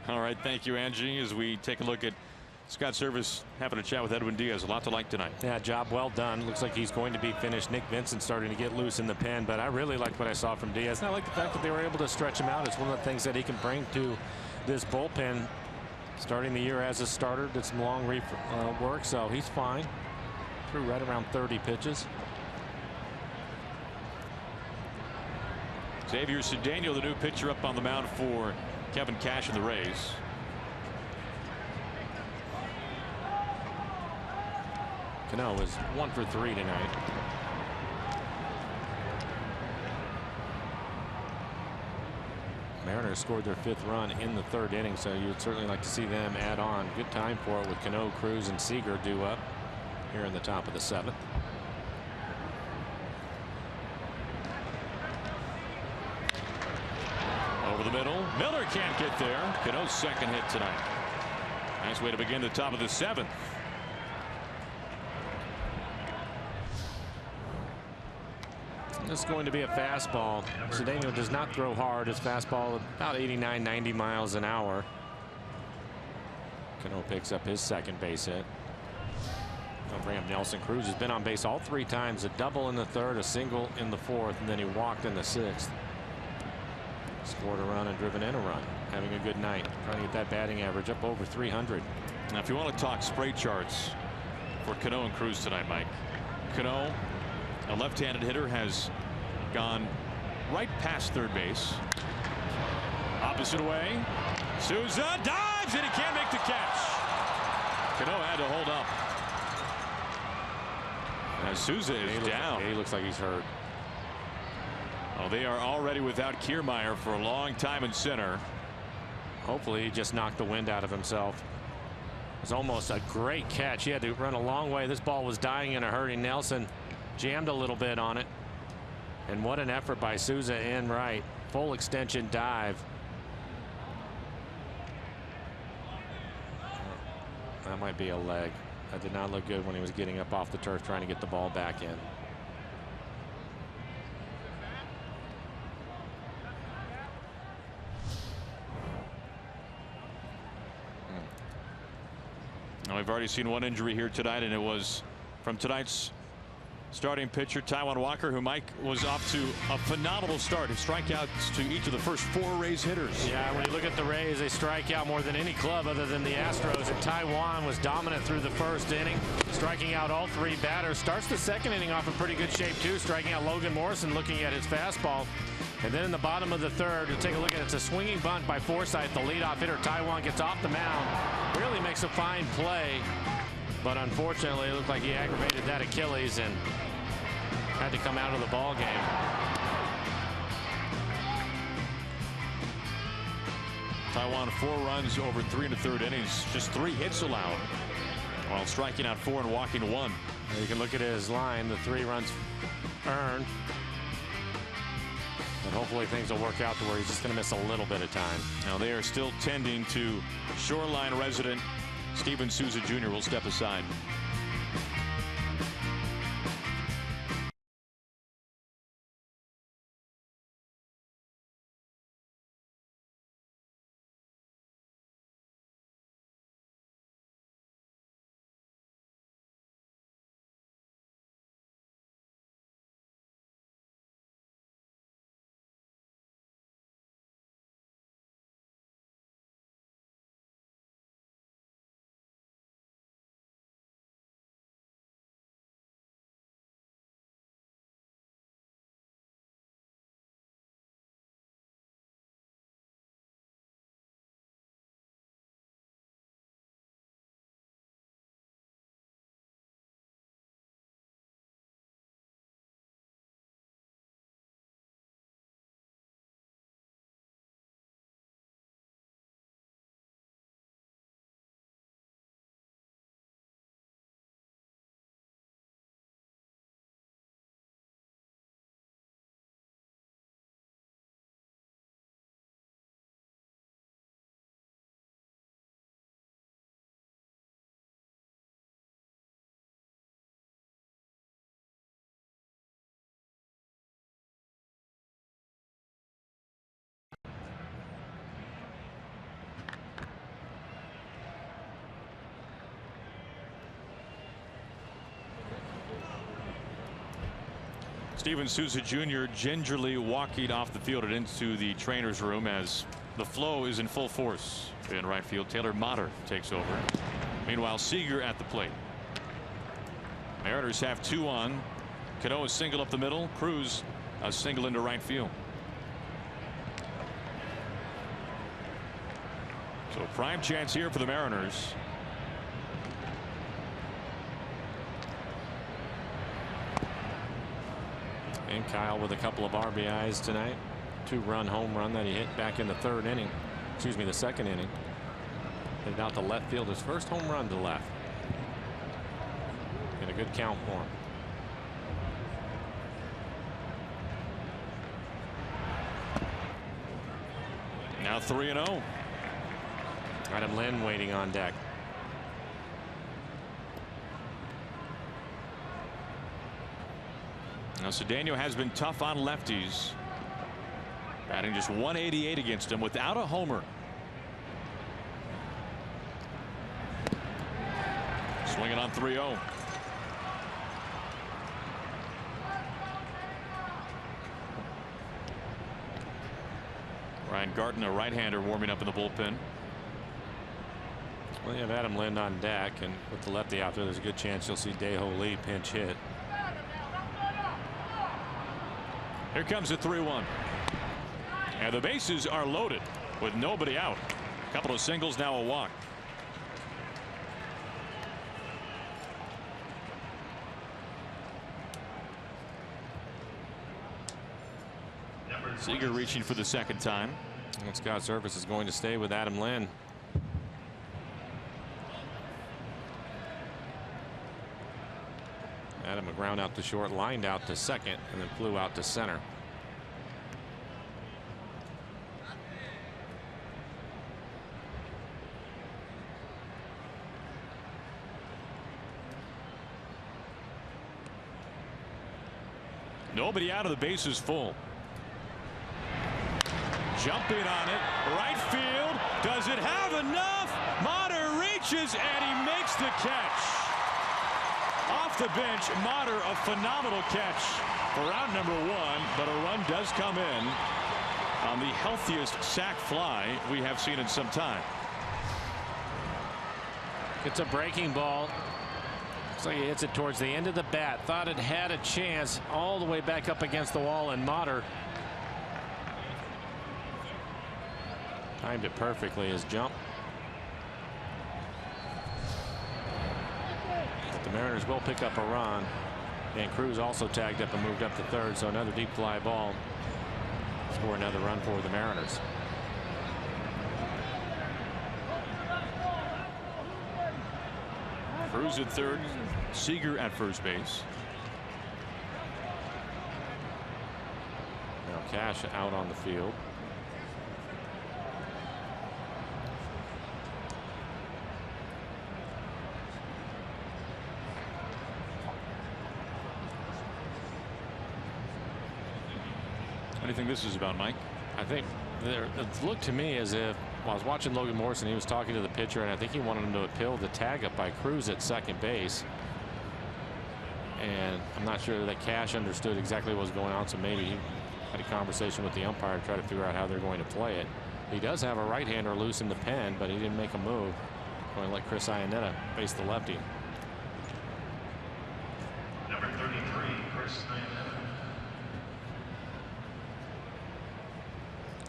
All right, thank you, Angie. As we take a look at Scott Service having a chat with Edwin Diaz. A lot to like tonight. Yeah, job well done. Looks like he's going to be finished. Nick Vincent starting to get loose in the pen, but I really liked what I saw from Diaz. And I like the fact that they were able to stretch him out. It's one of the things that he can bring to this bullpen. Starting the year as a starter, did some long work, so he's fine. Threw right around 30 pitches. Xavier Cedeno, the new pitcher, up on the mound for Kevin Cash and the Rays. Cano is 1 for 3 tonight. Mariners scored their 5th run in the 3rd inning, so you'd certainly like to see them add on. Good time for it with Cano, Cruz, and Seager due up here in the top of the 7th. Over the middle. Miller can't get there. Cano's 2nd hit tonight. Nice way to begin the top of the 7th. This is going to be a fastball. Cedeno does not throw hard. His fastball about 89, 90 miles an hour. Cano picks up his 2nd base hit. Don't bring up Nelson Cruz. Has been on base all 3 times. A double in the 3rd, a single in the 4th, and then he walked in the 6th. Scored a run and driven in a run. Having a good night. Trying to get that batting average up over 300. Now, if you want to talk spray charts for Cano and Cruz tonight, Mike. Cano, a left-handed hitter, has gone right past 3rd base. Opposite way. Souza dives and he can't make the catch. Cano had to hold up. As Souza is down. He looks like he's hurt. Oh, they are already without Kiermaier for a long time in center. Hopefully he just knocked the wind out of himself. It was almost a great catch. He had to run a long way. This ball was dying in a hurry. Nelson jammed a little bit on it. And what an effort by Souza in right. Full extension dive. That might be a leg. That did not look good when he was getting up off the turf trying to get the ball back in. Now, we've already seen one injury here tonight, and it was from tonight's starting pitcher, Taijuan Walker, who, Mike, was off to a phenomenal start. His strikeouts to each of the first 4 Rays hitters. Yeah, when you look at the Rays, they strike out more than any club other than the Astros. And Taijuan was dominant through the 1st inning, striking out all 3 batters. Starts the 2nd inning off in pretty good shape, too, striking out Logan Morrison, looking at his fastball. And then in the bottom of the 3rd, you'll take a look at it. It's a swinging bunt by Forsythe, the leadoff hitter. Taijuan gets off the mound, really makes a fine play. But unfortunately, it looked like he aggravated that Achilles and had to come out of the ball game. Taijuan 4 runs over 3 1/3 innings, just 3 hits allowed, while striking out 4 and walking 1. You can look at his line, the 3 runs earned. But hopefully things will work out to where he's just going to miss a little bit of time. Now they are still tending to Shoreline resident Steven Souza Jr. will step aside. Steven Souza Jr. gingerly walking off the field and into the trainer's room as the flow is in full force in right field. Taylor Motter takes over. Meanwhile, Seager at the plate. Mariners have 2 on. Cano a single up the middle. Cruz a single into right field. So prime chance here for the Mariners. And Kyle with a couple of RBIs tonight. 2-run home run that he hit back in the 3rd inning. Excuse me, the 2nd inning. Hit out to left field. His first home run to left. And a good count for him. Now 3-0. Adam Lynn waiting on deck. Now Cedeno has been tough on lefties. Batting just 188 against him without a homer. Swinging on 3-0. Ryan Garten, a right-hander, warming up in the bullpen. Well, you have Adam Lynn on deck, and with the lefty out there, there's a good chance you'll see Daeho Lee pinch hit. Here comes the 3-1. And the bases are loaded with nobody out. A couple of singles, now a walk. Seager reaching for the 2nd time. And Scott Servais is going to stay with Adam Lynn. Adam a ground out to short, lined out to 2nd, and then flew out to center. Nobody out of the bases full. Jumping on it, right field. Does it have enough? Motter reaches and he makes the catch. Off the bench, Motter, a phenomenal catch for out number 1, but a run does come in on the healthiest sac fly we have seen in some time. It's a breaking ball. Looks like he hits it towards the end of the bat. Thought it had a chance all the way back up against the wall, and Motter timed it perfectly. His jump. But the Mariners will pick up a run, and Cruz also tagged up and moved up to 3rd, so another deep fly ball. Score another run for the Mariners. Cruz at 3rd, Seager at first base. Now Cash out on the field. What do you think this is about, Mike? I think it looked to me as if, well, I was watching Logan Morrison, he was talking to the pitcher, and I think he wanted him to appeal the tag up by Cruz at 2nd base. And I'm not sure that Cash understood exactly what was going on, so maybe he had a conversation with the umpire to try to figure out how they're going to play it. He does have a right-hander loose in the pen, but he didn't make a move. Going to let Chris Iannetta face the lefty. Number 33, Chris Iannetta.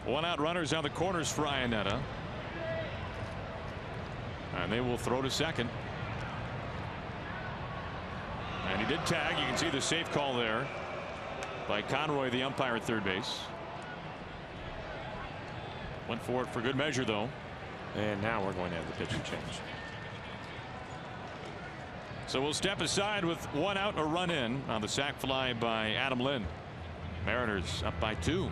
1 out runners on the corners for Iannetta. And they will throw to 2nd. And he did tag. You can see the safe call there by Conroy, the umpire at 3rd base. Went for it for good measure, though. And now we're going to have the pitcher change. So we'll step aside with 1 out, a run in on the sac fly by Adam Lynn. Mariners up by 2.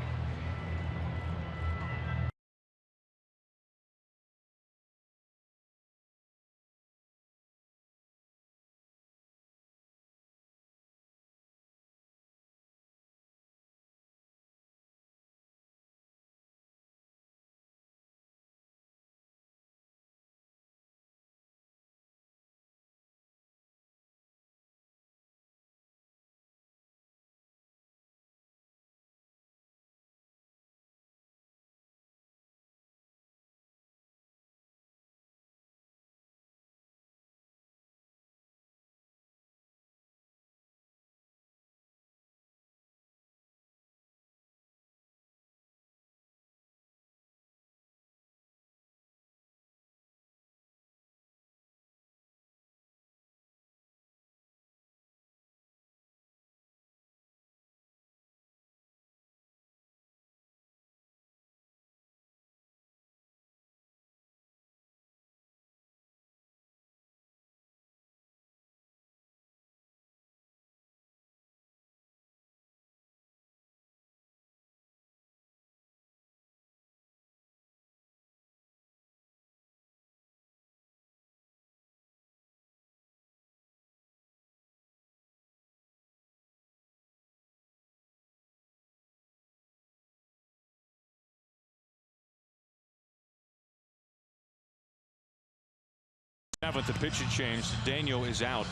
7th, the pitch had changed. Daniel is out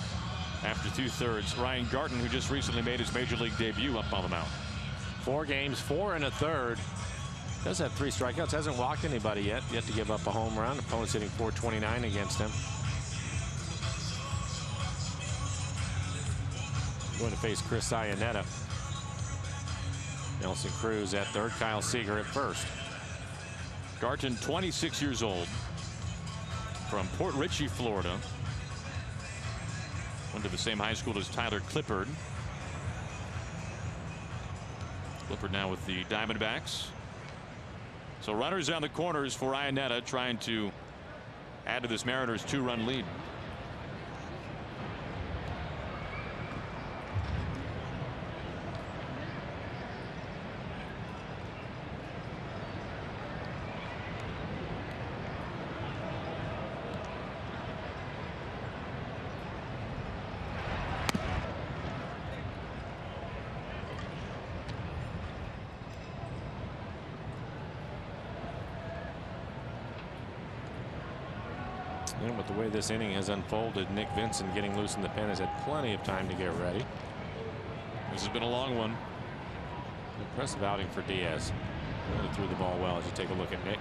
after 2/3. Ryan Garten, who just recently made his major league debut, up on the mound. 4 games, 4 1/3. Does have 3 strikeouts. Hasn't walked anybody yet. Yet to give up a home run. Opponent's hitting .429 against him. Going to face Chris Iannetta. Nelson Cruz at third. Kyle Seager at first. Garten, 26 years old, from Port Richey, Florida. Went to the same high school as Tyler Clippard. Clippard now with the Diamondbacks. So runners on the corners for Iannetta, trying to add to this Mariners 2-run lead. And with the way this inning has unfolded, Nick Vincent getting loose in the pen has had plenty of time to get ready. This has been a long one. Impressive outing for Diaz. Really threw the ball well as you take a look at Nick.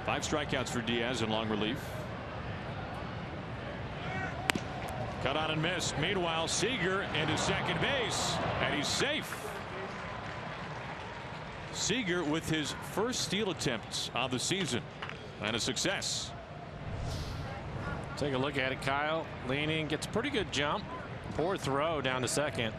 5 strikeouts for Diaz in long relief. Cut on and missed. Meanwhile, Seager into second base, and he's safe. Seager with his first steal attempt of the season, and a success. Take a look at it. Kyle leaning, gets a pretty good jump. Poor throw down to second.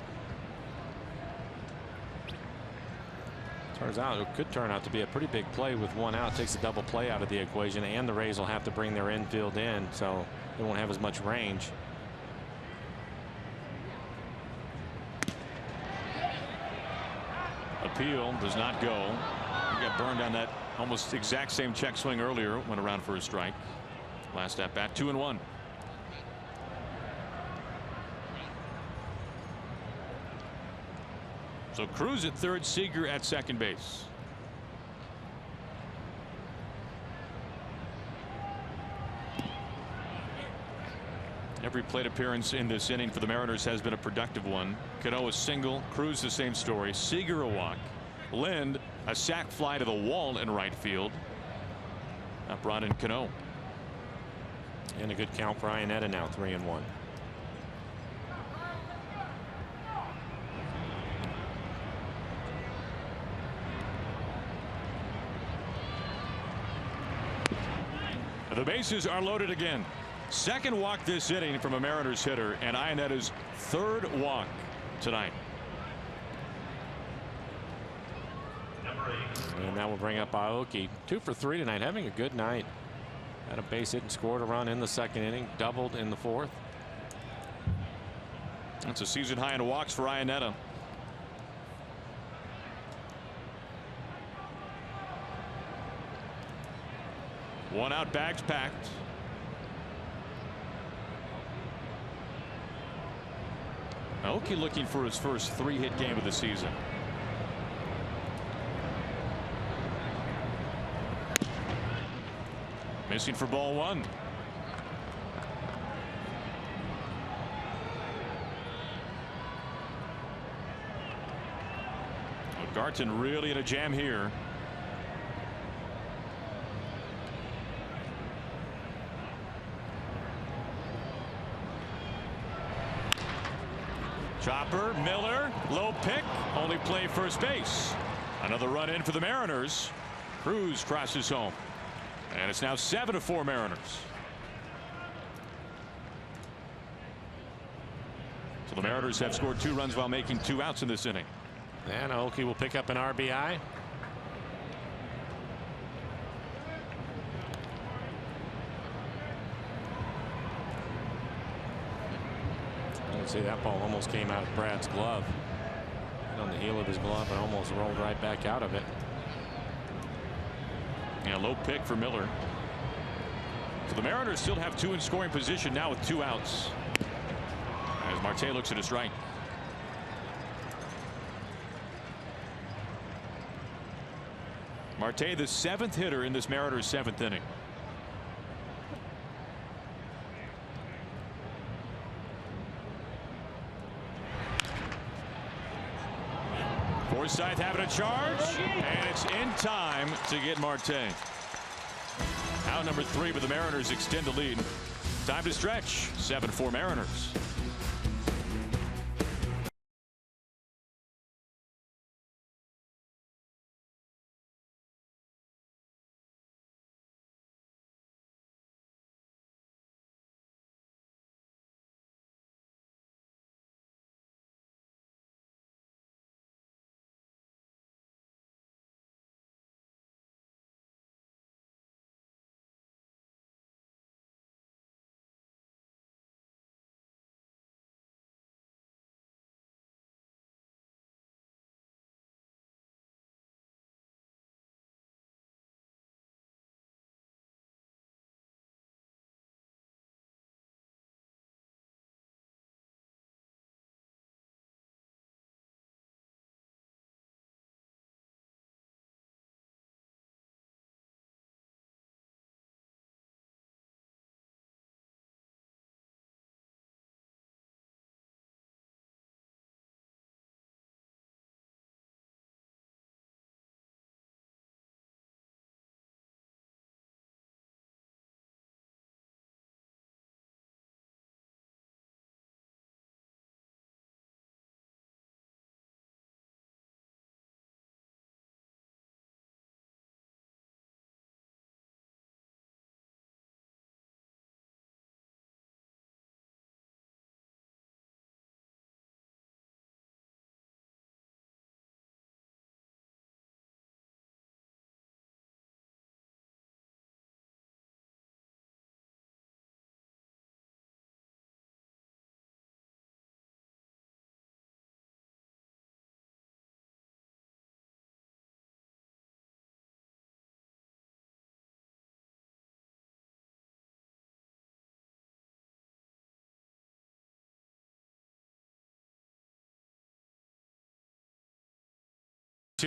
Turns out it could turn out to be a pretty big play with 1 out. Takes a double play out of the equation, and the Rays will have to bring their infield in, so they won't have as much range. Appeal does not go. He got burned on that almost exact same check swing earlier. Went around for a strike. Last at bat, 2-1. So Cruz at third, Seager at second base. Every plate appearance in this inning for the Mariners has been a productive one. Cano a single, Cruz the same story, Seager a walk, Lind a sac fly to the wall in right field. That brought in Cano. And a good count for Iannetta now, 3-1. The bases are loaded again. Second walk this inning from a Mariners hitter, and Iannetta's 3rd walk tonight. And that will bring up Aoki. 2 for 3 tonight, having a good night. Had a base hit and scored a run in the second inning, doubled in the 4th. That's a season high in walks for Iannetta. One out, bags packed. Aoki looking for his first 3-hit game of the season. Missing for ball 1. Garten really in a jam here. Chopper, Miller, low pick, only play first base. Another run in for the Mariners. Cruz crosses home, and it's now 7-4 Mariners. So the Mariners have scored 2 runs while making 2 outs in this inning. And Aoki will pick up an RBI. See, that ball almost came out of Brad's glove. Hit on the heel of his glove and almost rolled right back out of it. Yeah, low pick for Miller. So the Mariners still have 2 in scoring position now with 2 outs. As Marte looks at a strike. Marte, the 7th hitter in this Mariners 7th inning. Forsythe having a charge, and it's in time to get Marte. Out number 3, but the Mariners extend the lead. Time to stretch. 7-4 Mariners.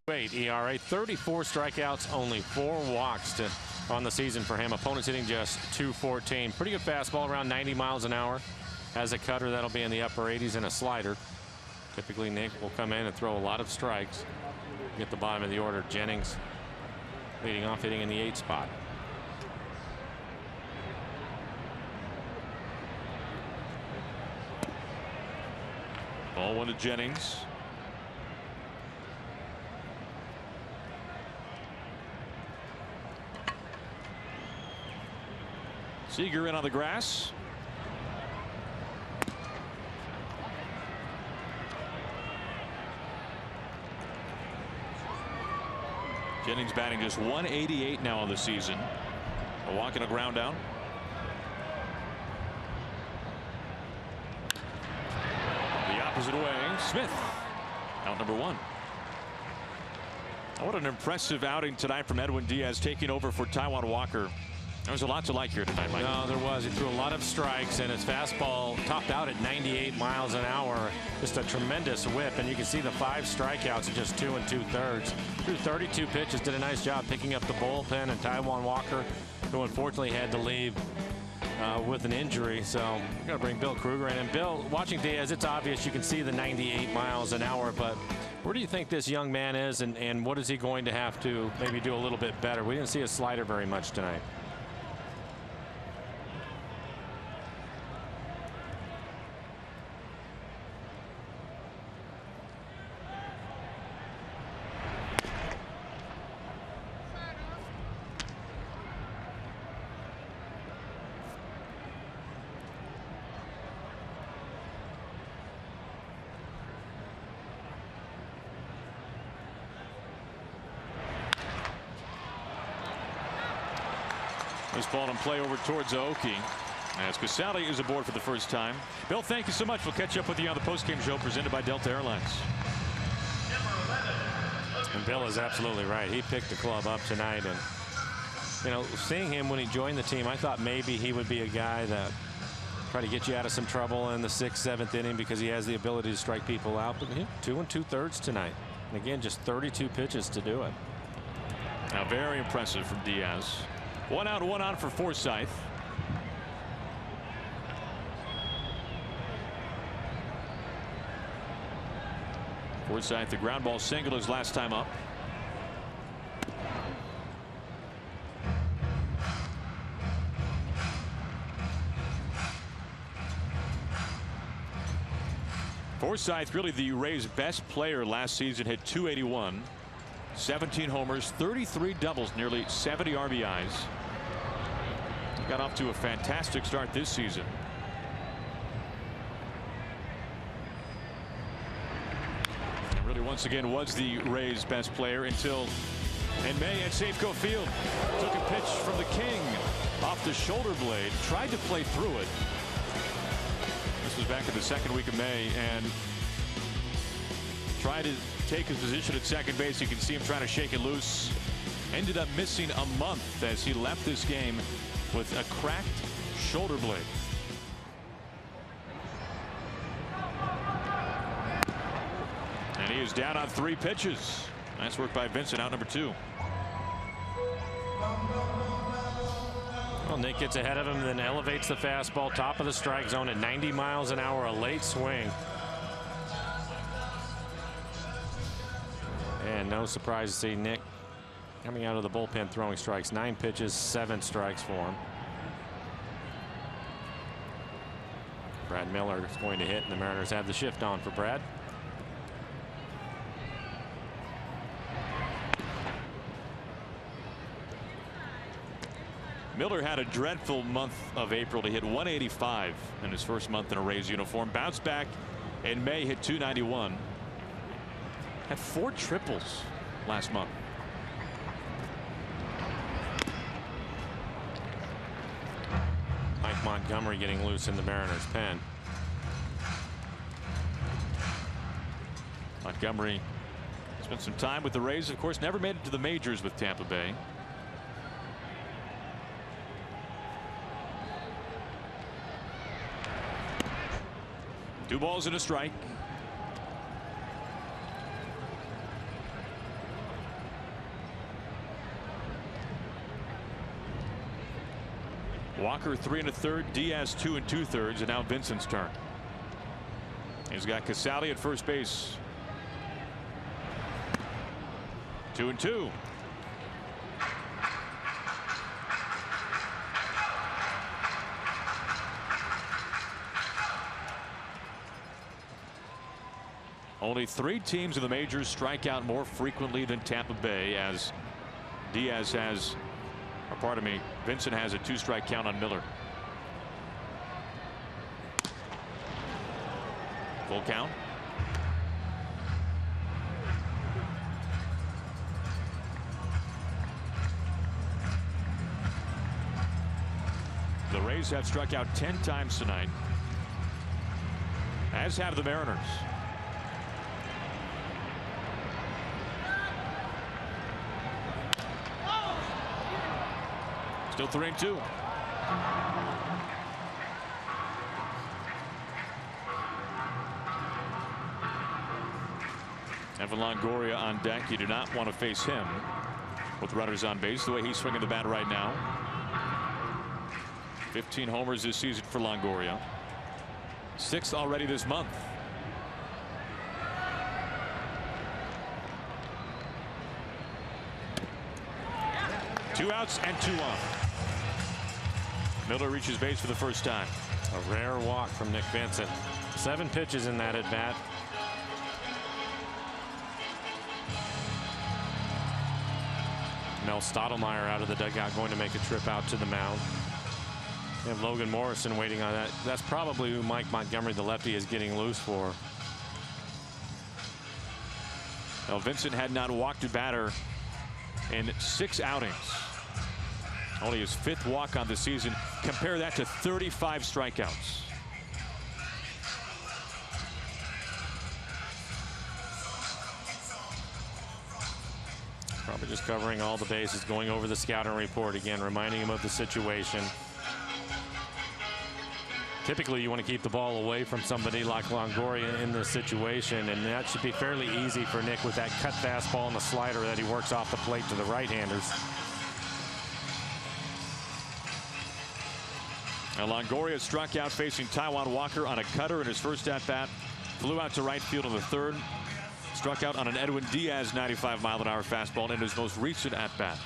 .28 ERA, 34 strikeouts, only 4 walks on the season for him. Opponents hitting just .214. Pretty good fastball, around 90 miles an hour. Has a cutter that'll be in the upper 80s and a slider. Typically, Nick will come in and throw a lot of strikes. Get the bottom of the order. Jennings leading off, hitting in the 8th spot. Ball 1 to Jennings. Seager in on the grass. Jennings batting just .188 now on the season. A walk and a ground down. The opposite way, Smith. Out number 1. What an impressive outing tonight from Edwin Diaz, taking over for Taijuan Walker. There was a lot to like here tonight, Mike. No, there was. He threw a lot of strikes, and his fastball topped out at 98 miles an hour. Just a tremendous whip, and you can see the 5 strikeouts in just 2 2/3. Threw 32 pitches, did a nice job picking up the bullpen, and Taijuan Walker, who unfortunately had to leave with an injury. So we're going to bring Bill Kruger in. And Bill, watching Diaz, it's obvious you can see the 98 miles an hour, but where do you think this young man is, and what is he going to have to maybe do a little bit better? We didn't see a slider very much tonight. This ball in play over towards Aoki. As Casale is aboard for the first time. Bill, thank you so much. We'll catch up with you on the postgame show presented by Delta Airlines. And Bill is absolutely right. He picked the club up tonight, and you know, seeing him when he joined the team, I thought maybe he would be a guy that try to get you out of some trouble in the 6th, 7th inning because he has the ability to strike people out. But he 2 2/3 tonight, and again, just 32 pitches to do it. Now, very impressive from Diaz. 1 out, 1 on for Forsythe. Forsythe, the ground ball single his last time up. Forsythe, really the Rays' best player last season, hit .281, 17 homers, 33 doubles, nearly 70 RBIs. Got off to a fantastic start this season. And really, once again, was the Rays' best player until in May at Safeco Field. Took a pitch from the King off the shoulder blade, tried to play through it. This was back in the second week of May, and tried to take his position at second base. You can see him trying to shake it loose. Ended up missing a month as he left this game with a cracked shoulder blade. And he is down on 3 pitches. Nice work by Vincent, out number 2. Well, Nick gets ahead of him, then elevates the fastball, top of the strike zone at 90 miles an hour, a late swing. And no surprise to see Nick coming out of the bullpen throwing strikes. 9 pitches, 7 strikes for him. Brad Miller is going to hit, and the Mariners have the shift on for Brad. Miller had a dreadful month of April. He hit .185 in his first month in a Rays uniform. Bounced back in May, hit .291. Had 4 triples last month. Mike Montgomery getting loose in the Mariners' pen. Montgomery spent some time with the Rays. Of course, never made it to the majors with Tampa Bay. Two balls and a strike. Walker 3 1/3, Diaz 2 2/3, and now Vincent's turn. He's got Casali at first base. 2-2. Only 3 teams in the majors strike out more frequently than Tampa Bay, as Diaz has, or pardon me, Vincent has a 2-strike count on Miller. Full count. The Rays have struck out 10 times tonight, as have the Mariners. Still 3-2. Evan Longoria on deck. You do not want to face him with runners on base the way he's swinging the bat right now. 15 homers this season for Longoria. 6th already this month. Two outs and 2 on. Miller reaches base for the first time. A rare walk from Nick Vincent. 7 pitches in that at bat. Mel Stottlemyre out of the dugout, going to make a trip out to the mound. We have Logan Morrison waiting on that. That's probably who Mike Montgomery, the lefty, is getting loose for. Now, Vincent had not walked a batter in 6 outings. Only his 5th walk on the season. Compare that to 35 strikeouts. Probably just covering all the bases, going over the scouting report again, reminding him of the situation. Typically, you want to keep the ball away from somebody like Longoria in this situation, and that should be fairly easy for Nick with that cut fastball and the slider that he works off the plate to the right-handers. Now, Longoria struck out facing Taijuan Walker on a cutter in his first at-bat. Flew out to right field in the 3rd. Struck out on an Edwin Diaz 95-mile-an-hour fastball in his most recent at-bat.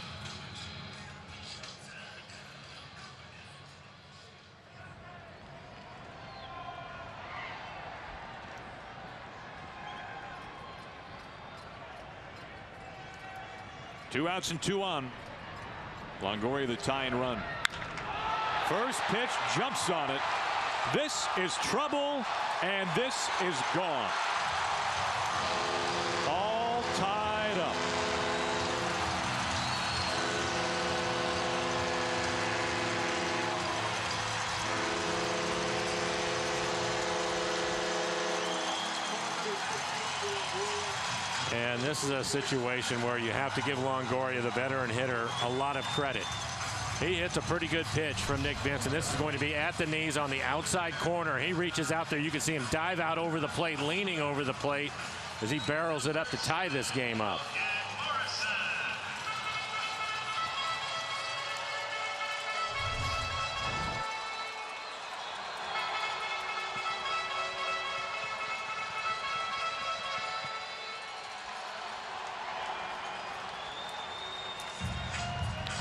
Two outs and two on. Longoria the tying run. First pitch, jumps on it. This is trouble, and this is gone. All tied up. And this is a situation where you have to give Longoria, the veteran hitter, a lot of credit. He hits a pretty good pitch from Nick Vincent. This is going to be at the knees on the outside corner. He reaches out there. You can see him dive out over the plate, leaning over the plate as he barrels it up to tie this game up.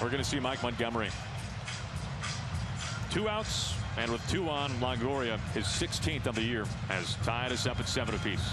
We're going to see Mike Montgomery. 2 outs, and with 2 on, Longoria, his 16th of the year, has tied us up at 7 apiece.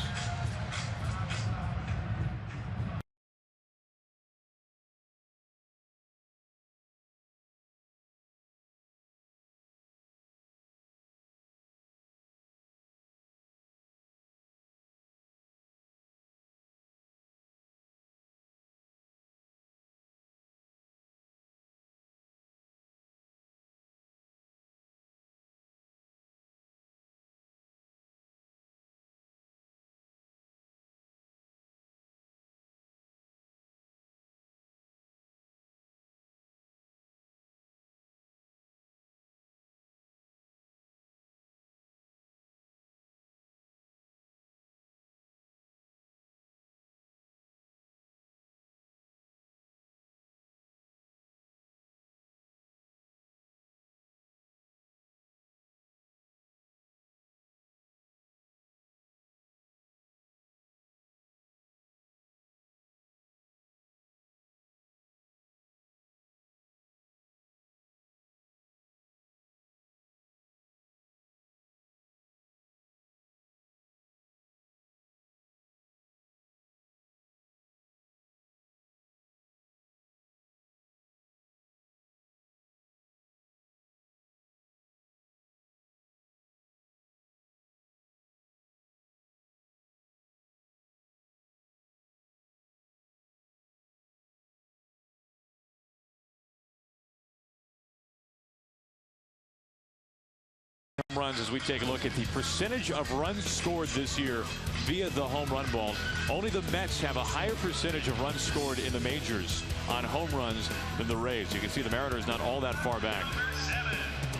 Runs as we take a look at the percentage of runs scored this year via the home run ball. Only the Mets have a higher percentage of runs scored in the majors on home runs than the Rays. You can see the Mariners not all that far back.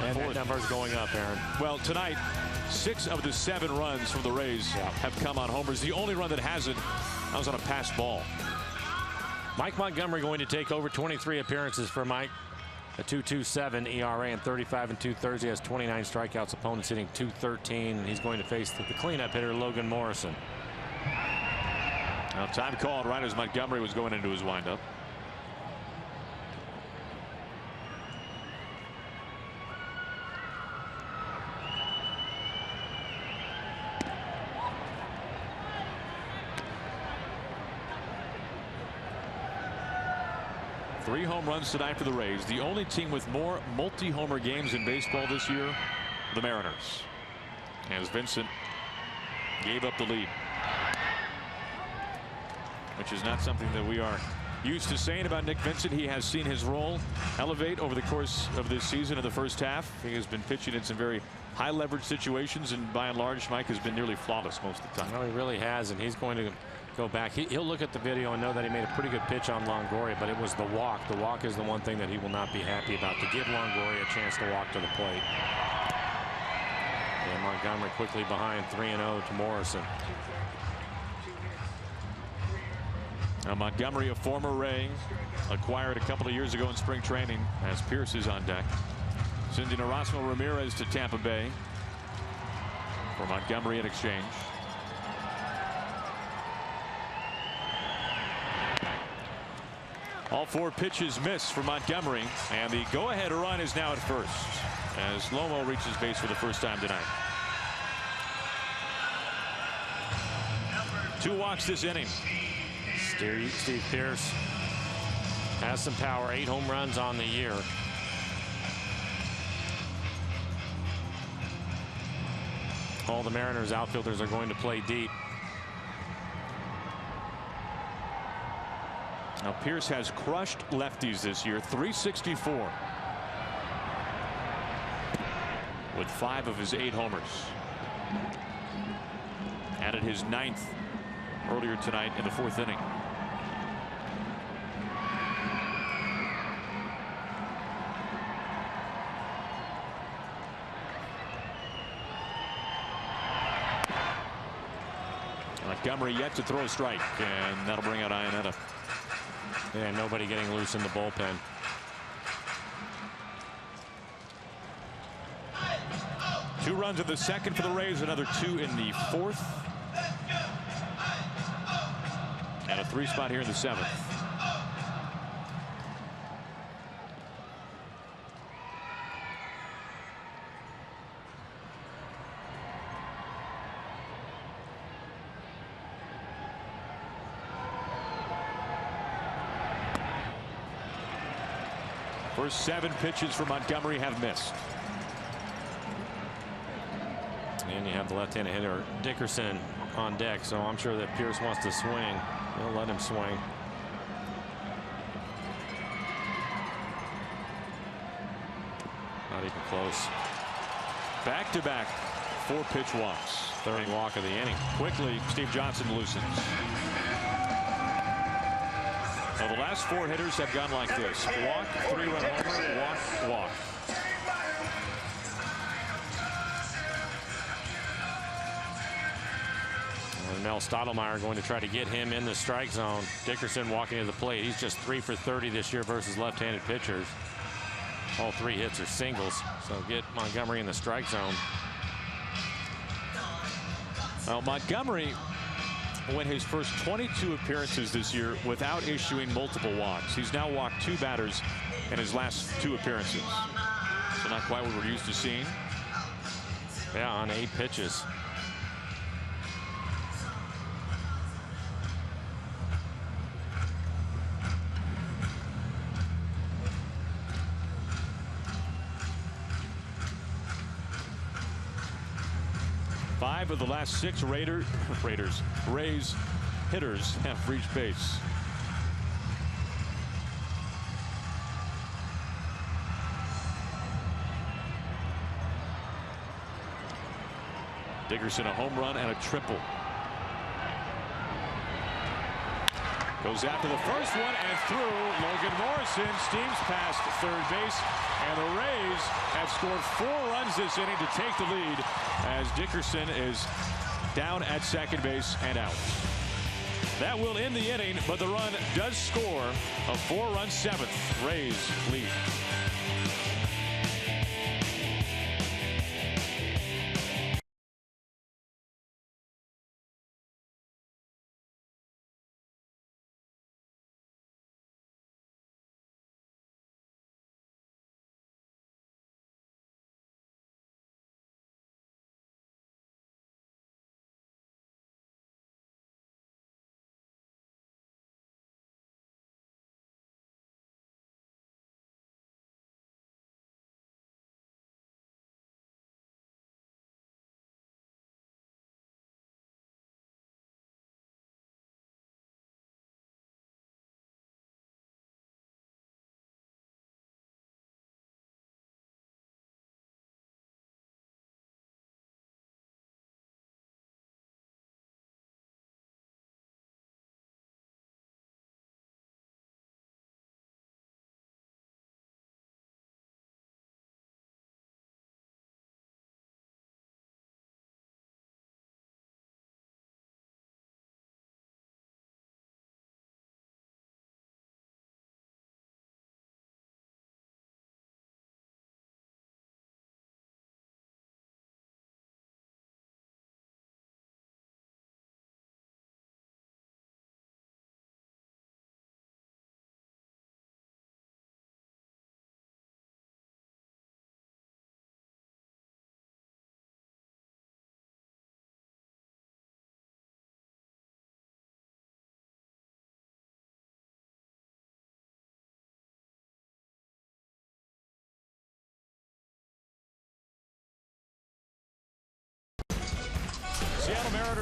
And that number's going up, Aaron. Well, tonight, 6 of the 7 runs from the Rays have come on homers. The only run that hasn't, that was on a passed ball. Mike Montgomery going to take over 23 appearances for Mike. A 2.27 ERA and 35 2/3. He has 29 strikeouts. Opponents hitting .213. And he's going to face the cleanup hitter Logan Morrison. Now time called right as Montgomery was going into his windup. Three home runs tonight for the Rays. The only team with more multi-homer games in baseball this year, the Mariners. As Vincent gave up the lead, which is not something that we are used to saying about Nick Vincent. He has seen his role elevate over the course of this season in the first half. He has been pitching in some very high leverage situations, and by and large Mike has been nearly flawless most of the time. No, he really has, and he's going to go back. He'll look at the video and know that he made a pretty good pitch on Longoria, but it was the walk. The walk is the one thing that he will not be happy about, to give Longoria a chance to walk to the plate. And Montgomery quickly behind 3-0 to Morrison. Now Montgomery, a former Ray, acquired a couple of years ago in spring training, as Pierce is on deck. Sending Erasmo Ramirez to Tampa Bay for Montgomery in exchange. All 4 pitches miss for Montgomery, and the go-ahead run is now at first as Lomo reaches base for the first time tonight. 2 walks this inning. Steve Pearce has some power. 8 home runs on the year. All the Mariners outfielders are going to play deep. Now Pearce has crushed lefties this year. 364 with 5 of his 8 homers. Added his 9th earlier tonight in the 4th inning. Montgomery yet to throw a strike, and that'll bring out Iannetta. Yeah, nobody getting loose in the bullpen. Two runs in the second for the Rays, another 2 in the 4th, and a 3 spot here in the 7th. First 7 pitches for Montgomery have missed. And you have the left-handed hitter Dickerson on deck, so I'm sure that Pearce wants to swing. He'll let him swing. Not even close. Back-to-back 4-pitch walks. 3rd walk of the inning. Quickly, Steve Johnson loosens. Well, the last 4 hitters have gone like this: walk, 3-run homer, walk, walk. Mel Stottlemyre going to try to get him in the strike zone. Dickerson walking to the plate. He's just 3 for 30 this year versus left-handed pitchers. All 3 hits are singles, so get Montgomery in the strike zone. Well, Montgomery went his first 22 appearances this year without issuing multiple walks. He's now walked 2 batters in his last 2 appearances. So not quite what we're used to seeing. Yeah, on 8 pitches. Five of the last 6 Rays hitters have reached base. Dickerson a home run and a triple. Goes after the first one and through. Logan Morrison steams past 3rd base, and the Rays have scored 4 runs this inning to take the lead as Dickerson is down at 2nd base and out. That will end the inning, but the run does score a 4-run 7th. Rays lead.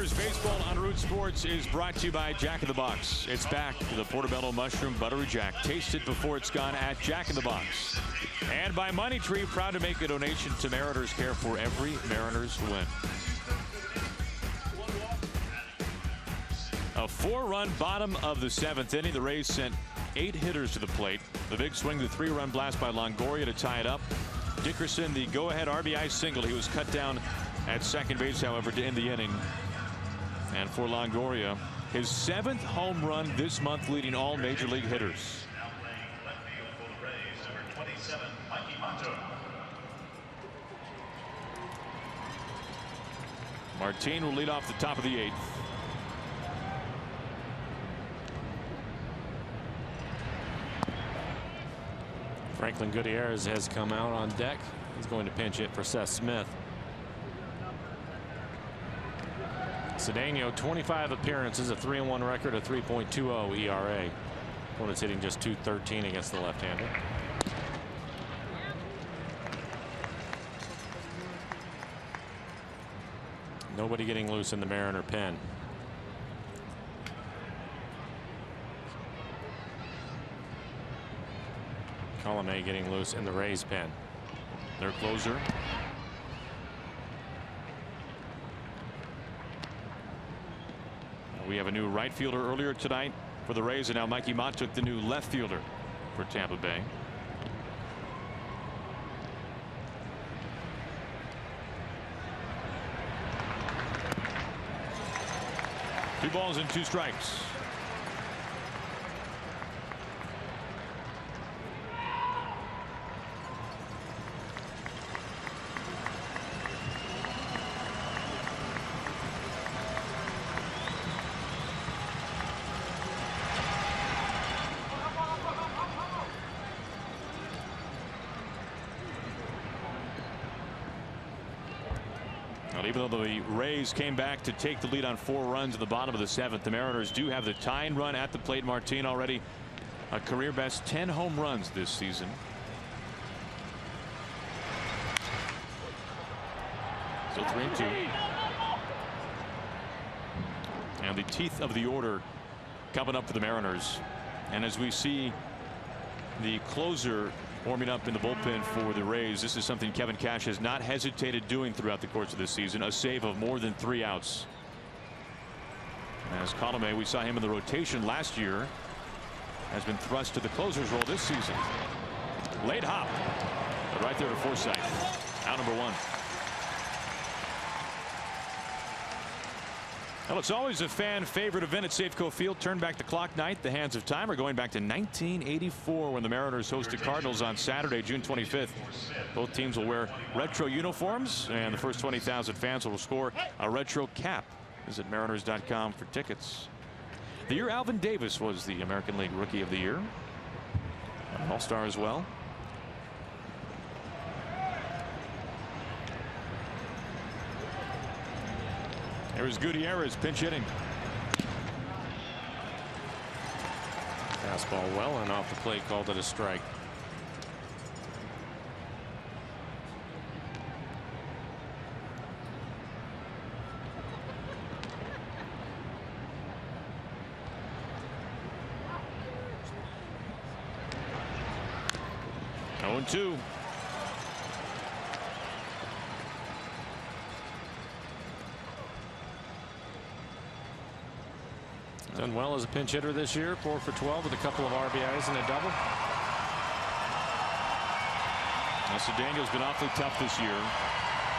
Mariners baseball on Root Sports is brought to you by Jack in the Box. It's back. The Portobello Mushroom Buttery Jack. Taste it before it's gone at Jack in the Box. And by Money Tree, proud to make a donation to Mariners Care for every Mariners win. A 4-run bottom of the 7th inning. The Rays sent 8 hitters to the plate. The big swing, the 3-run blast by Longoria to tie it up. Dickerson, the go-ahead RBI single. He was cut down at second base, however, to end the inning. And for Longoria, his 7th home run this month, leading all major league hitters. Now playing left field for the Rays, number 27, Mikey Manto. Martin will lead off the top of the 8th. Franklin Gutierrez has come out on deck. He's going to pinch hit for Seth Smith. Cedeno, 25 appearances, a 3-1 record, a 3.20 ERA. Opponent's hitting just .213 against the left-hander. Nobody getting loose in the Mariner pen. Colomé getting loose in the Rays pen. Their closer. We have a new right fielder earlier tonight for the Rays, and now Mikey Mott took the new left fielder for Tampa Bay. Two balls and 2 strikes. Even though the Rays came back to take the lead on 4 runs in the bottom of the 7th, the Mariners do have the tying run at the plate. Martin already a career best 10 home runs this season. So 3-2. And the teeth of the order coming up for the Mariners. And as we see the closer warming up in the bullpen for the Rays, this is something Kevin Cash has not hesitated doing throughout the course of this season. A save of more than 3 outs. As Colomé, we saw him in the rotation last year, has been thrust to the closer's role this season. Late hop, but right there to Forsythe. Out number 1. Well, it's always a fan favorite event at Safeco Field. Turn back the clock night. The hands of time are going back to 1984 when the Mariners hosted Cardinals on Saturday, June 25th. Both teams will wear retro uniforms, and the first 20,000 fans will score a retro cap. Visit Mariners.com for tickets. The year Alvin Davis was the American League Rookie of the Year. An All-Star as well. There's Gutierrez pinch hitting. Fastball well and off the plate, called it a strike. Oh, 2. Done well as a pinch hitter this year, 4 for 12 with a couple of RBIs and a double. Now, Cedeno's been awfully tough this year.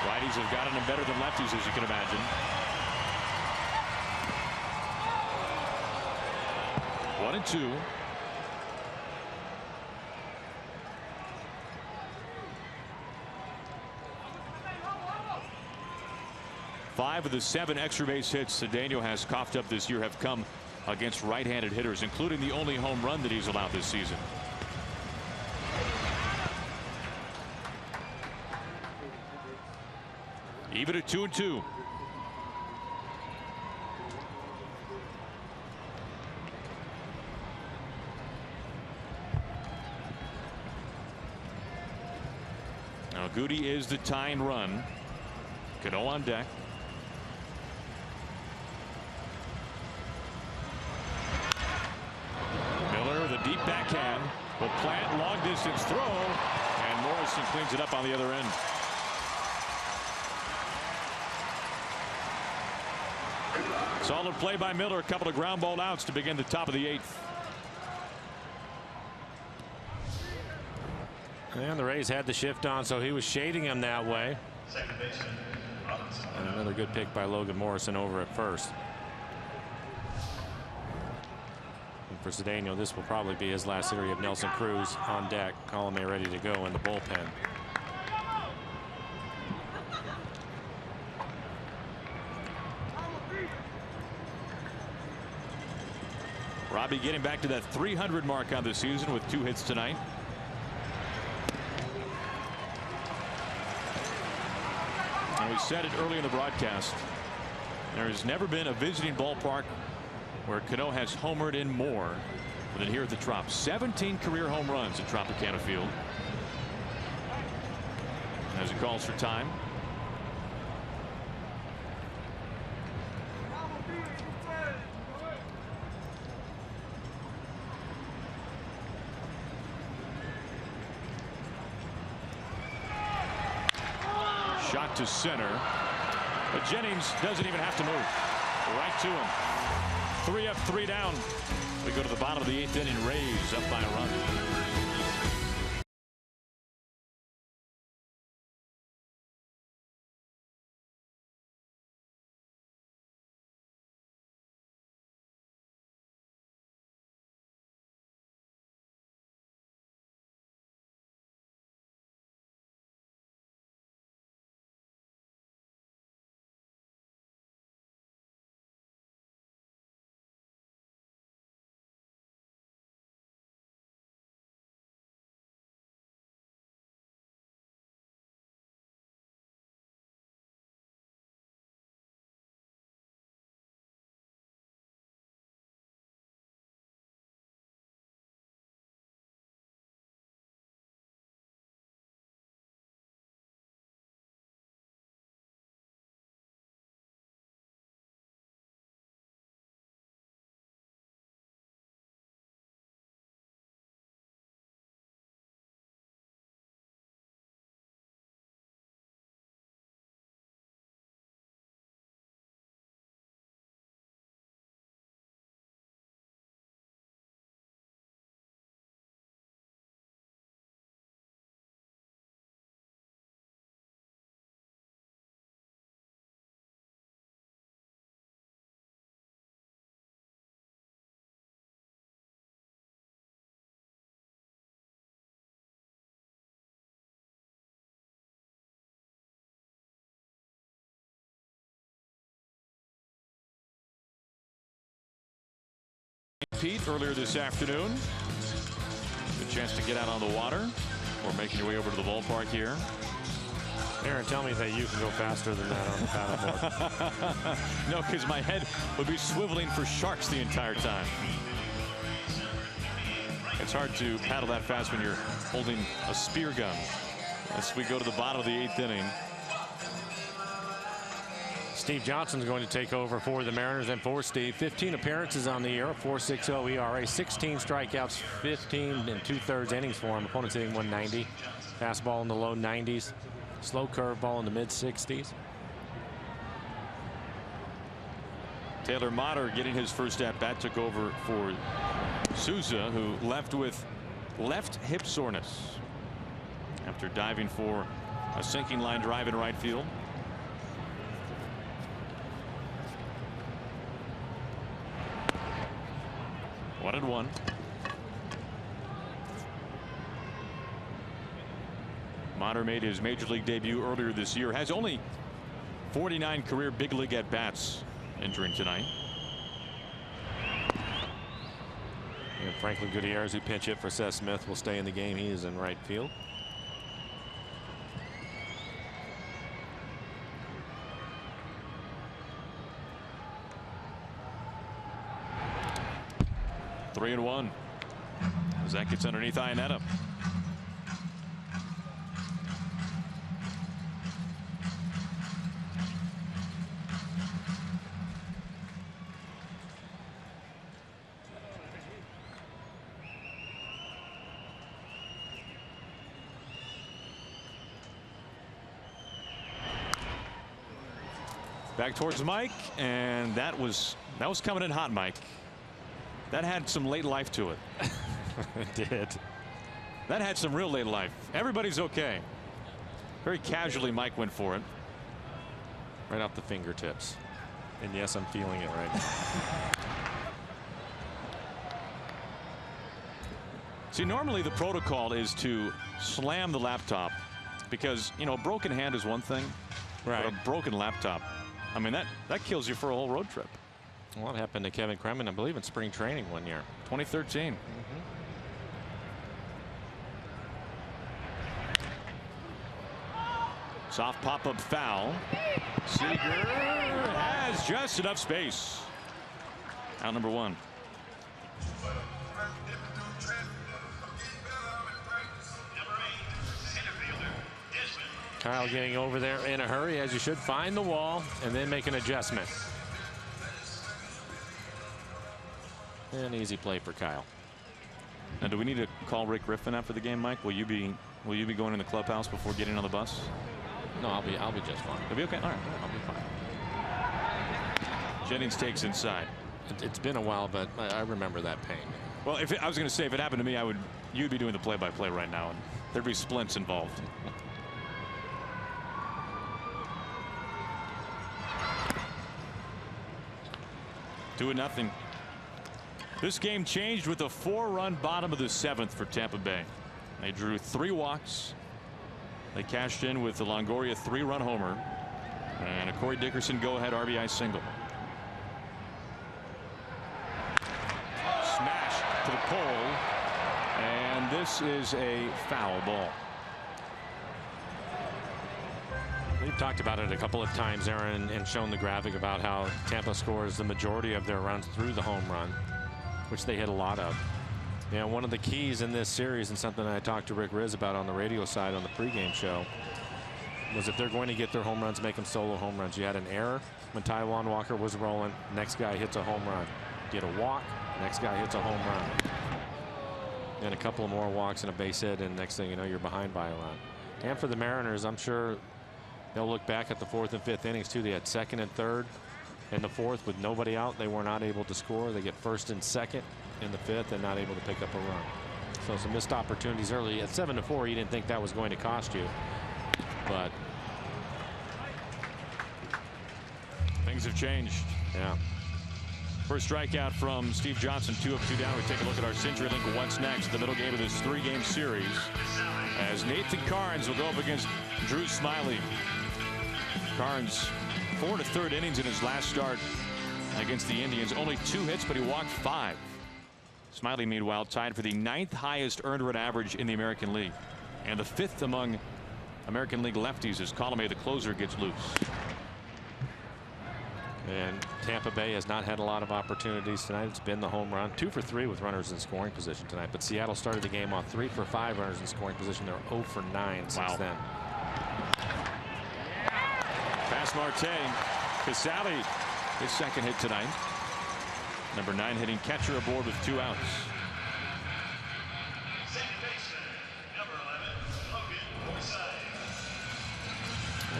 Righties have gotten him better than lefties, as you can imagine. 1-2. Five of the 7 extra base hits Cedeno has coughed up this year have come against right-handed hitters, including the only home run that he's allowed this season. Even at 2-2. Now Goody is the tying run. Cano on deck. backhand, but Plant long distance throw, and Morrison cleans it up on the other end. Solid play by Miller. A couple of ground ball outs to begin the top of the 8th. And the Rays had the shift on, so he was shading him that way. Second baseman, And another good pick by Logan Morrison over at first. And for Cedeno, this will probably be his last series of Nelson Cruz on deck. Colomé ready to go in the bullpen. Robbie getting back to that 300 mark on the season with 2 hits tonight. And we said it early in the broadcast. There has never been a visiting ballpark where Cano has homered in more than here at the Trop. 17 career home runs at Tropicana Field. As he calls for time. Shot to center, but Jennings doesn't even have to move. Right to him. 3 up, 3 down. We go to the bottom of the 8th inning. Rays up by a run. Pete earlier this afternoon. Good chance to get out on the water or making your way over to the ballpark here. Aaron, tell me that you can go faster than that on the paddleboard. No, because my head would be swiveling for sharks the entire time. It's hard to paddle that fast when you're holding a spear gun. As we go to the bottom of the 8th inning. Steve Johnson's going to take over for the Mariners, and for Steve, 15 appearances on the year, a 4.60 ERA, 16 strikeouts, 15 2/3 innings for him. Opponents hitting 190. Fastball in the low 90s. Slow curveball in the mid 60s. Taylor Motter getting his first at bat, took over for Souza, who left with left hip soreness after diving for a sinking line drive in right field. One and one. Motter made his major league debut earlier this year. Has only 49 career big league at bats entering tonight. And Franklin Gutierrez, who pinch hit for Seth Smith, will stay in the game. He is in right field. Three and one. As that gets underneath Iannetta. Back towards Mike, and that was coming in hot, Mike. That had some late life to it. It did. That had some real late life. Everybody's okay. Very casually, Mike went for it. Right off the fingertips. And yes, I'm feeling it right now. See, normally the protocol is to slam the laptop because, you know, a broken hand is one thing. Right. But a broken laptop, I mean, that kills you for a whole road trip. Well, it happened to Kevin Kremen, I believe, in spring training one year. 2013. Soft pop-up foul. Seager has just enough space. Out number 1. Kyle getting over there in a hurry, as you should. Find the wall and then make an adjustment. An easy play for Kyle. Now, do we need to call Rick Griffin after the game, Mike? Will you be going in the clubhouse before getting on the bus? No, I'll be just fine. You'll be okay. All right, I'll be fine. Jennings takes inside. It's been a while, but I remember that pain. Well, I was going to say, if it happened to me, you'd be doing the play-by-play right now, and there'd be splints involved. 2-0. This game changed with a 4-run bottom of the 7th for Tampa Bay. They drew 3 walks. They cashed in with the Longoria 3-run homer and a Corey Dickerson go-ahead RBI single. Smash to the pole, and this is a foul ball. We've talked about it a couple of times, Aaron, and shown the graphic about how Tampa scores the majority of their runs through the home run, which they hit a lot of. You know, one of the keys in this series, and something I talked to Rick Riz about on the radio side on the pregame show, was if they're going to get their home runs, make them solo home runs. You had an error when Taijuan Walker was rolling. Next guy hits a home run. Get a walk. Next guy hits a home run. And a couple of more walks and a base hit, and next thing you know, you're behind by a run. And for the Mariners, I'm sure they'll look back at the 4th and 5th innings too. They had 2nd and 3rd. In the 4th, with nobody out, they were not able to score. They get 1st and 2nd in the 5th and not able to pick up a run. So some missed opportunities early. At 7-4, you didn't think that was going to cost you, but things have changed. Yeah. First strikeout from Steve Johnson. 2 up, 2 down. We take a look at our CenturyLink What's Next, the middle game of this 3-game series, as Nathan Karns will go up against Drew Smyly. Karns 4 1/3 innings in his last start against the Indians. Only 2 hits, but he walked 5. Smyly, meanwhile, tied for the 9th highest earned run average in the American League, and the 5th among American League lefties as Colomé, the closer, gets loose. And Tampa Bay has not had a lot of opportunities tonight. It's been the home run. 2 for 3 with runners in scoring position tonight. But Seattle started the game off 3 for 5 runners in scoring position. They're 0 for 9 since then. Pass Marte. Casali, his 2nd hit tonight. Number 9 hitting catcher aboard with 2 outs.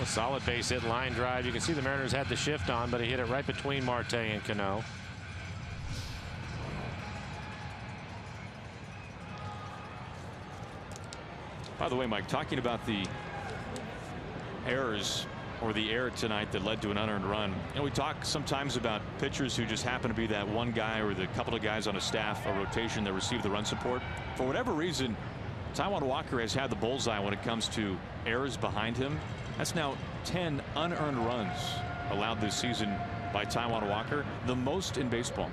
A solid base hit, line drive. You can see the Mariners had the shift on, but he hit it right between Marte and Cano. By the way, Mike, talking about the errors or the error tonight that led to an unearned run. And we talk sometimes about pitchers who just happen to be that one guy or the couple of guys on a staff, a rotation that receive the run support. For whatever reason, Taijuan Walker has had the bullseye when it comes to errors behind him. That's now 10 unearned runs allowed this season by Taijuan Walker, the most in baseball.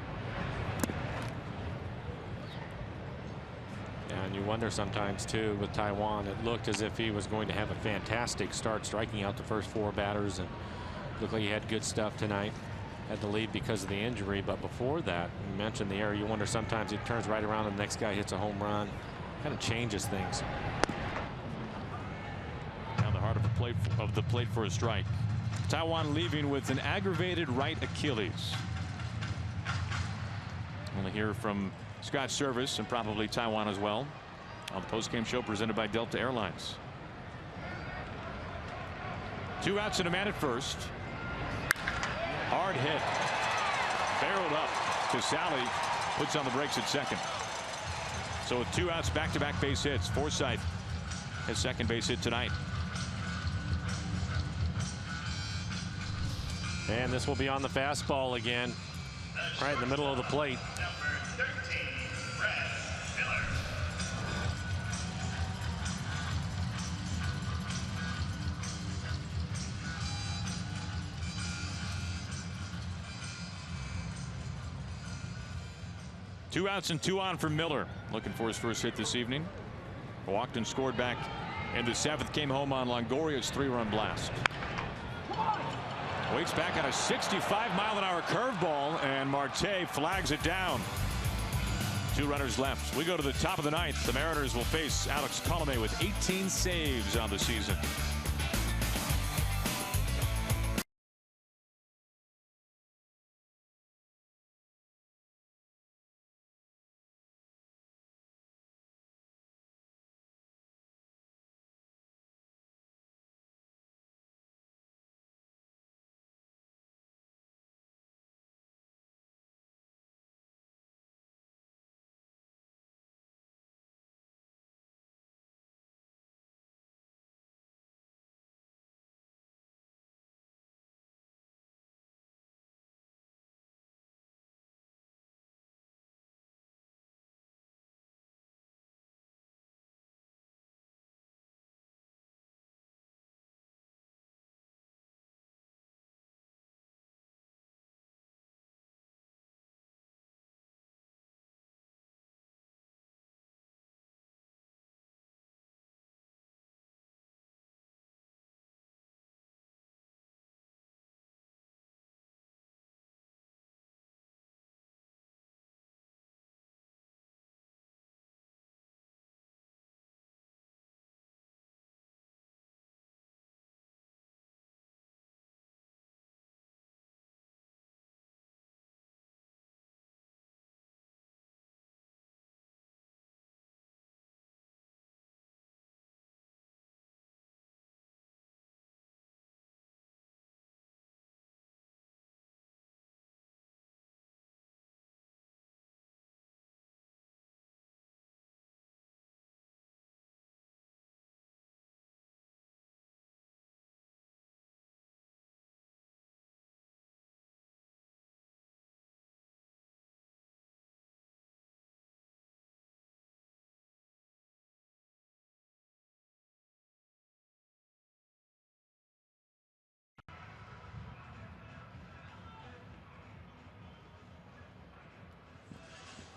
And you wonder sometimes too with Taijuan, it looked as if he was going to have a fantastic start, striking out the first 4 batters, and looked like he had good stuff tonight. Had the lead because of the injury, but before that, you mentioned the error. You wonder sometimes he turns right around and the next guy hits a home run. Kind of changes things. Down the heart of the plate for a strike. Taijuan leaving with an aggravated right Achilles. We'll hear from Scott Service and probably Taijuan as well on the postgame show presented by Delta Airlines. 2 outs and a man at first. Hard hit. Barreled up. Casale puts on the brakes at second. So with 2 outs, back-to-back base hits. Forsythe his second base hit tonight. And this will be on the fastball again, right in the middle of the plate. Number 13, Brad Miller. Two outs and 2 on for Miller. Looking for his first hit this evening. Walked and scored back in the 7th. Came home on Longoria's 3-run blast. Waits back on a 65-mile-an-hour curveball, and Marte flags it down. 2 runners left. We go to the top of the 9th. The Mariners will face Alex Colomé with 18 saves on the season.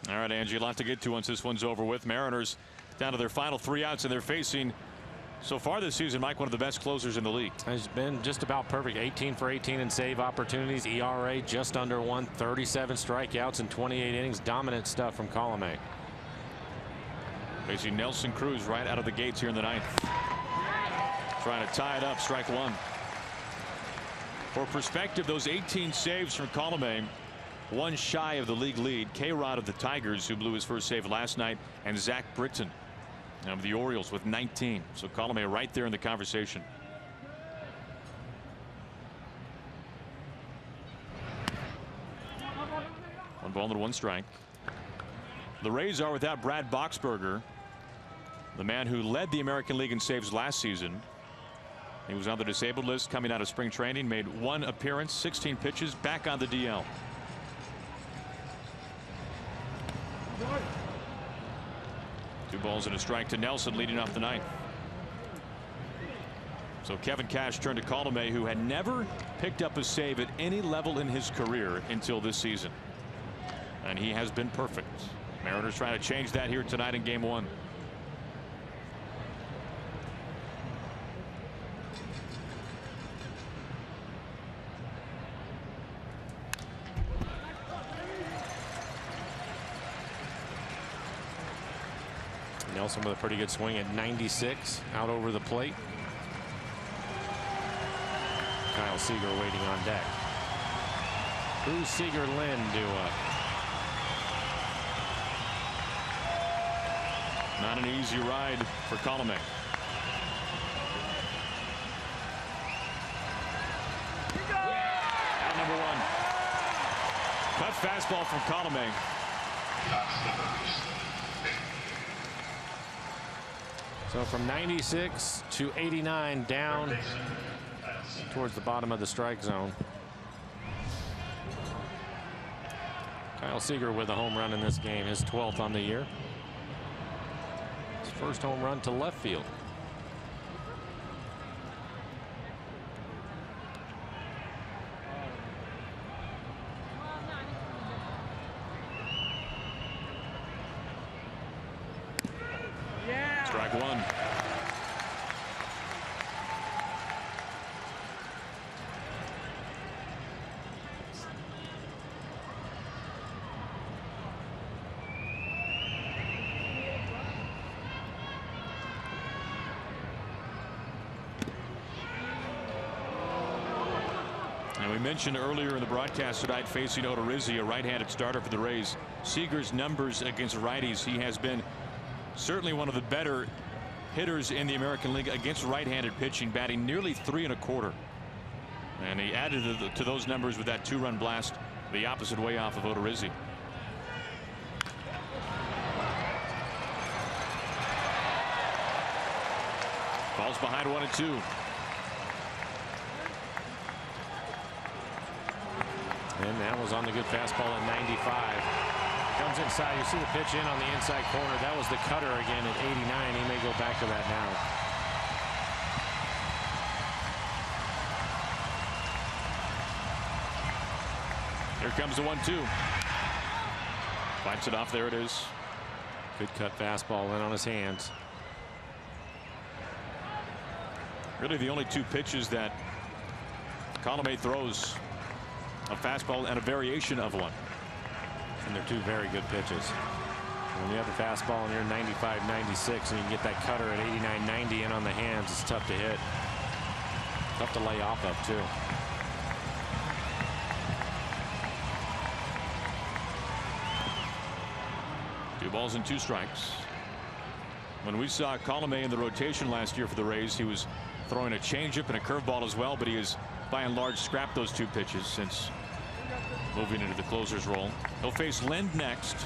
All right, Angie, a lot to get to once this one's over with. Mariners down to their final 3 outs, and they're facing, so far this season, Mike, one of the best closers in the league. Has been just about perfect. 18 for 18 in save opportunities. ERA just under 1. 37 strikeouts in 28 innings. Dominant stuff from Colomé. Facing Nelson Cruz right out of the gates here in the 9th. Trying to tie it up. Strike 1. For perspective, those 18 saves from Colomé, 1 shy of the league lead. K-Rod of the Tigers, who blew his first save last night, and Zach Britton of the Orioles with 19. So Colomé right there in the conversation. One ball and 1 strike. The Rays are without Brad Boxberger, the man who led the American League in saves last season. He was on the disabled list coming out of spring training, made 1 appearance, 16 pitches, back on the DL. Two balls and a strike to Nelson, leading off the 9th. So Kevin Cash turned to Colomé, who had never picked up a save at any level in his career until this season. And he has been perfect. Mariners trying to change that here tonight in Game 1. Nelson with a pretty good swing at 96 out over the plate. Kyle Seager waiting on deck. Who's Seager Lynn do up? Not an easy ride for Colomé. Out number 1. Cut fastball from Colomé. So from 96 to 89 down towards the bottom of the strike zone. Kyle Seager with a home run in this game, his 12th on the year. His first home run to left field. Strike one. And we mentioned earlier in the broadcast tonight, facing Odorizzi, a right-handed starter for the Rays. Seager's numbers against righties, he has been certainly one of the better hitters in the American League against right-handed pitching, batting nearly 3 1/4. And he added to those numbers with that 2-run blast the opposite way off of Odorizzi. Falls behind 1-2. And that was on the good fastball at 95. Comes inside. You see the pitch in on the inside corner. That was the cutter again at 89. He may go back to that now. Here comes the 1-2. Fights it off. There it is. Good cut fastball in on his hands. Really the only two pitches that Colomé throws. A fastball and a variation of one. And they're two very good pitches. When you have a fastball and you're 95, 96 and you can get that cutter at 89, 90 in on the hands, it's tough to hit. Tough to lay off of too. Two balls and 2 strikes. When we saw Colomé in the rotation last year for the Rays, he was throwing a changeup and a curveball as well, but he has by and large scrapped those 2 pitches since moving into the closer's role. He'll face Lind next.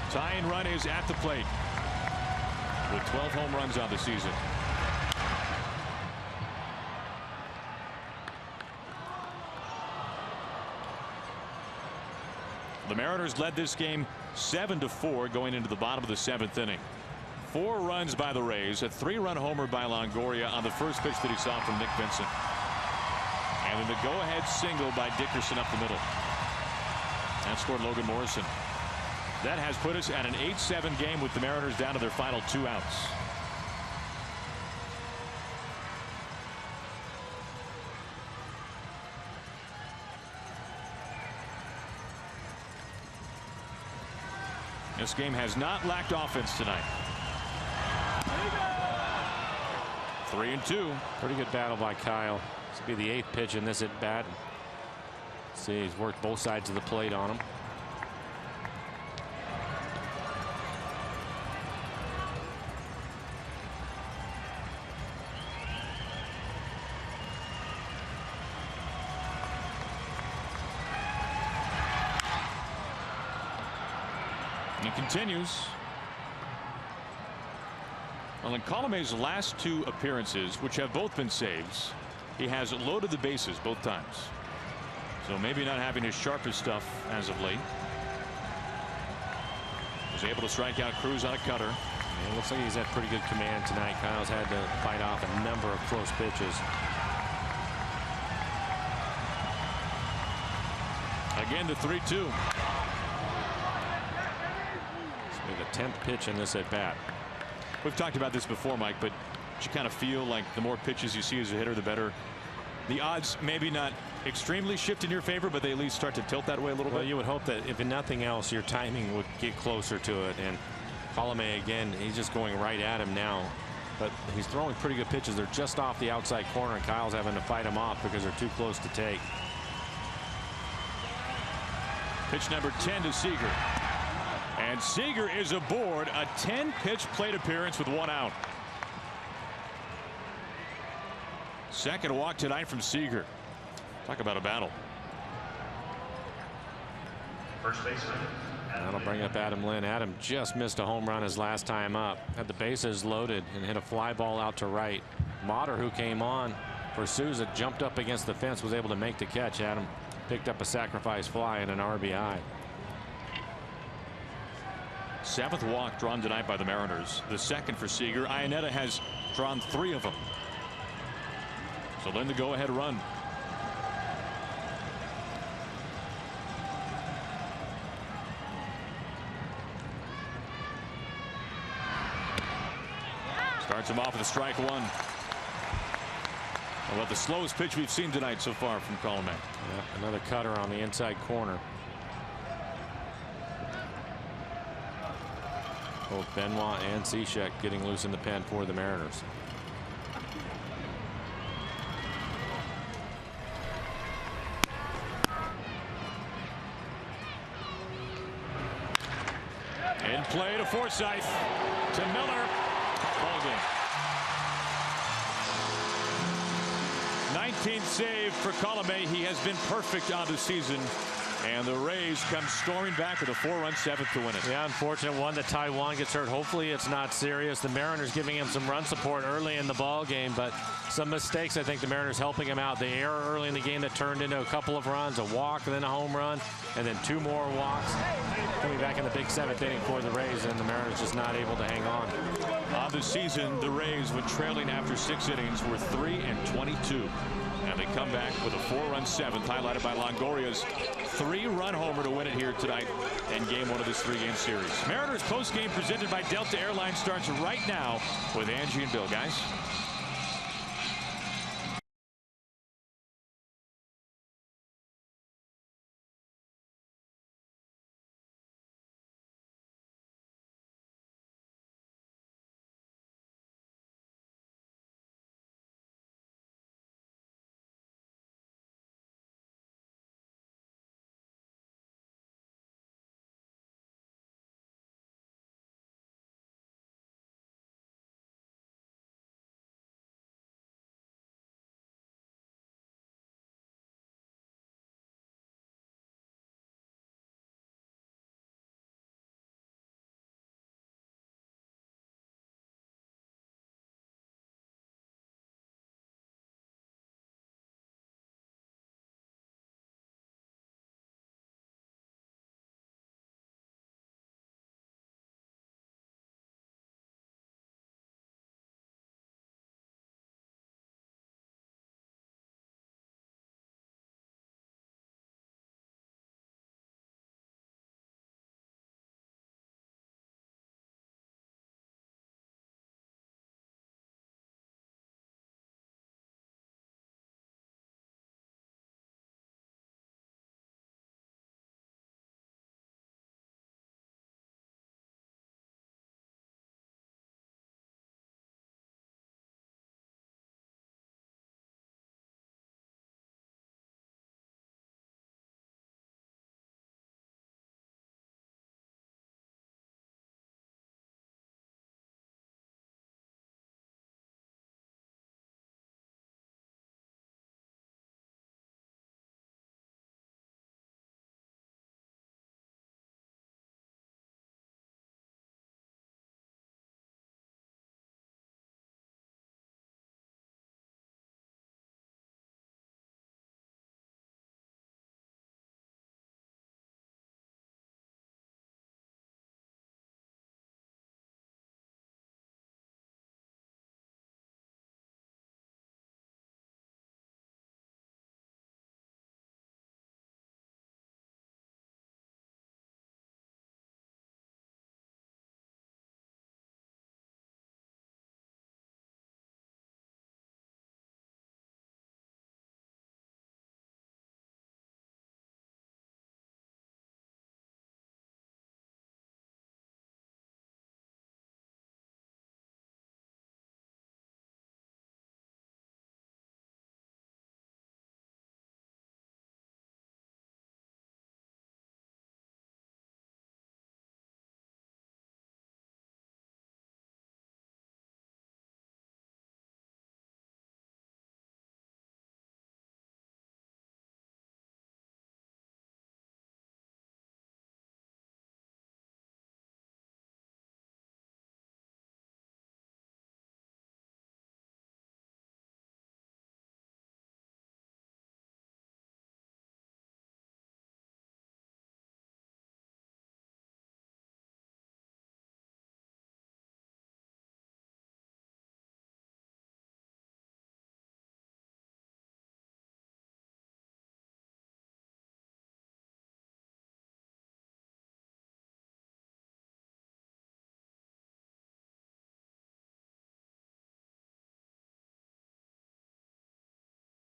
Tying run is at the plate with 12 home runs on the season. The Mariners led this game 7-4 going into the bottom of the 7th inning. 4 runs by the Rays, a 3-run homer by Longoria on the first pitch that he saw from Nick Vincent. And then the go-ahead single by Dickerson up the middle. That scored Logan Morrison. That has put us at an 8-7 game with the Mariners down to their final 2 outs. This game has not lacked offense tonight. 3-2. Pretty good battle by Kyle. This will be the 8th pitch in this at bat. See, he's worked both sides of the plate on him. He continues. Well, in Colomé's last 2 appearances, which have both been saves, he has loaded the bases both times. So maybe not having his sharpest stuff as of late. Was able to strike out Cruz on a cutter. It looks like he's had pretty good command tonight. Kyle's had to fight off a number of close pitches. Again, the 3-2. This will be the 10th pitch in this at bat. We've talked about this before, Mike, but you kind of feel like the more pitches you see as a hitter, the better. The odds maybe not extremely shift in your favor, but they at least start to tilt that way a little bit. Well, you would hope that if nothing else, your timing would get closer to it. And Colomé, again, he's just going right at him now. But he's throwing pretty good pitches. They're just off the outside corner, and Kyle's having to fight them off because they're too close to take. Pitch number 10 to Seager. And Seager is aboard a 10-pitch plate appearance with 1 out. Second walk tonight from Seager. Talk about a battle. First baseman. That'll bring up Adam Lynn. Adam just missed a home run his last time up. Had the bases loaded and hit a fly ball out to right. Motter, who came on for Souza, jumped up against the fence, was able to make the catch. Adam picked up a sacrifice fly and an RBI. 7th walk drawn tonight by the Mariners. The 2nd for Seager. Iannetta has drawn 3 of them. So Lynn the go-ahead run. Starts him off with a strike 1. How about the slowest pitch we've seen tonight so far from Colomé? Yeah, another cutter on the inside corner. Both Benoit and Cishek getting loose in the pen for the Mariners. In play to Forsythe, to Miller. Ball game. 19th save for Colomé. He has been perfect on the season. And the Rays come storming back with a 4-run 7th to win it. Yeah, unfortunate one that Taijuan gets hurt. Hopefully it's not serious. The Mariners giving him some run support early in the ball game, but some mistakes. I think the Mariners helping him out. The error early in the game that turned into a couple of runs, a walk, and then a home run, and then 2 more walks. Coming back in the big 7th inning for the Rays, and the Mariners just not able to hang on. On the season, the Rays, when trailing after 6 innings, were 3-22. And they come back with a 4-run 7th, highlighted by Longoria's 3-run homer to win it here tonight and game 1 of this 3-game series. Mariners postgame presented by Delta Airlines starts right now with Angie and Bill. Guys.